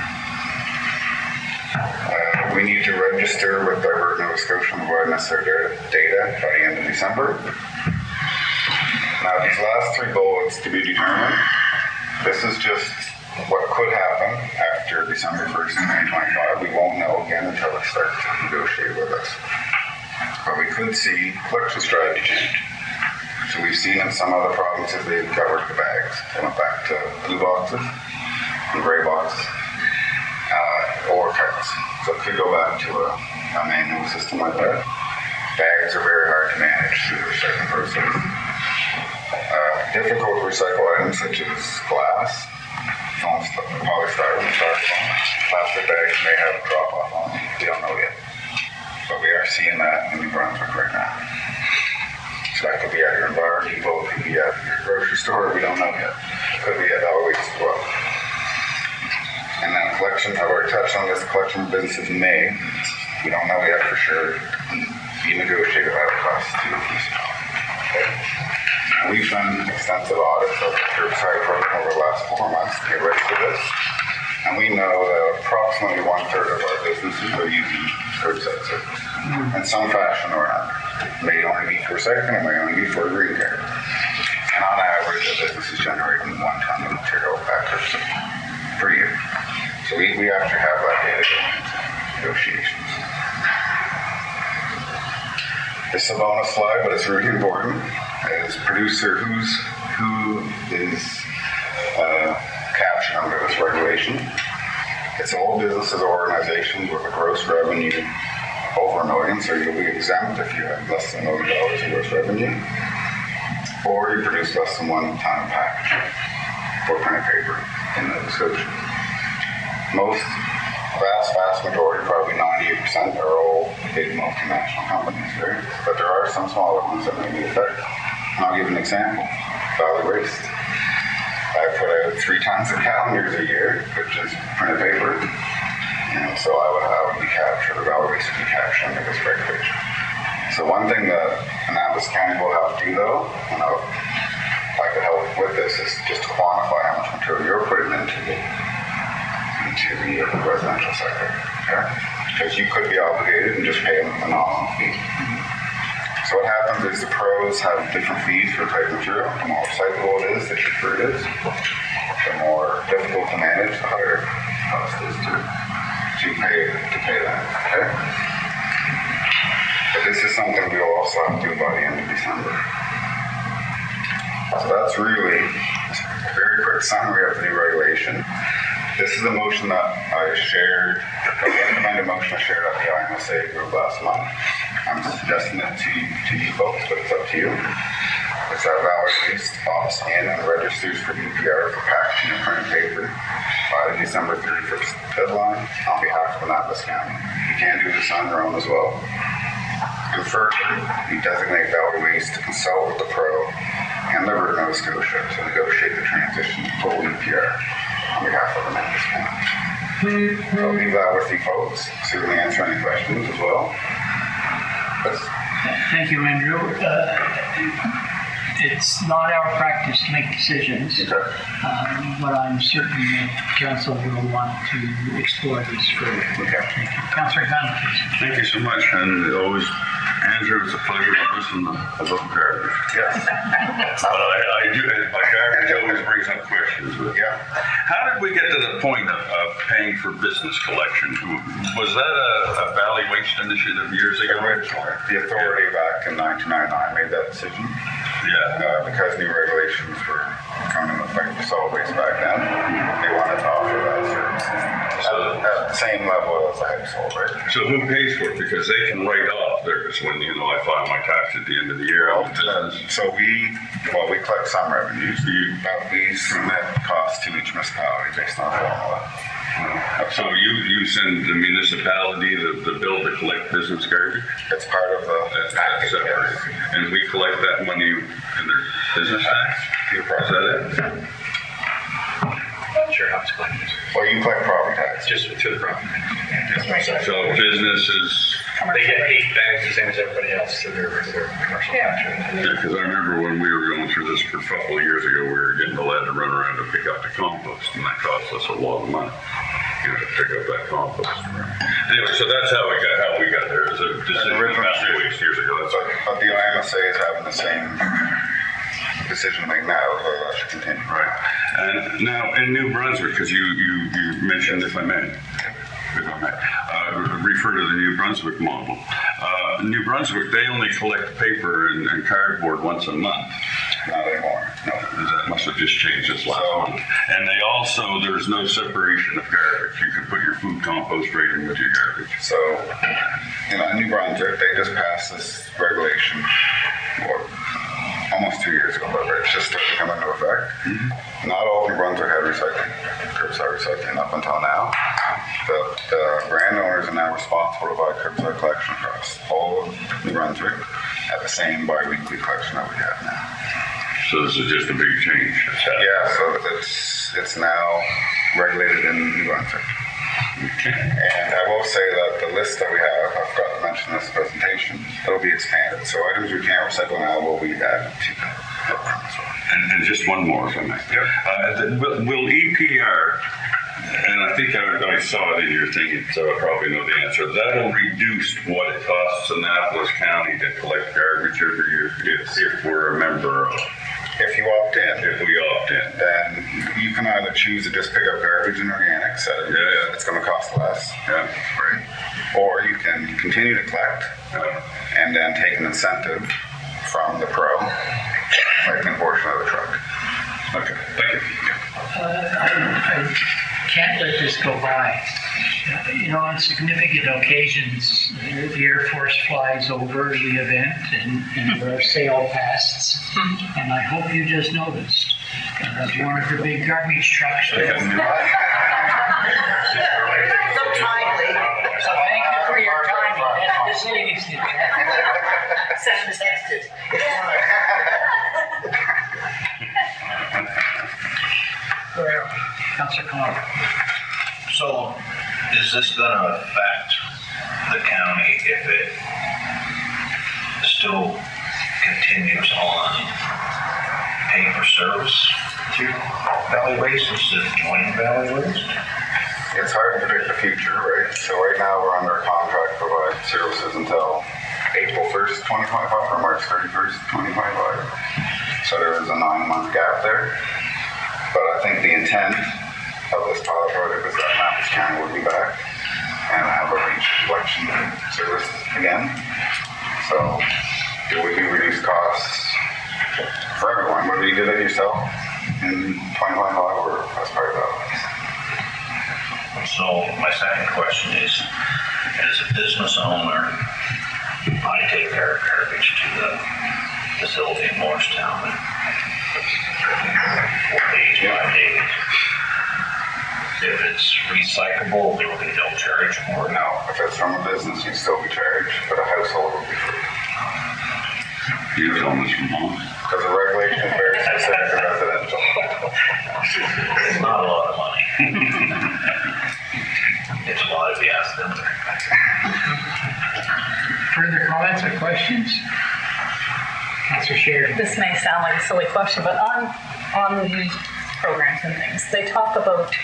We need to register with Divert Nova Scotia and provide necessary data by the end of December. Now these last 3 bullets to be determined, this is just what could happen after December 1st, 2025. We won't know again until they start to negotiate with us. But we could see collection strategy change. So we've seen in some other provinces they've covered the bags. They went back to blue boxes and gray boxes, or carts. So it could go back to a manual system like that. Bags are very hard to manage through the recycling process. Difficult to recycle items such as glass, polystyrene, styrofoam, plastic bags may have a drop-off on them. We don't know yet. But we are seeing that in New Brunswick right now. So that could be at your bar depot, it could be at your grocery store, we don't know yet. It could be at Eloise as well. And then collection, I've already touched on this, collection businesses may, we don't know yet for sure, be negotiated at a cost to the municipality. Okay? We've done extensive audits of the curbside program over the last 4 months to get ready for this. And we know that approximately 1/3 of our businesses are using curbside service in some fashion or another. It may only be for recycling, it may only be for a green card. And on average, the business is generating 1 ton of material at curbside. So we actually have that data going into negotiations. It's a bonus slide, but it's really important. As producer, who is captured under this regulation? It's all businesses or organizations with a gross revenue over $1 million, so you'll be exempt if you have less than $1 million in gross revenue, or you produce less than 1 ton of packaging for printed paper in Nova Scotia. Most, vast majority, probably 98%, are all big multinational companies, right? But there are some smaller ones that may be affected. And I'll give an example. Valley Waste. I put out 3 tons of calendars a year, which is printed paper. So I would be captured, or Valley Waste would be captured under this regulation. So one thing that Annapolis County will have to do, though, and I could help with this, is just to quantify how much material you're putting into the residential sector. Okay? Because you could be obligated and just pay them a nominal fee. So what happens is the pros have different fees for type of material. The more recyclable it is, the cheaper it is. The more difficult to manage, the higher cost is to pay that. Okay? But this is something we will also have to do by the end of December. So that's really a very quick summary of the new regulation. This is a motion that I shared, a recommended motion I shared at the IMSA group last month. I'm suggesting it to you folks, but it's up to you. It's that Valley Waste opts in and registers for EPR for packaging and printed paper by the December 31st deadline on behalf of Annapolis County. You can do this on your own as well. And further, you designate Valley Waste to consult with the Pro and Liberty Nova Scotia to negotiate the transition to full EPR on behalf of Annapolis County. So I'll leave that with you folks, so you can answer any questions as well. Yes. Thank you, Andrew. It's not our practice to make decisions, but I'm certain that council will want to explore this further. Thank you. Councillor Gunn, please. Thank you so much, and always, Andrew, it's a pleasure to listen about garbage. Yes. But I do, my garbage always brings up questions. Yeah. How did we get to the point of paying for business collection? Was that a Valley Waste initiative years ago? Originally, the authority back in 1999 made that decision. Yeah. Because new regulations were coming into effect for solid waste back then, they wanted to offer that service. At the same level as a household, right? So who pays for it? Because they can write off theirs when, I file my tax at the end of the year. So we collect some revenues, but we submit costs to each municipality based on a formula. So you send the municipality the bill to collect business garbage? It's part of the package, yes. And we collect that money in their business tax? Is that it? Not sure how it's collected. Well, you collect property tax. Just through the property tax. So businesses... They get 8 bags the same as everybody else through their commercial tax. Yeah, because I remember when we were going through this for a couple of years ago, we were getting allowed to run around to pick up the compost, and that cost us a lot of money, to pick up that compost. Anyway, so that's how we got there. It was a decision about 2 weeks years ago. But the IMSA is having the same decision to make now, so that should continue. Right. And now in New Brunswick, because you mentioned, if I may, refer to the New Brunswick model. New Brunswick, they only collect paper and cardboard once a month. Not anymore. No. That must have just changed this last month. And they also, there's no separation of garbage. You can put your food compost right in with your garbage. So, in New Brunswick, they just passed this regulation almost 2 years ago, but it's just started to come into effect. Mm-hmm. Not all of New Brunswick had recycling, curbside recycling up until now. The brand owners are now responsible to buy curbside collection across all of New Brunswick at the same bi-weekly collection that we have now. So this is just a big change. Yeah, so it's now regulated in New Brunswick. Okay. And I will say that the list that we have, I forgot to mention in this presentation, it'll be expanded. So items we can't recycle now will be added to the program as well. And just one more, if I may. Yep. Will EPR, and I think I saw it in your thing, so I probably know the answer, that'll reduce what it costs Annapolis County to collect garbage every year if we're a member of. If you opt in, then you can either choose to just pick up garbage and organics. It's going to cost less. Yeah. Right. Or you can continue to collect and then take an incentive from the pro, like a portion of the truck. Okay, thank you. I can't let this go by. You know, on significant occasions, the Air Force flies over the event and there are sail pasts. And I hope you just noticed. That's one of the big garbage trucks. So timely. So thank you for your timing. That's the savings. Sound tested. Councilor Cotw. So is this going to affect the county if it still continues on paying for service to Valley Waste instead of joining Valley Waste? It's hard to predict the future, right? So right now we're under contract to provide services until April 1st, 2025 or March 31st, 2025. So there is a 9-month gap there. But I think the intent of this pilot project is that Mathis County would be back and have a beach collection service again. So it would be reduced costs for everyone, whether you did it yourself in 2025 or as part of that. So my second question is, as a business owner, I take our garbage to the facility in Morristown. 4 days, 5 days. If it's recyclable, there will be no charge for it. No, if it's from a business, you'd still be charged, but a household would be free. You tell me from home. Because the regulation is very specific to residential. It's not a lot of money. It's a lot if you ask them. Further comments or questions? Councilor Sheridan. This may sound like a silly question, but on these programs and things, they talk about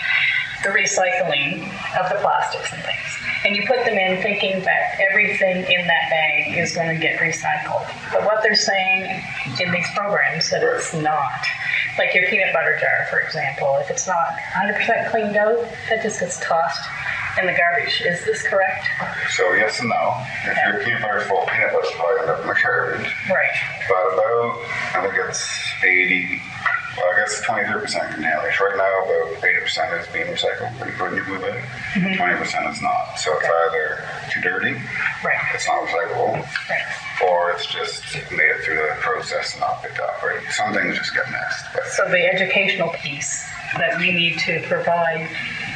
the recycling of the plastics and things. And you put them in thinking that everything in that bag is going to get recycled. But what they're saying in these programs that it's not. Like your peanut butter jar, for example, if it's not 100% cleaned out, that just gets tossed in the garbage. Is this correct? So yes and no. If your peanut butter is full of peanut butter, it's probably end up in the garbage. Right. But about, I think it's 80, well, I guess 23% contamination. Right now, about 80% is being recycled when you put in your blue bag. 20% is not. So it's either too dirty, it's not recyclable, or it's just made it through the process and not picked up, right? Some things just get messed. But So the educational piece that we need to provide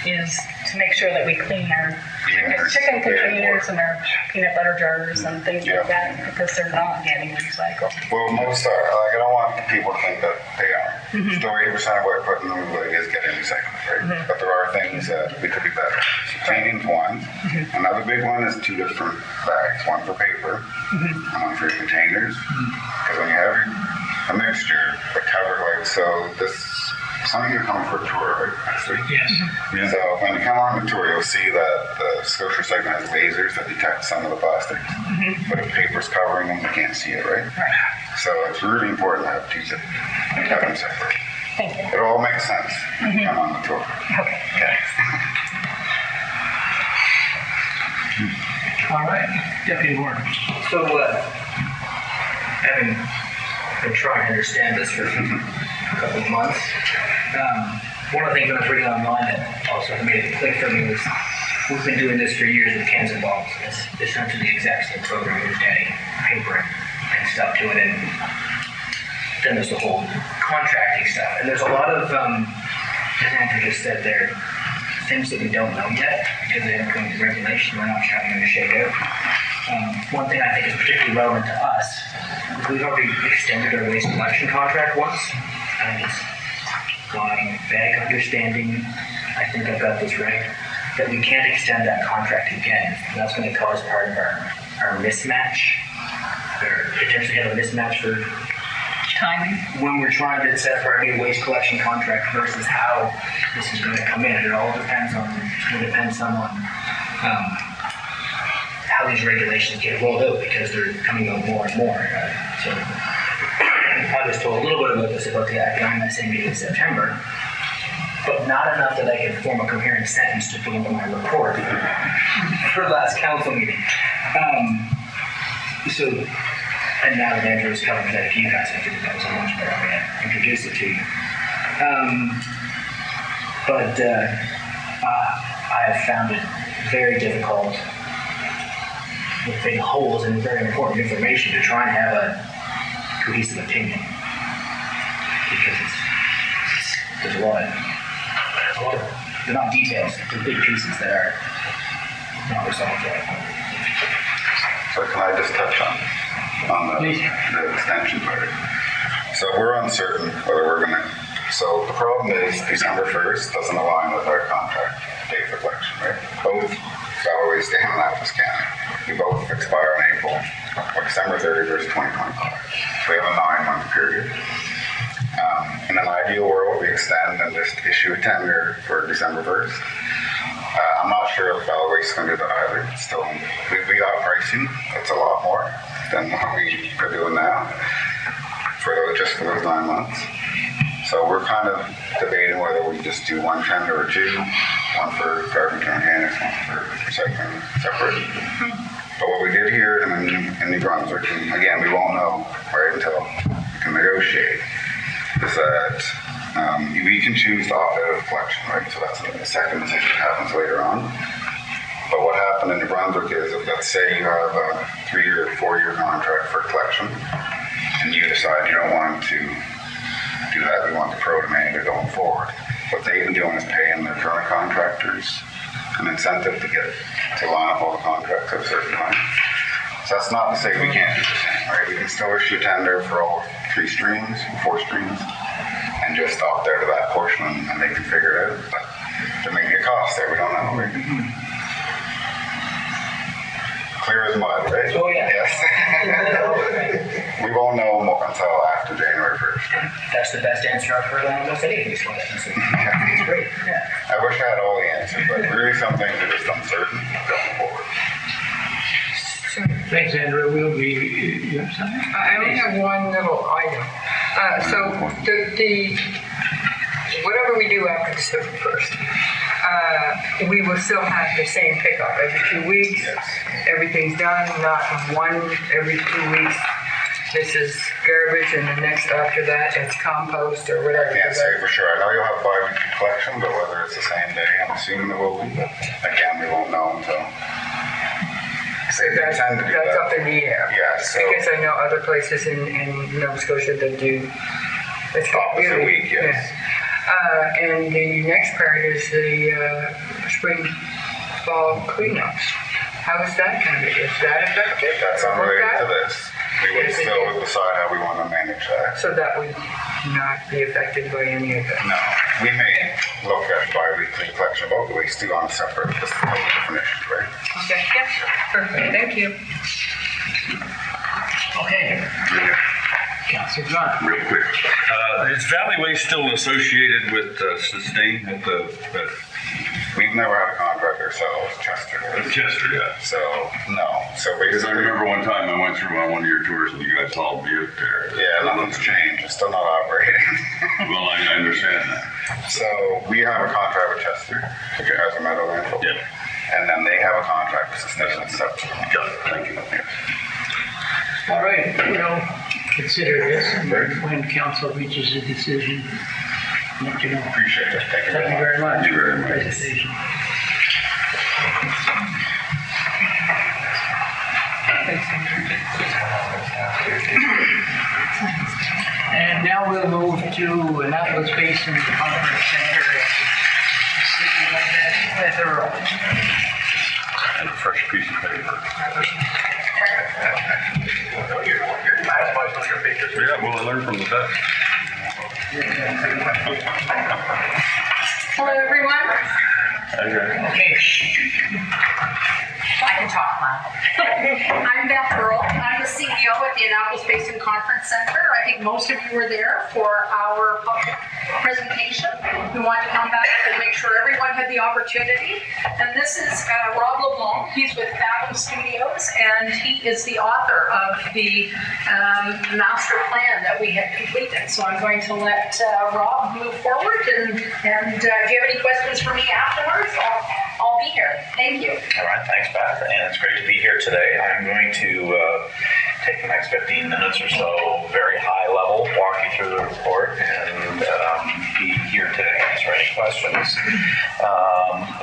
is to make sure that we clean our chicken containers and our peanut butter jars and things like that, because they're not getting recycled. Well, most are. Like, I don't want people to think that they are. Still 80% of what we're putting in the blue is getting recycled, right? But there are things that we could be better. So cleaning's one. Another big one is 2 different bags, one for paper and one for your containers. Because when you have a mixture, the cover, like, so this, some of you are coming for a tour, right, next week? Yes. So when you come on the tour, you'll see that the Scotia segment has lasers that detect some of the plastics. But if paper's covering them, you can't see it, right? So it's really important to have them separate. Thank you. It all makes sense when you come on the tour. Okay. All right, Deputy Warden. So, having been trying to understand this for a couple of months, one of the things I was reading online that also made it click for me was we've been doing this for years with cans and bottles. It's essentially the exact same program. We're just adding paper and stuff to it, and then there's the whole contracting stuff. And there's a lot of, as Andrew just said there, things that we don't know yet because they haven't come into regulation. We're not sure how they're going to shake out. One thing I think is particularly relevant to us is we've already extended our waste collection contract once. And it's my vague understanding, I think I've got this right, that we can't extend that contract again. And that's going to cause part of our mismatch, or potentially have a mismatch for timing when we're trying to set up our new waste collection contract versus how this is going to come in. It all depends on how these regulations get rolled out because they're coming out more and more. So I was told a little bit about this about the IMSA meeting in September, but not enough that I could form a coherent sentence to put into my report for the last council meeting. And now that Andrew's covered that to you guys, I think that was a much better way to introduce it to you. But I have found it very difficult with big holes and very important information to try and have a cohesive opinion. Because there's a lot of, they're not details, they're big pieces that are not resolved yet. So can I just touch on the extension part? So we're uncertain whether we're gonna, so the problem is December 1st doesn't align with our contract date for collection, right? Both solid waste and Annapolis County. We both expire on December 31st, 2025. We have a 9-month period. In an ideal world, we extend and just issue a tender for December 1st. I'm not sure if solid waste is going to do that either. Still, we got pricing. It's a lot more than what we are doing now just for those 9 months. So we're kind of debating whether we just do one tender or two, one for garbage and organics, one for recycling separate. But what we did here in New Brunswick, and again, we won't know right until we can negotiate, is that we can choose to opt out of collection, right? So that's the second decision that happens later on. But what happened in New Brunswick is, if let's say you have a 3-year, 4-year contract for collection, and you decide you don't want to do that, we want the pro to mandate going forward. What they've been doing is paying their current contractors an incentive to line up all the contracts at a certain time. So that's not to say we can't do the same, right? We can still issue tender for all 4 streams, and just opt out of that portion and they can figure it out. But there may be a cost there, we don't know. Right? Clear as mud, right? Oh, yeah. Yes. We won't know more until after January 1st. That's the best answer I've heard on almost any of these questions. It's great. Yeah. I wish I had all the answers, but really some things are just uncertain going forward. Thanks, Andrew. You have something? I only have one little item. So the whatever we do after December 1st, we will still have the same pickup every 2 weeks. Yes. Everything's done, not one every 2 weeks. This is garbage, and the next after that, it's compost or whatever. I can't say for sure. I know you'll have bi-weekly collection, but whether it's the same day, I'm assuming it will be. But again, we won't know until. That's up in the air. Yeah, so. Because I know other places in Nova Scotia that do. It's opposite week, yes. And the next part is the spring fall cleanups. How is that going to be? Is that effective? That's unrelated to this. We would still decide how we want to manage that. So that would not be affected by any of that? No. We may look at bi-weekly collection of local waste too on a separate, just a totally different issue, right? Okay, yeah, perfect, thank you. Okay. Councilor John. Real quick. Is Valley Waste still associated with Sustain? We've never had a contract ourselves, Chester. Chester, yeah. So, no. So because I remember one time I went through on one of your tours and you guys hauled me up there. Yeah, nothing's changed. It's still not operating. Well, I understand that. So we have a contract with Chester as a metal landfill. Yep. And then they have a contract with Sustain. Got it. Thank you. Yes. All right, we'll consider this, and when council reaches a decision, let you know. Appreciate it. Thank you very much. Thank you very much. Presentation. And now we'll move to Annapolis Basin Conference Center And a fresh piece of paper. Yeah, well, I learned from the best. Hello, everyone. Okay. Okay. I can talk loud. I'm Beth Earl. I'm the CEO at the Annapolis Basin Conference Center. I think most of you were there for our public presentation. We wanted to come back and make sure everyone had the opportunity. And this is Rob LeBlanc. He's with Fathom Studios, and he is the author of the master plan that we had completed. So I'm going to let Rob move forward. And if you have any questions for me afterwards, I'll be here. Thank you. All right, thanks, Beth, and it's great to be here today. I'm going to take the next 15 minutes or so, very high level, walk you through the report, and be here to answer any questions.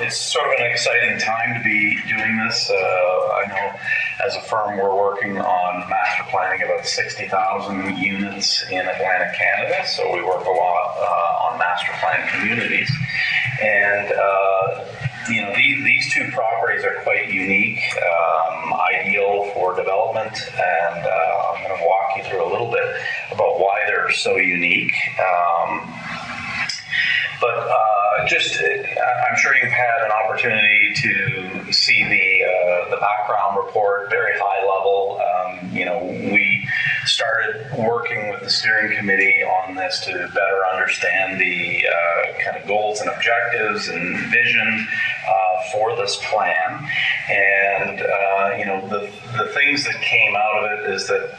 It's sort of an exciting time to be doing this. I know as a firm we're working on master planning about 60,000 units in Atlantic Canada, so we work a lot on master plan communities. And these two properties are quite unique, ideal for development, and I'm going to walk you through a little bit about why they're so unique. I'm sure you've had an opportunity to see the background report, very high level. We started working with the steering committee on this to better understand the kind of goals and objectives and vision for this plan. And the things that came out of it is that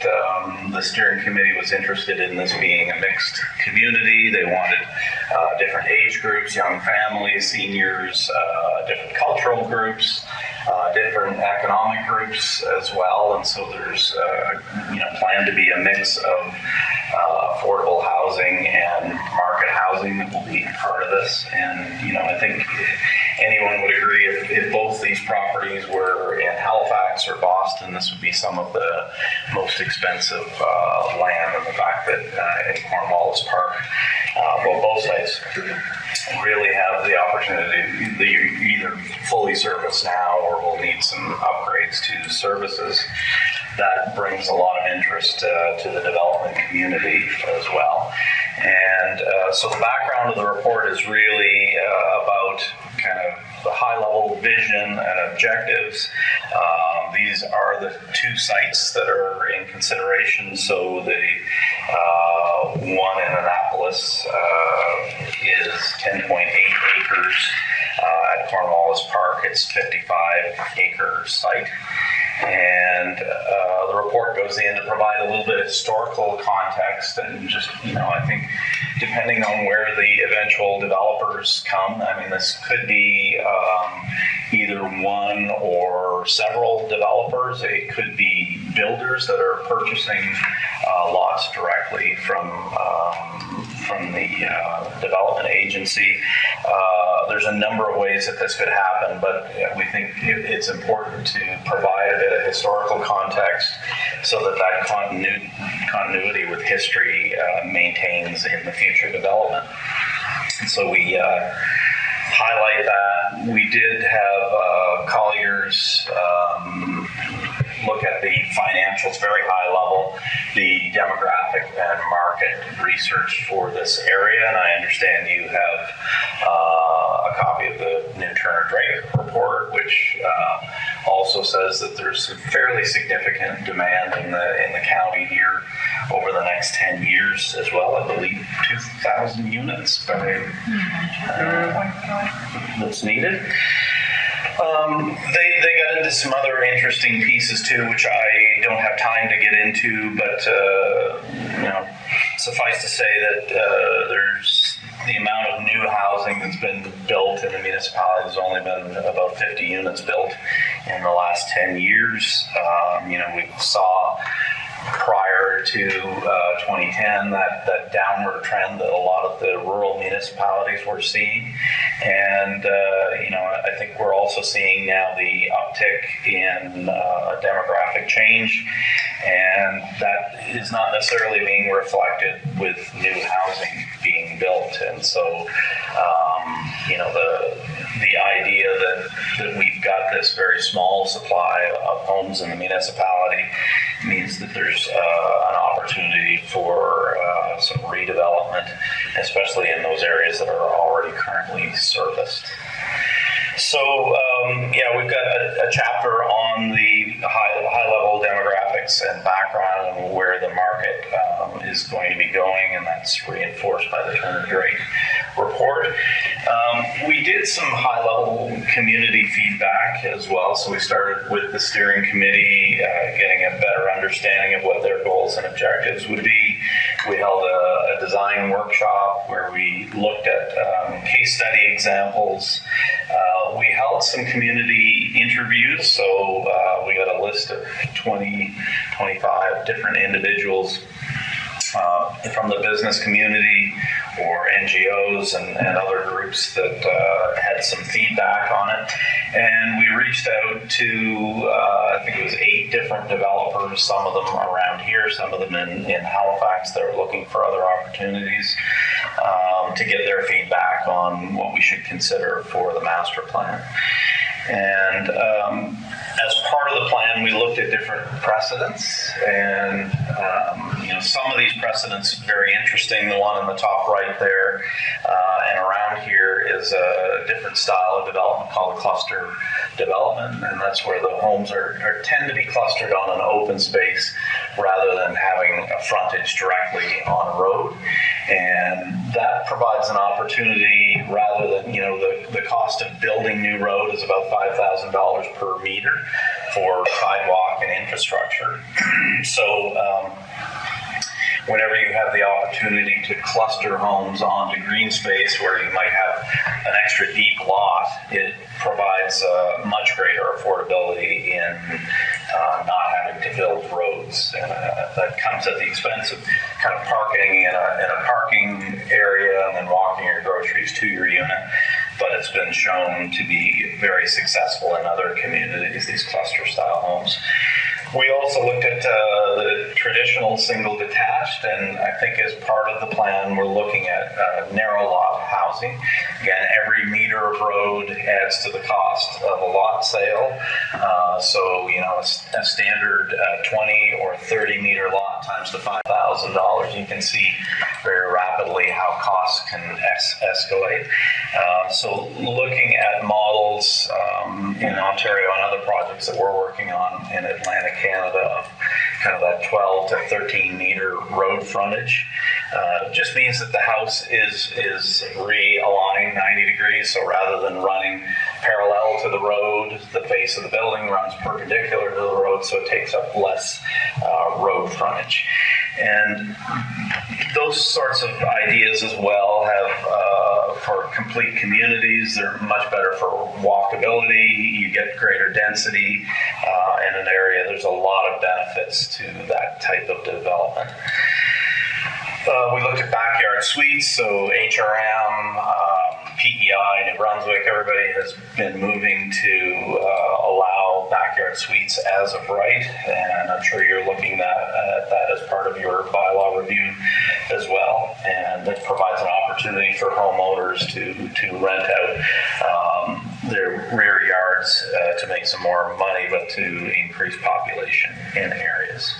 the steering committee was interested in this being a mixed community. They wanted different age groups, young families, seniors, different cultural groups, different economic groups as well. And so there's planned to be a mix of affordable housing and market housing that will be part of this. And I think anyone would agree if both these properties were in Halifax or Boston, this would be some of the most expensive land. And the fact that in Cornwallis Park, both sites really have the opportunity to either fully service now or will need some upgrades to services. That brings a lot of interest to the development community as well. And so the background of the report is really about kind of the high-level vision and objectives. These are the two sites that are in consideration. So the one in Annapolis is 10.8 acres. At Cornwallis Park, it's 55-acre site. And the report goes in to provide a little bit of historical context and just, I think depending on where the eventual developers come, I mean, this could be either one or several developers. It could be builders that are purchasing lots directly from the development agency. There's a number of ways that this could happen, but we think it's important to provide a bit of historical context so that continuity with history maintains in the future development. And so we highlight that. We did have Colliers look at the financials, very high level, the demographic and market research for this area, and I understand you have a copy of the new Turner Drake report, which also says that there's some fairly significant demand in the county here over the next 10 years as well. I believe 2,000 units that's needed. They got into some other interesting pieces too, which I don't have time to get into, but suffice to say that there's the amount of new housing that's been built in the municipality. There's only been about 50 units built in the last 10 years. We saw prior to 2010 that downward trend that a lot of the rural municipalities were seeing, and I think we're also seeing now the uptick in demographic change, and that is not necessarily being reflected with new housing being built. And so the idea that we've got this very small supply of homes in the municipality means that there's an opportunity for some redevelopment, especially in those areas that are already currently serviced. So, yeah, we've got a chapter on the high level demographics and background and where the market is going to be going, and that's reinforced by the Turner Drake report. We did some high level community feedback as well. So we started with the steering committee, getting a better understanding of what their goals and objectives would be. We held a design workshop where we looked at case study examples. We held some community interviews, so we got a list of 25 different individuals from the business community or NGOs and other groups that had some feedback on it. And we reached out to, I think it was 8 different developers, some of them around here, some of them in Halifax that were looking for other opportunities, to get their feedback on what we should consider for the master plan. And as part of the plan, we looked at different precedents, and some of these precedents very interesting. The one on the top right there and around here is a different style of development called a cluster development, and that's where the homes tend to be clustered on an open space rather than having a frontage directly on a road. And that provides an opportunity, rather than, the cost of building new road is about $5,000 per meter for sidewalk and infrastructure. So whenever you have the opportunity to cluster homes onto green space where you might have an extra deep lot, it provides much greater affordability in not having to build roads. And that comes at the expense of kind of parking in a parking area and then walking your groceries to your unit. But it's been shown to be very successful in other communities, these cluster style homes. We also looked at the traditional single detached, and I think as part of the plan, we're looking at narrow lot housing. Again, every meter of road adds to the cost of a lot sale. So, a standard 20 or 30 meter lot times the $5,000, you can see very rapidly how costs can escalate. So looking at models in Ontario and other projects that we're working on in Atlantic Canada of kind of that 12 to 13 meter road frontage, just means that the house is realigned 90 degrees. So rather than running parallel to the road, the face of the building runs perpendicular to the road, so it takes up less road frontage. And those sorts of ideas as well have, for complete communities, they're much better for walkability. You get greater density in an area. There's a lot of benefits to that type of development. We looked at backyard suites, so HRM, PEI, New Brunswick, everybody has been moving to allow backyard suites as of right, and I'm sure you're looking at that as part of your bylaw review as well. And it provides an opportunity for homeowners to rent out their rear yards to make some more money, but to increase population in areas.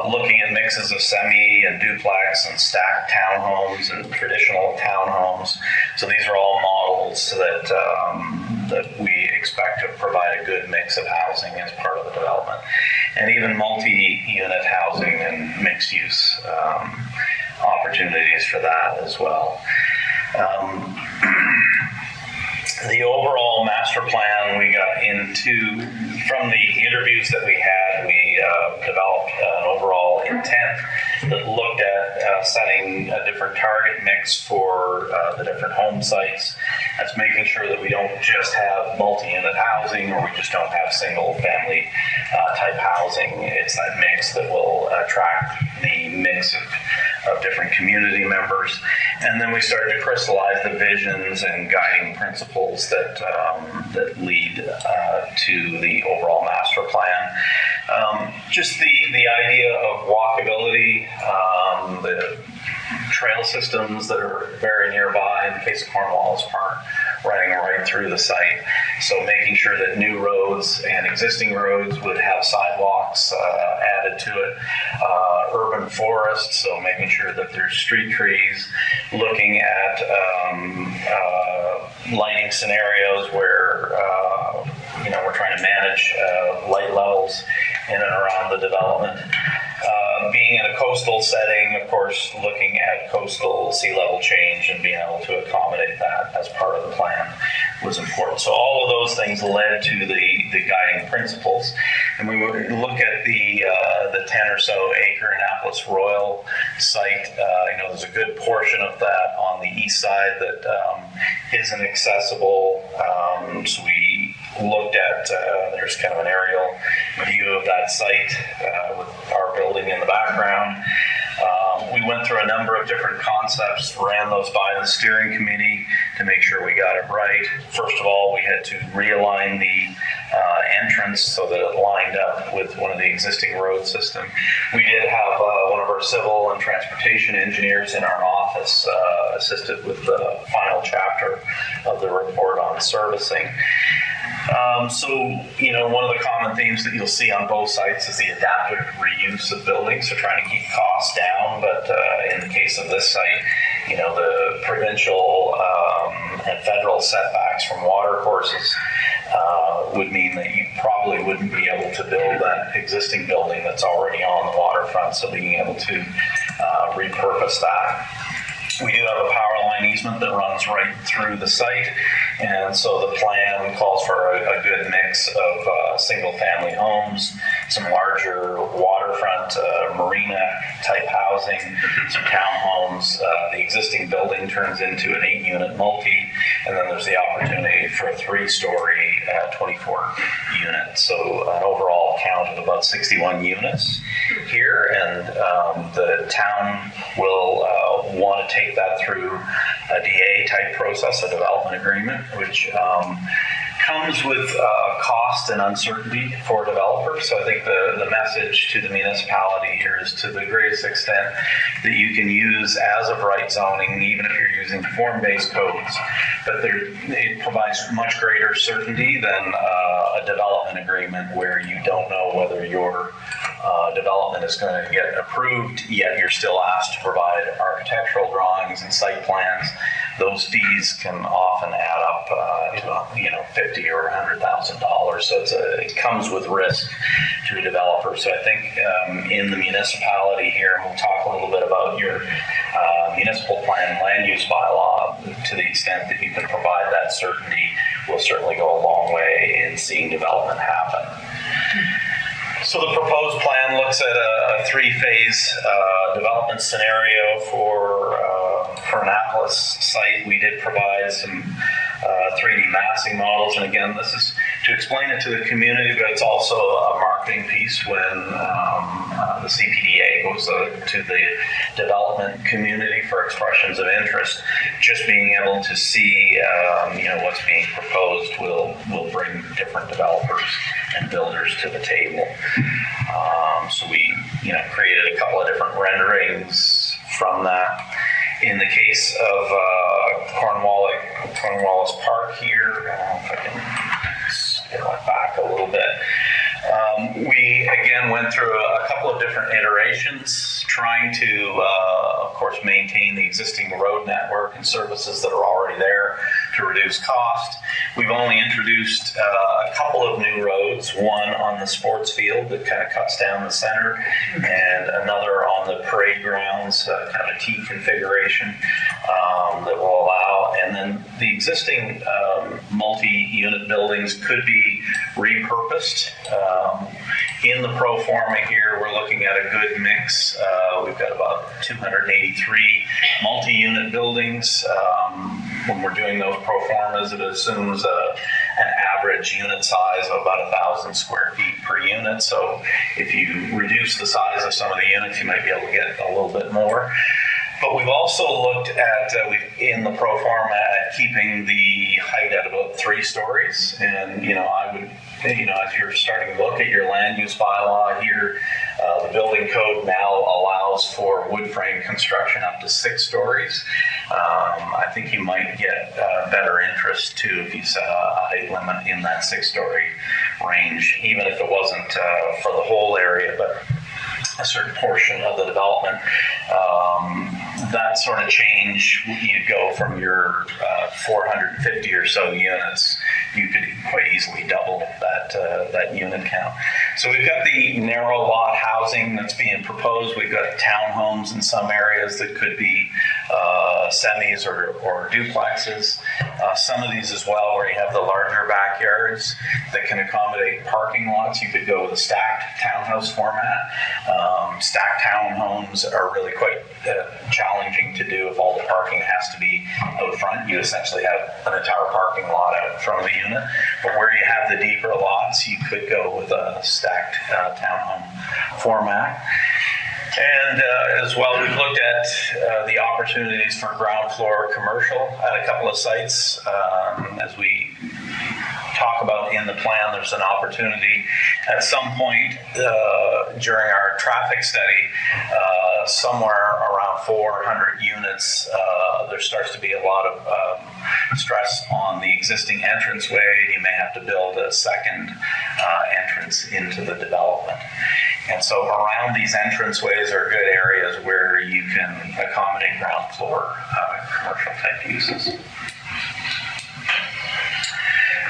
Looking at mixes of semi and duplex and stacked townhomes and traditional townhomes. So these are all models that we expect to provide a good mix of housing as part of the development. And even multi-unit housing and mixed-use opportunities for that as well. The overall master plan we got into, from the interviews that we had, we developed an overall intent that looked at setting a different target mix for the different home sites. That's making sure that we don't just have multi-unit housing, or we just don't have single family type housing. It's that mix that will attract the mix of different community members. And then we started to crystallize the visions and guiding principles that lead to the overall master plan. Just the idea of walkability, the trail systems that are very nearby. In the case of Cornwallis Park, running right right through the site. So making sure that new roads and existing roads would have sidewalks added to it. Urban forests, so making sure that there's street trees, looking at lighting scenarios where we're trying to manage light levels in and around the development. Being in a coastal setting, of course, looking at coastal sea level change and being able to accommodate that as part of the plan was important. So all of those things led to the guiding principles. And we would look at the 10 or so acre Annapolis Royal site. There's a good portion of that on the east side that isn't accessible. So we looked at, there's kind of an aerial view of that site with our building in the background. We went through a number of different concepts, ran those by the steering committee to make sure we got it right. First of all, we had to realign the entrance so that it lined up with one of the existing road system. We did have one of our civil and transportation engineers in our office assisted with the final chapter of the report on servicing. One of the common themes that you'll see on both sites is the adaptive reuse of buildings, so trying to keep costs down. But in the case of this site, the provincial and federal setbacks from water courses would mean that you probably wouldn't be able to build that existing building that's already on the waterfront, so being able to repurpose that. We do have a power line easement that runs right through the site, and so the plan calls for a good mix of single-family homes, some larger waterfront marina type housing, some townhomes. The existing building turns into an 8-unit multi, and then there's the opportunity for a 3-story 24-unit. So an overall count of about 61 units here, and the town will want to take that through a DA type process, a development agreement, which comes with cost and uncertainty for developers. So I think the message to the municipality here is, to the greatest extent that you can use as of right zoning, even if you're using form-based codes, but it provides much greater certainty than a development agreement where you don't know whether your development is going to get approved, yet you're still asked to provide architectural drawings and site plans. Those fees can often add up to $50,000 or $100,000. So it comes with risk to a developer. So I think in the municipality here, and we'll talk a little bit about your municipal plan and land use bylaw, to the extent that you can provide that certainty, will certainly go a long way in seeing development happen. So the proposed plan looks at a 3-phase development scenario for Annapolis site. We did provide some 3D massing models, and again, this is to explain it to the community, but it's also a marketing piece when the CPDA goes to the development community for expressions of interest. Just being able to see what's being proposed will bring different developers and builders to the table. So we created a couple of different renderings from that. In the case of Cornwallis Park here, if I can scale it back a little bit, we again went through a couple of different iterations, trying to, of course, maintain the existing road network and services that are already there to reduce cost. We've only introduced a couple of new roads, one on the sports field that kind of cuts down the center, and another on the parade grounds, kind of a T configuration that will allow. And then the existing multi-unit buildings could be repurposed. In the pro forma here, we're looking at a good mix. We've got about 283 multi-unit buildings. When we're doing those pro formas, it assumes an average unit size of about 1,000 square feet per unit. So if you reduce the size of some of the units, you might be able to get a little bit more. But we've also looked at, in the pro forma, at keeping the height at about 3 stories. And, I would, as you're starting to look at your land use bylaw here, the building code now allows for wood frame construction up to 6 stories. I think you might get better interest too if you set a height limit in that 6-story range, even if it wasn't for the whole area, but a certain portion of the development. That sort of change, you go from your 450 or so units, you could quite easily double that unit count. So we've got the narrow lot housing that's being proposed. We've got townhomes in some areas that could be semis or duplexes. Some of these as well, where you have the larger backyards that can accommodate parking lots. You could go with a stacked townhouse format. Stacked townhomes are really quite challenging to do if all the parking has to be out front. You essentially have an entire parking lot out in front of the unit. But where you have the deeper lots, you could go with a stacked townhome format. And as well, we've looked at the opportunities for ground floor commercial at a couple of sites. As we talk about in the plan, there's an opportunity at some point during our traffic study, somewhere around 400 units, there starts to be a lot of stress on the existing entranceway. You may have to build a second entrance into the development. And so around these entranceways are good areas where you can accommodate ground floor commercial type uses.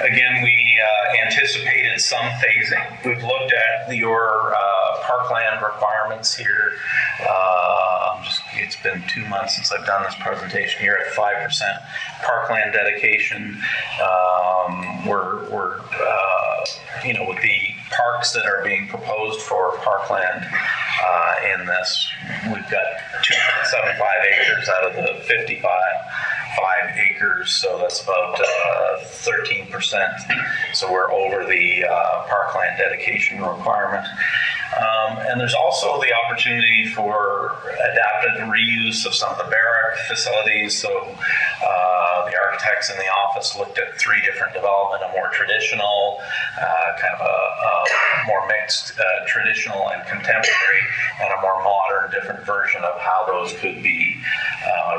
Again, we anticipated some phasing. We've looked at your parkland requirements here. It's been 2 months since I've done this presentation here at 5% parkland dedication. We're with the parks that are being proposed for parkland in this, we've got 2.75 acres out of the 55 acres, so that's about 13%. So we're over the parkland dedication requirement. And there's also the opportunity for adaptive reuse of some of the barrack facilities. So the architects in the office looked at 3 different development, a more traditional, kind of a more mixed traditional and contemporary, and a more modern, different version of how those could be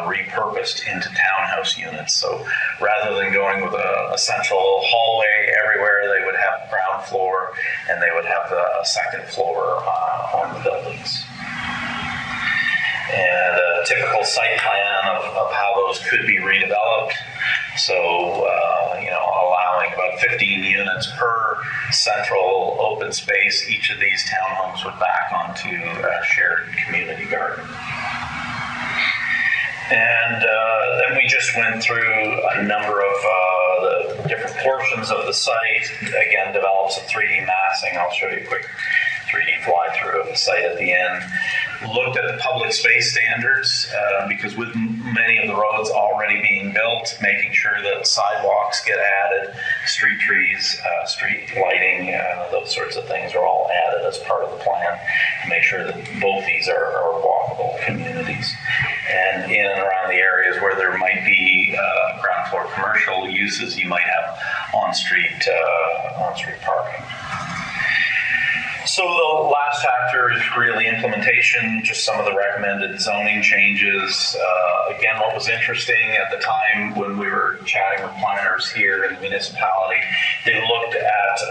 repurposed into townhouse units. So rather than going with a central hallway everywhere, they would have ground floor and they would have the second floor on the buildings. And a typical site plan of how those could be redeveloped. So, allowing about 15 units per central open space. Each of these townhomes would back onto a shared community garden. And then we just went through a number of the different portions of the site. Again, develops a 3D massing. I'll show you a quick 3D fly-through of the site at the end. Looked at the public space standards because with many of the roads already being built, making sure that sidewalks get added, street trees, street lighting, those sorts of things are all added as part of the plan to make sure that both these are walkable communities. And in and around the areas where there might be ground floor commercial uses, you might have on-street parking. So the last chapter is really implementation, just some of the recommended zoning changes. Again, what was interesting at the time when we were chatting with planners here in the municipality, they looked at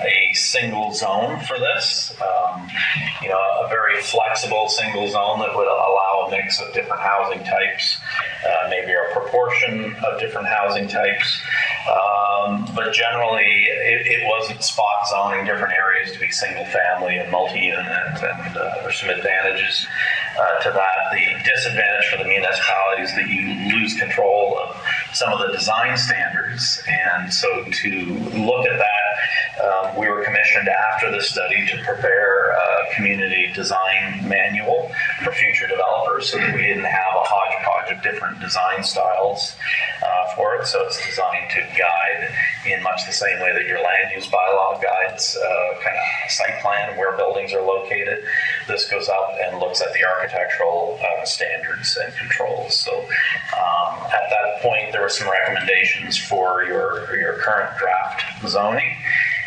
a single zone for this, a very flexible single zone that would allow a mix of different housing types, maybe a proportion of different housing types. But generally, it wasn't spot zoning different areas to be single family and multi-unit, and there's some advantages to that. The disadvantage for the municipality is that you lose control of some of the design standards, and so to look at that, we were commissioned after the study to prepare a community design manual for future developers so that we didn't have a hodgepodge of different design styles for it. So it's designed to guide in much much the same way that your land use bylaw guides kind of site plan where buildings are located. This goes up and looks at the architectural standards and controls. So at that point, there were some recommendations for your current draft zoning.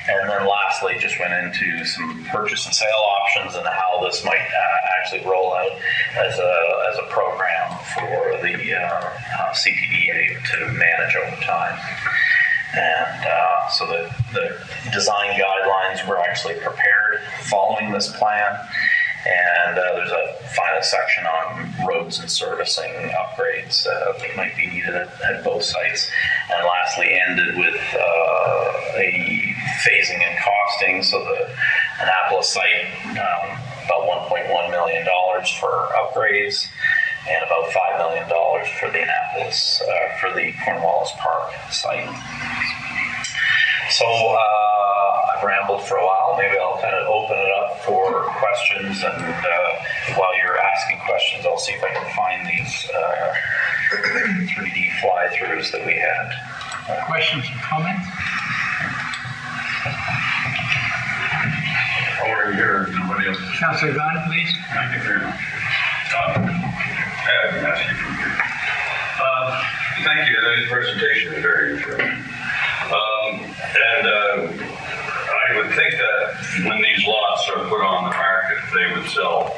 And then lastly, just went into some purchase and sale options and how this might actually roll out as a program for the CPDA to manage over time. And so the design guidelines were actually prepared following this plan. And there's a final section on roads and servicing upgrades that might be needed at both sites. And lastly, ended with a phasing and costing. So the Annapolis site, about $1.1 million for upgrades, and about $5 million for the Annapolis, for the Cornwallis Park site. So I've rambled for a while. Maybe I'll kind of open it up for questions, and while you're asking questions, I'll see if I can find these 3D fly-throughs that we had. Questions or comments? Over here, nobody else. Councillor Gunn, please. Thank you very much. I can ask you from here. Thank you. The presentation is very interesting. I would think that when these lots are put on the market, they would sell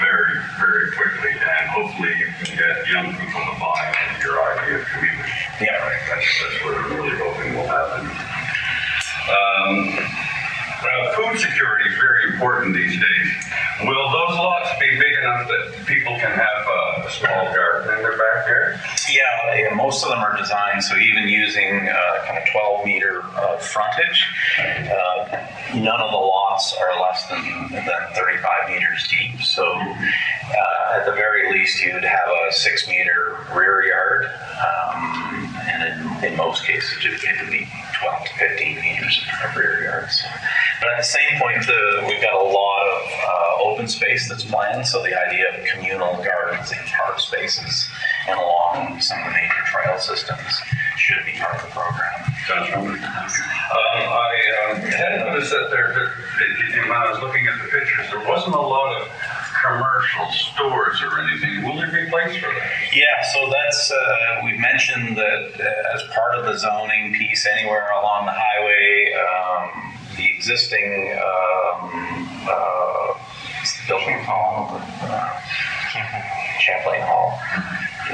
very, very quickly, and hopefully you can get young people to buy into your idea of community. Yeah, right. That's what I'm really hoping will happen. Food security is very important these days. Will those lots be big enough that people can have a small garden in their backyard? Yeah, most of them are designed so even using kind of 12-meter frontage, none of the lots are less than 35 meters deep. So at the very least, you would have a 6-meter rear yard, and in most cases, it would be 12 to 15 meters of rear yards. But at the same point, we've got a lot of open space that's planned, so the idea of communal gardens in park spaces and along some of the major trail systems should be part of the program. I had noticed that when I was looking at the pictures, there wasn't a lot of commercial stores or anything. Will there be a place for that? Yeah, so that's, we've mentioned that as part of the zoning piece, anywhere along the highway, the existing building hall, Champlain Hall,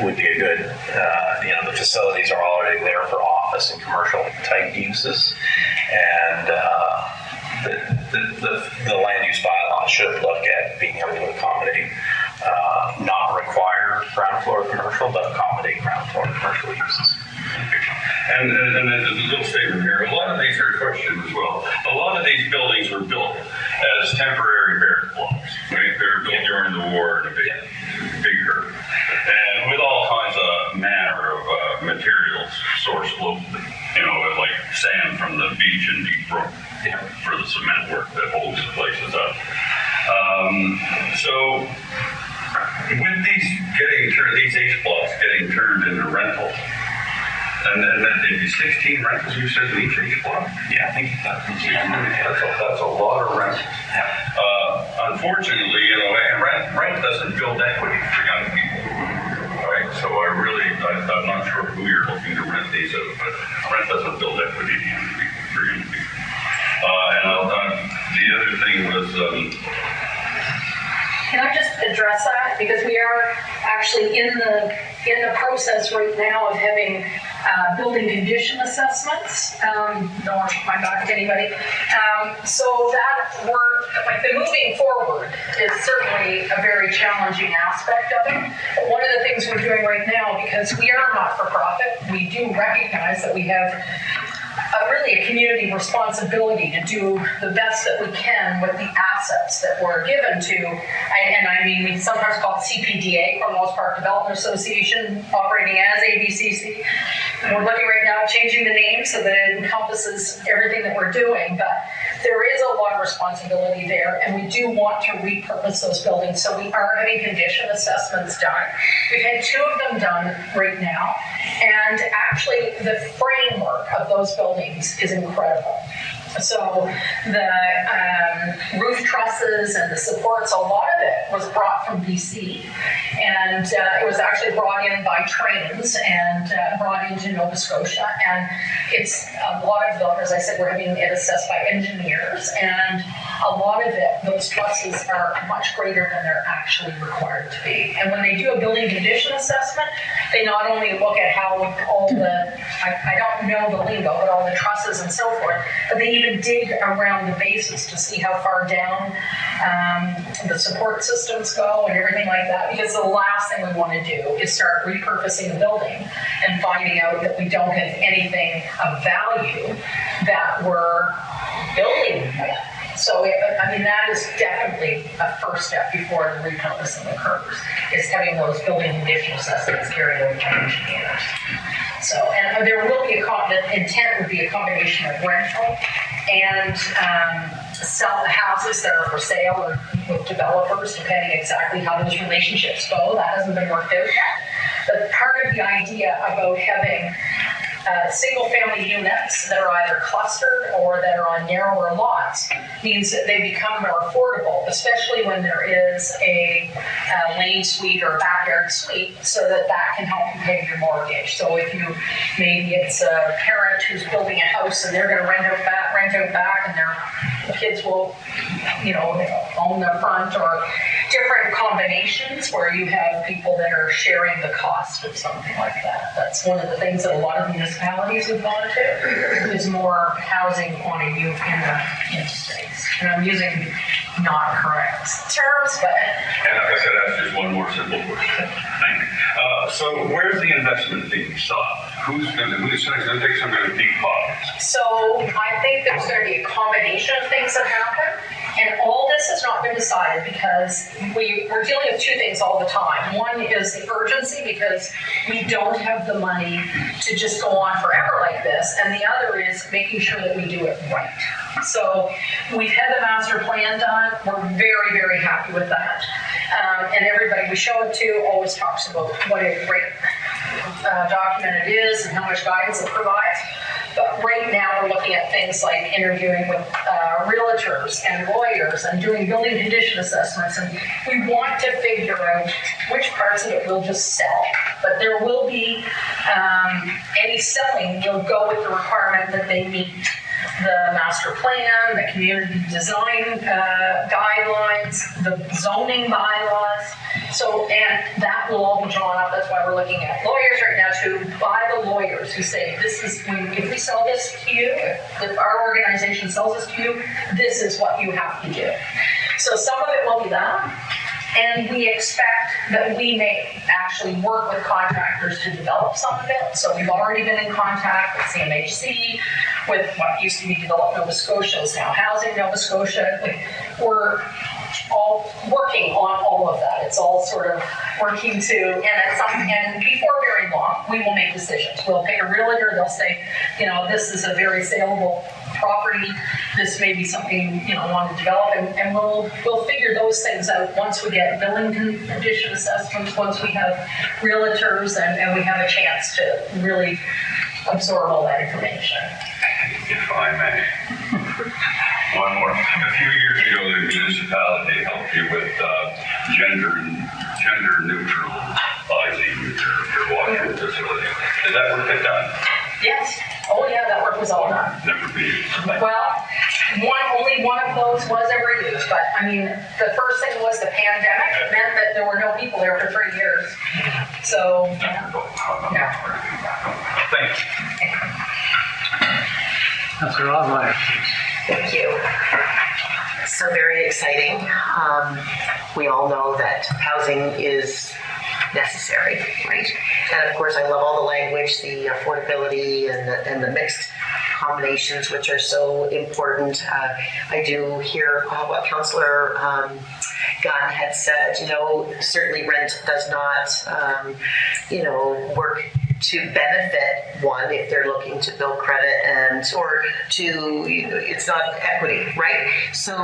would be a good, the facilities are already there for office and commercial type uses. And the land use bylaw should look at being able to accommodate, not require ground floor commercial, but accommodate ground floor commercial uses. And there's a little statement here. A lot of these are questions as well. A lot of these buildings were built as temporary barrack blocks, right? They were built during the war in a big hurt. And with all kinds of manner of materials sourced locally, like sand from the beach in Deep Brook for the cement work that holds the places up. So with these H blocks getting turned into rentals, and then it'd be 16 rentals, you said, in each H block? Yeah, I think that's a lot of rentals. Unfortunately, rent doesn't build equity for young people, right? So I'm not sure who you're looking to rent these out, but rent doesn't build equity for young people. The other thing was, can I just address that? Because we are actually in the process right now of having building condition assessments. Don't want to put my back to anybody. So that the moving forward is certainly a very challenging aspect of it. But one of the things we're doing right now, because we are not for profit, we do recognize that we have really a community responsibility to do the best that we can with the assets that we're given to, we sometimes call it CPDA, Cornwallis Park Development Association, operating as ABCC. We're looking right now at changing the name so that it encompasses everything that we're doing, but there is a lot of responsibility there, and we do want to repurpose those buildings. So we are having condition assessments done. We've had 2 of them done right now, and actually the framework of those buildings is incredible. So the roof trusses and the supports, a lot of it was brought from BC, and it was actually brought in by trains and brought into Nova Scotia. And it's a lot of them, as I said, we're having it assessed by engineers, and a lot of it, those trusses are much greater than they're actually required to be. And when they do a building condition assessment, they not only look at how all the, I don't know the lingo, but all the trusses and so forth, but they even dig around the bases to see how far down the support systems go and everything like that, because the last thing we want to do is start repurposing the building and finding out that we don't have anything of value that we're building with. So, I mean, that is definitely a first step before the repurposing occurs, is having those building condition assessments carried over to engineers. So, and there will be the intent would be a combination of rental and sell the houses that are for sale or with developers, depending exactly how those relationships go. That hasn't been worked out yet. But part of the idea about having single-family units that are either clustered or that are on narrower lots means that they become more affordable, especially when there is a lane suite or a backyard suite, so that can help you pay your mortgage. So if you, maybe it's a parent who's building a house and they're going to rent out back, and the kids will, own the front, or different combinations where you have people that are sharing the cost of something like that. That's one of the things that a lot of municipalities have gone to, is more housing on a unit in space. And I'm using not correct terms, but. And if I could ask just one more simple question. Thank you. So where's the investment being sought? Who's going to take some kind of deep pockets? So I think there's going to be a combination of things that happen. And all this has not been decided because we're dealing with 2 things all the time. One is the urgency, because we don't have the money to just go on forever like this. And the other is making sure that we do it right. So we've had the master plan done. We're very, very happy with that. And everybody we show it to always talks about what a great document it is and how much guidance it provides. But right now we're looking at things like interviewing with realtors and lawyers and doing building condition assessments. And we want to figure out which parts of it we'll just sell. But there will be, any selling will go with the requirement that they meet the master plan, the community design guidelines, the zoning bylaws. So, and that will all be drawn up. That's why we're looking at lawyers right now, to buy the lawyers who say, this is, if we sell this to you, if our organization sells this to you, this is what you have to do. So some of it will be that. And we expect that we may actually work with contractors to develop some of it. So we've already been in contact with CMHC, with what used to be Develop Nova Scotia, is now Housing Nova Scotia. We're all working on all of that. It's all sort of working to, and before very long, we will make decisions. We'll pick a realtor, they'll say, this is a very saleable property, this may be something want to develop, and we'll figure those things out once we get building condition assessments, once we have realtors, and we have a chance to really absorb all that information. If I may. One more. A few years ago, the municipality helped you with gender neutral lighting your washroom facility. Did that work get done? Yes. Oh yeah, that work was all done. Never be used. Well, only one of those was ever used, but I mean, the first thing was the pandemic. It meant that there were no people there for 3 years. So, yeah. Thank you. Councilor Osmeyer, Thank you. So very exciting. We all know that housing is necessary, right? And of course, I love all the language, the affordability and the mixed combinations, which are so important. I do hear what Councillor Gunn had said. Certainly rent does not, work to benefit one if they're looking to build credit or to, it's not equity, right? So,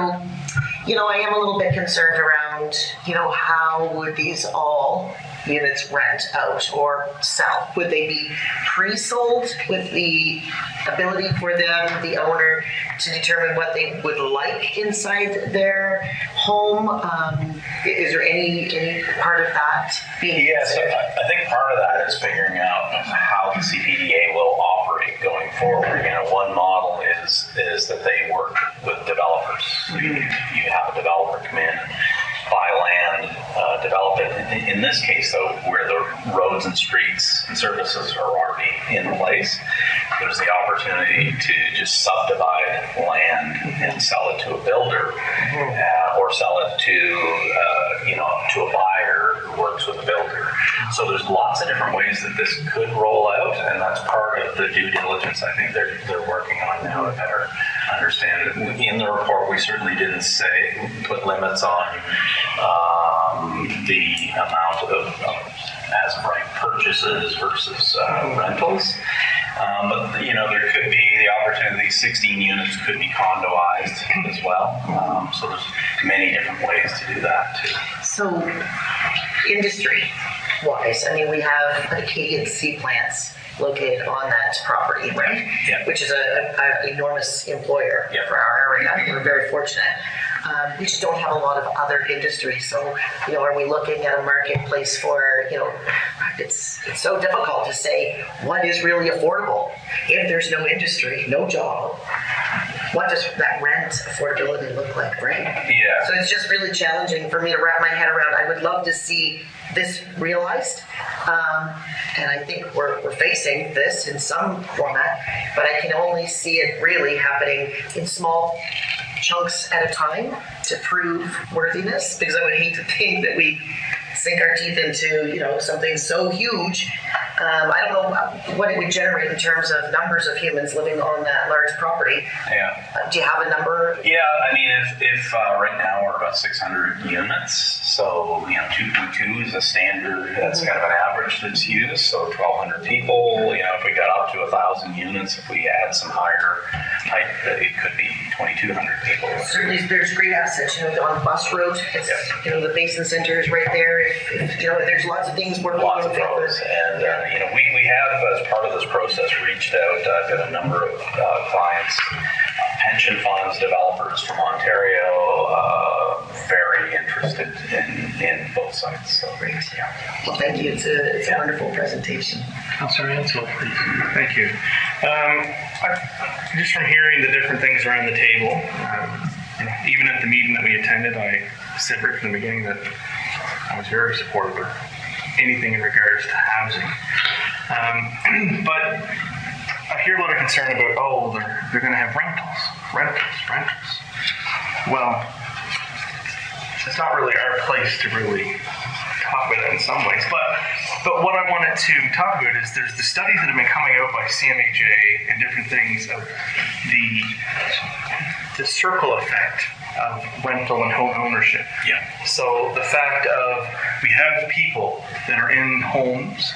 I am a little bit concerned around, how would these all units rent out or sell? Would they be pre-sold with the ability for them, the owner, to determine what they would like inside their home? Is there any part of that being considered? I think part of that is figuring out how the CPDA will operate going forward. One model is that they work with developers. So you have a developer come in, buy land, develop it. In this case, though, where the roads and streets and services are already in place, there's the opportunity to just subdivide land and sell it to a builder, or sell it to a buyer who works with a builder. So there's lots of different ways that this could roll out, and that's part of the due diligence I think they're working on now to better understand it. In the report, we certainly didn't put limits on the amount of as of right purchases versus rentals. But there could be the opportunity. 16 units could be condoized as well. So there's many different ways to do that too. So, industry-wise, we have Acadian sea plants located on that property, right? Yeah. Which is an enormous employer for our area. We're very fortunate. We just don't have a lot of other industry. So, are we looking at a marketplace for, it's so difficult to say what is really affordable if there's no industry, no job. What does that rent affordability look like, right? Yeah. So it's just really challenging for me to wrap my head around. I would love to see this realized. And I think we're facing this in some format, but I can only see it really happening in small chunks at a time to prove worthiness, because I would hate to think that we sink our teeth into, something so huge. I don't know what it would generate in terms of numbers of humans living on that large property. Yeah. Do you have a number? Yeah, if right now we're about 600 units, so 2.2 is a standard. That's kind of an average that's used. So 1,200 people. If we got up to 1,000 units, if we add some higher height, it could be 2,200 people. Certainly, there's great assets. On the bus route, it's the Basin Center is right there. If there's lots of things working. Lots of pros, and we have, as part of this process, reached out, got a number of clients, pension funds, developers from Ontario, very interested in both sides. So great. Well, thank you. It's a wonderful presentation. Councillor Ansel, please. Thank you. Just from hearing the different things around the table, even at the meeting that we attended, I said right from the beginning that I was very supportive of anything in regards to housing. But I hear a lot of concern about, they're going to have rentals. Well, it's not really our place to really talk about that in some ways. But what I wanted to talk about is there's the studies that have been coming out by CMHA and different things of the circle effect of rental and home ownership. Yeah. So the fact of we have people that are in homes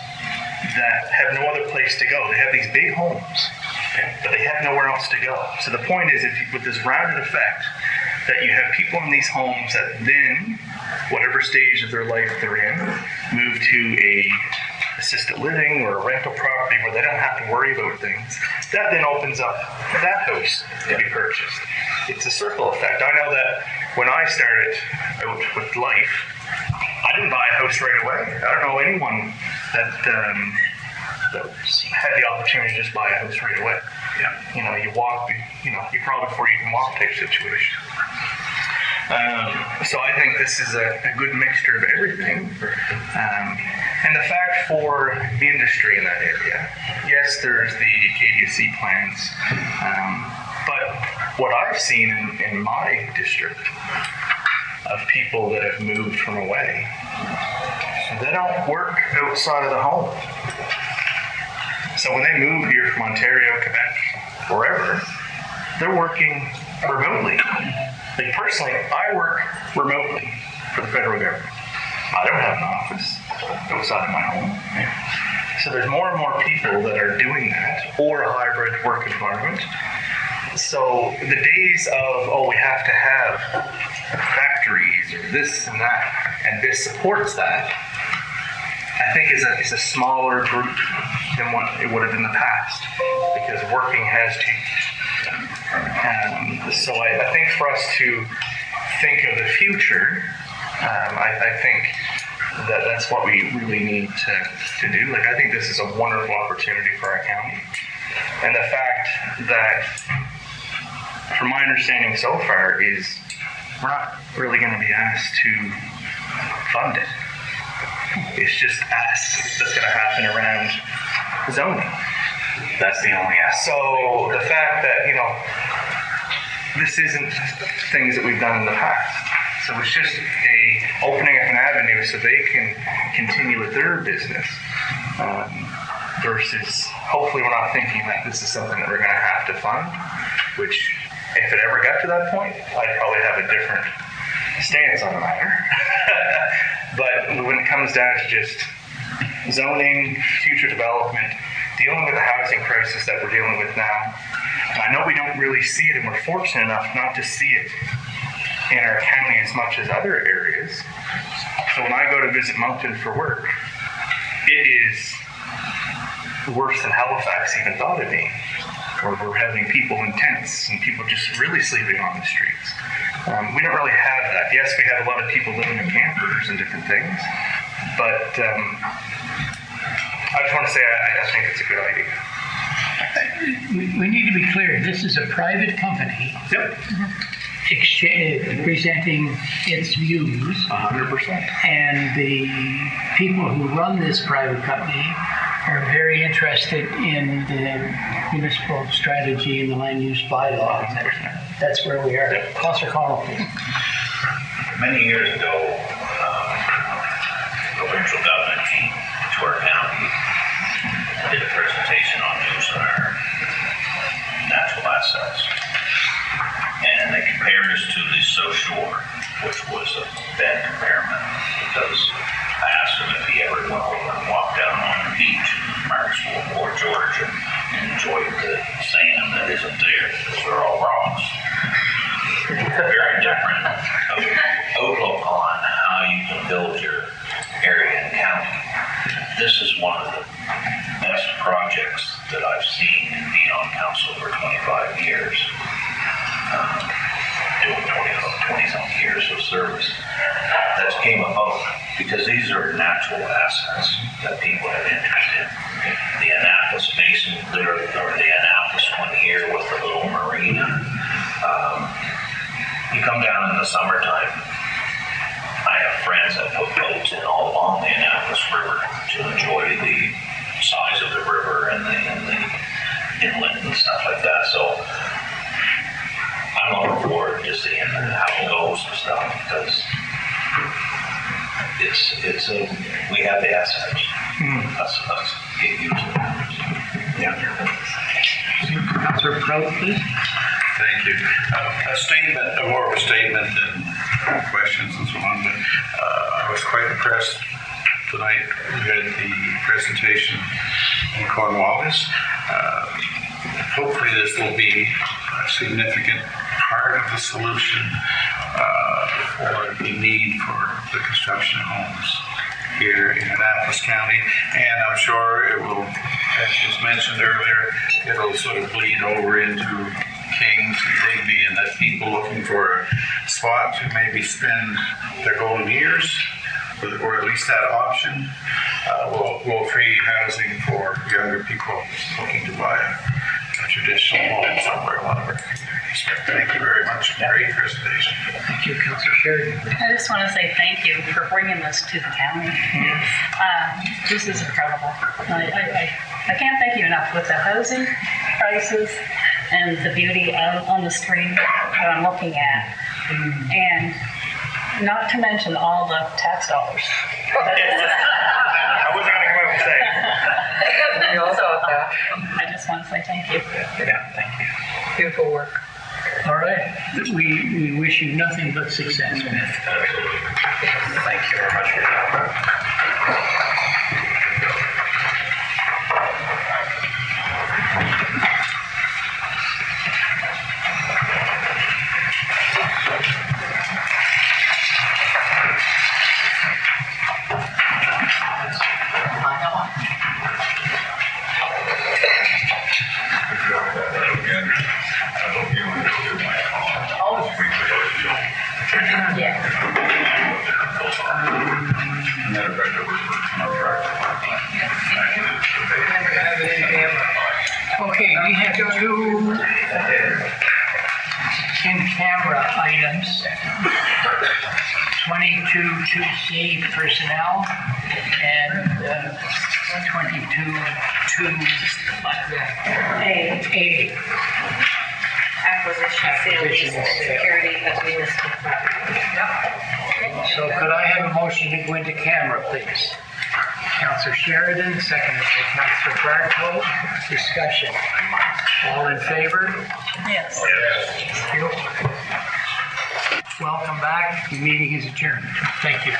that have no other place to go. They have these big homes, but they have nowhere else to go. So the point is, with this rounded effect, that you have people in these homes that then, whatever stage of their life they're in, move to a assisted living or a rental property where they don't have to worry about things. That then opens up that house to be purchased. It's a circle effect. I know that when I started out with life, I didn't buy a house right away. I don't know anyone that had the opportunity to just buy a house right away. Yeah. You walk, you crawl before you can walk type situation. So I think this is a good mixture of everything. And the fact for industry in that area, yes, there's the Acadia Sea plants, but what I've seen in my district of people that have moved from away, they don't work outside of the home. So when they move here from Ontario, Quebec, wherever, they're working remotely. Like personally, I work remotely for the federal government. I don't have an office outside of my home. So there's more and more people that are doing that, or a hybrid work environment. So the days of, oh, we have to have factories or this and that, and this supports that, I think is a smaller group than what it would have in the past, because working has changed. So I think for us to think of the future, I think that's what we really need to do. Like, I think this is a wonderful opportunity for our county. And the fact that, from my understanding so far, is we're not really going to be asked to fund it. It's just asked that's going to happen around zoning. That's the only ask. So the fact that, this isn't things that we've done in the past. So it's just opening up an avenue so they can continue with their business. Versus, hopefully we're not thinking that this is something that we're going to have to fund, which, if it ever got to that point, I'd probably have a different stance on the matter. But when it comes down to just zoning, future development, dealing with the housing crisis that we're dealing with now, and I know we don't really see it, and we're fortunate enough not to see it in our county as much as other areas. So when I go to visit Moncton for work, it is worse than Halifax even thought of being, where we're having people in tents and people just really sleeping on the streets. We don't really have that. Yes, we have a lot of people living in campers and different things, but I just want to say I think it's a good idea. We need to be clear. This is a private company. Yep. Presenting its views. 100%. And the people who run this private company are very interested in the municipal strategy and the land use bylaws. That's where we are. Councillor Cotw, please. Many years ago, provincial government came to our county, did a presentation on use of our natural assets. And they compared us to the South Shore, which was a bad comparison, because I asked him if he ever went over and walked down on the beach in Marksville or Georgia and enjoyed the sand that isn't there, because they're all rocks. Very different outlook on how you can build your area and county. This is one of the best projects that I've seen in being on council for 25 years. Doing 20-some years of service. That came about because these are natural assets that people have interest in. The Annapolis Basin, or the Annapolis one here with the little marina. You come down in the summertime, I have friends that put boats in all along the Annapolis River to enjoy the size of the river and the inlet and stuff like that. So I'm looking forward to seeing how it goes and stuff, because we have the assets. Let's get used to it. Yeah. Councillor Prout, please. Thank you. A statement, more of a statement than questions and so on, but I was quite impressed tonight. We had the presentation in Cornwallis. Hopefully this will be a significant part of the solution for the need for the construction of homes here in Annapolis County. And I'm sure it will, as was mentioned earlier, it'll sort of bleed over into Kings and Digby, and that people looking for a spot to maybe spend their golden years, or at least that option, will create housing for younger people looking to buy a traditional home somewhere in one of our communities. Thank you very much. Great presentation. Thank you, Councillor Sheridan. I just want to say thank you for bringing this to the county. This is incredible. I can't thank you enough with the housing prices and the beauty on the screen that I'm looking at. And not to mention all the tax dollars. I was not going to say. We all thought that. I just want to say thank you. Yeah, thank you. Beautiful work. All right. We wish you nothing but success, Smith. Thank you very much for your time. camera items. 22-2C personnel and 22-2A. Acquisition, sale, lease, and security of municipal property. So could I have a motion to go into camera, please? Councillor Sheridan, seconded by Councillor Barto. Discussion. All in favor? Yes. Thank you. Welcome back. The meeting is adjourned. Thank you.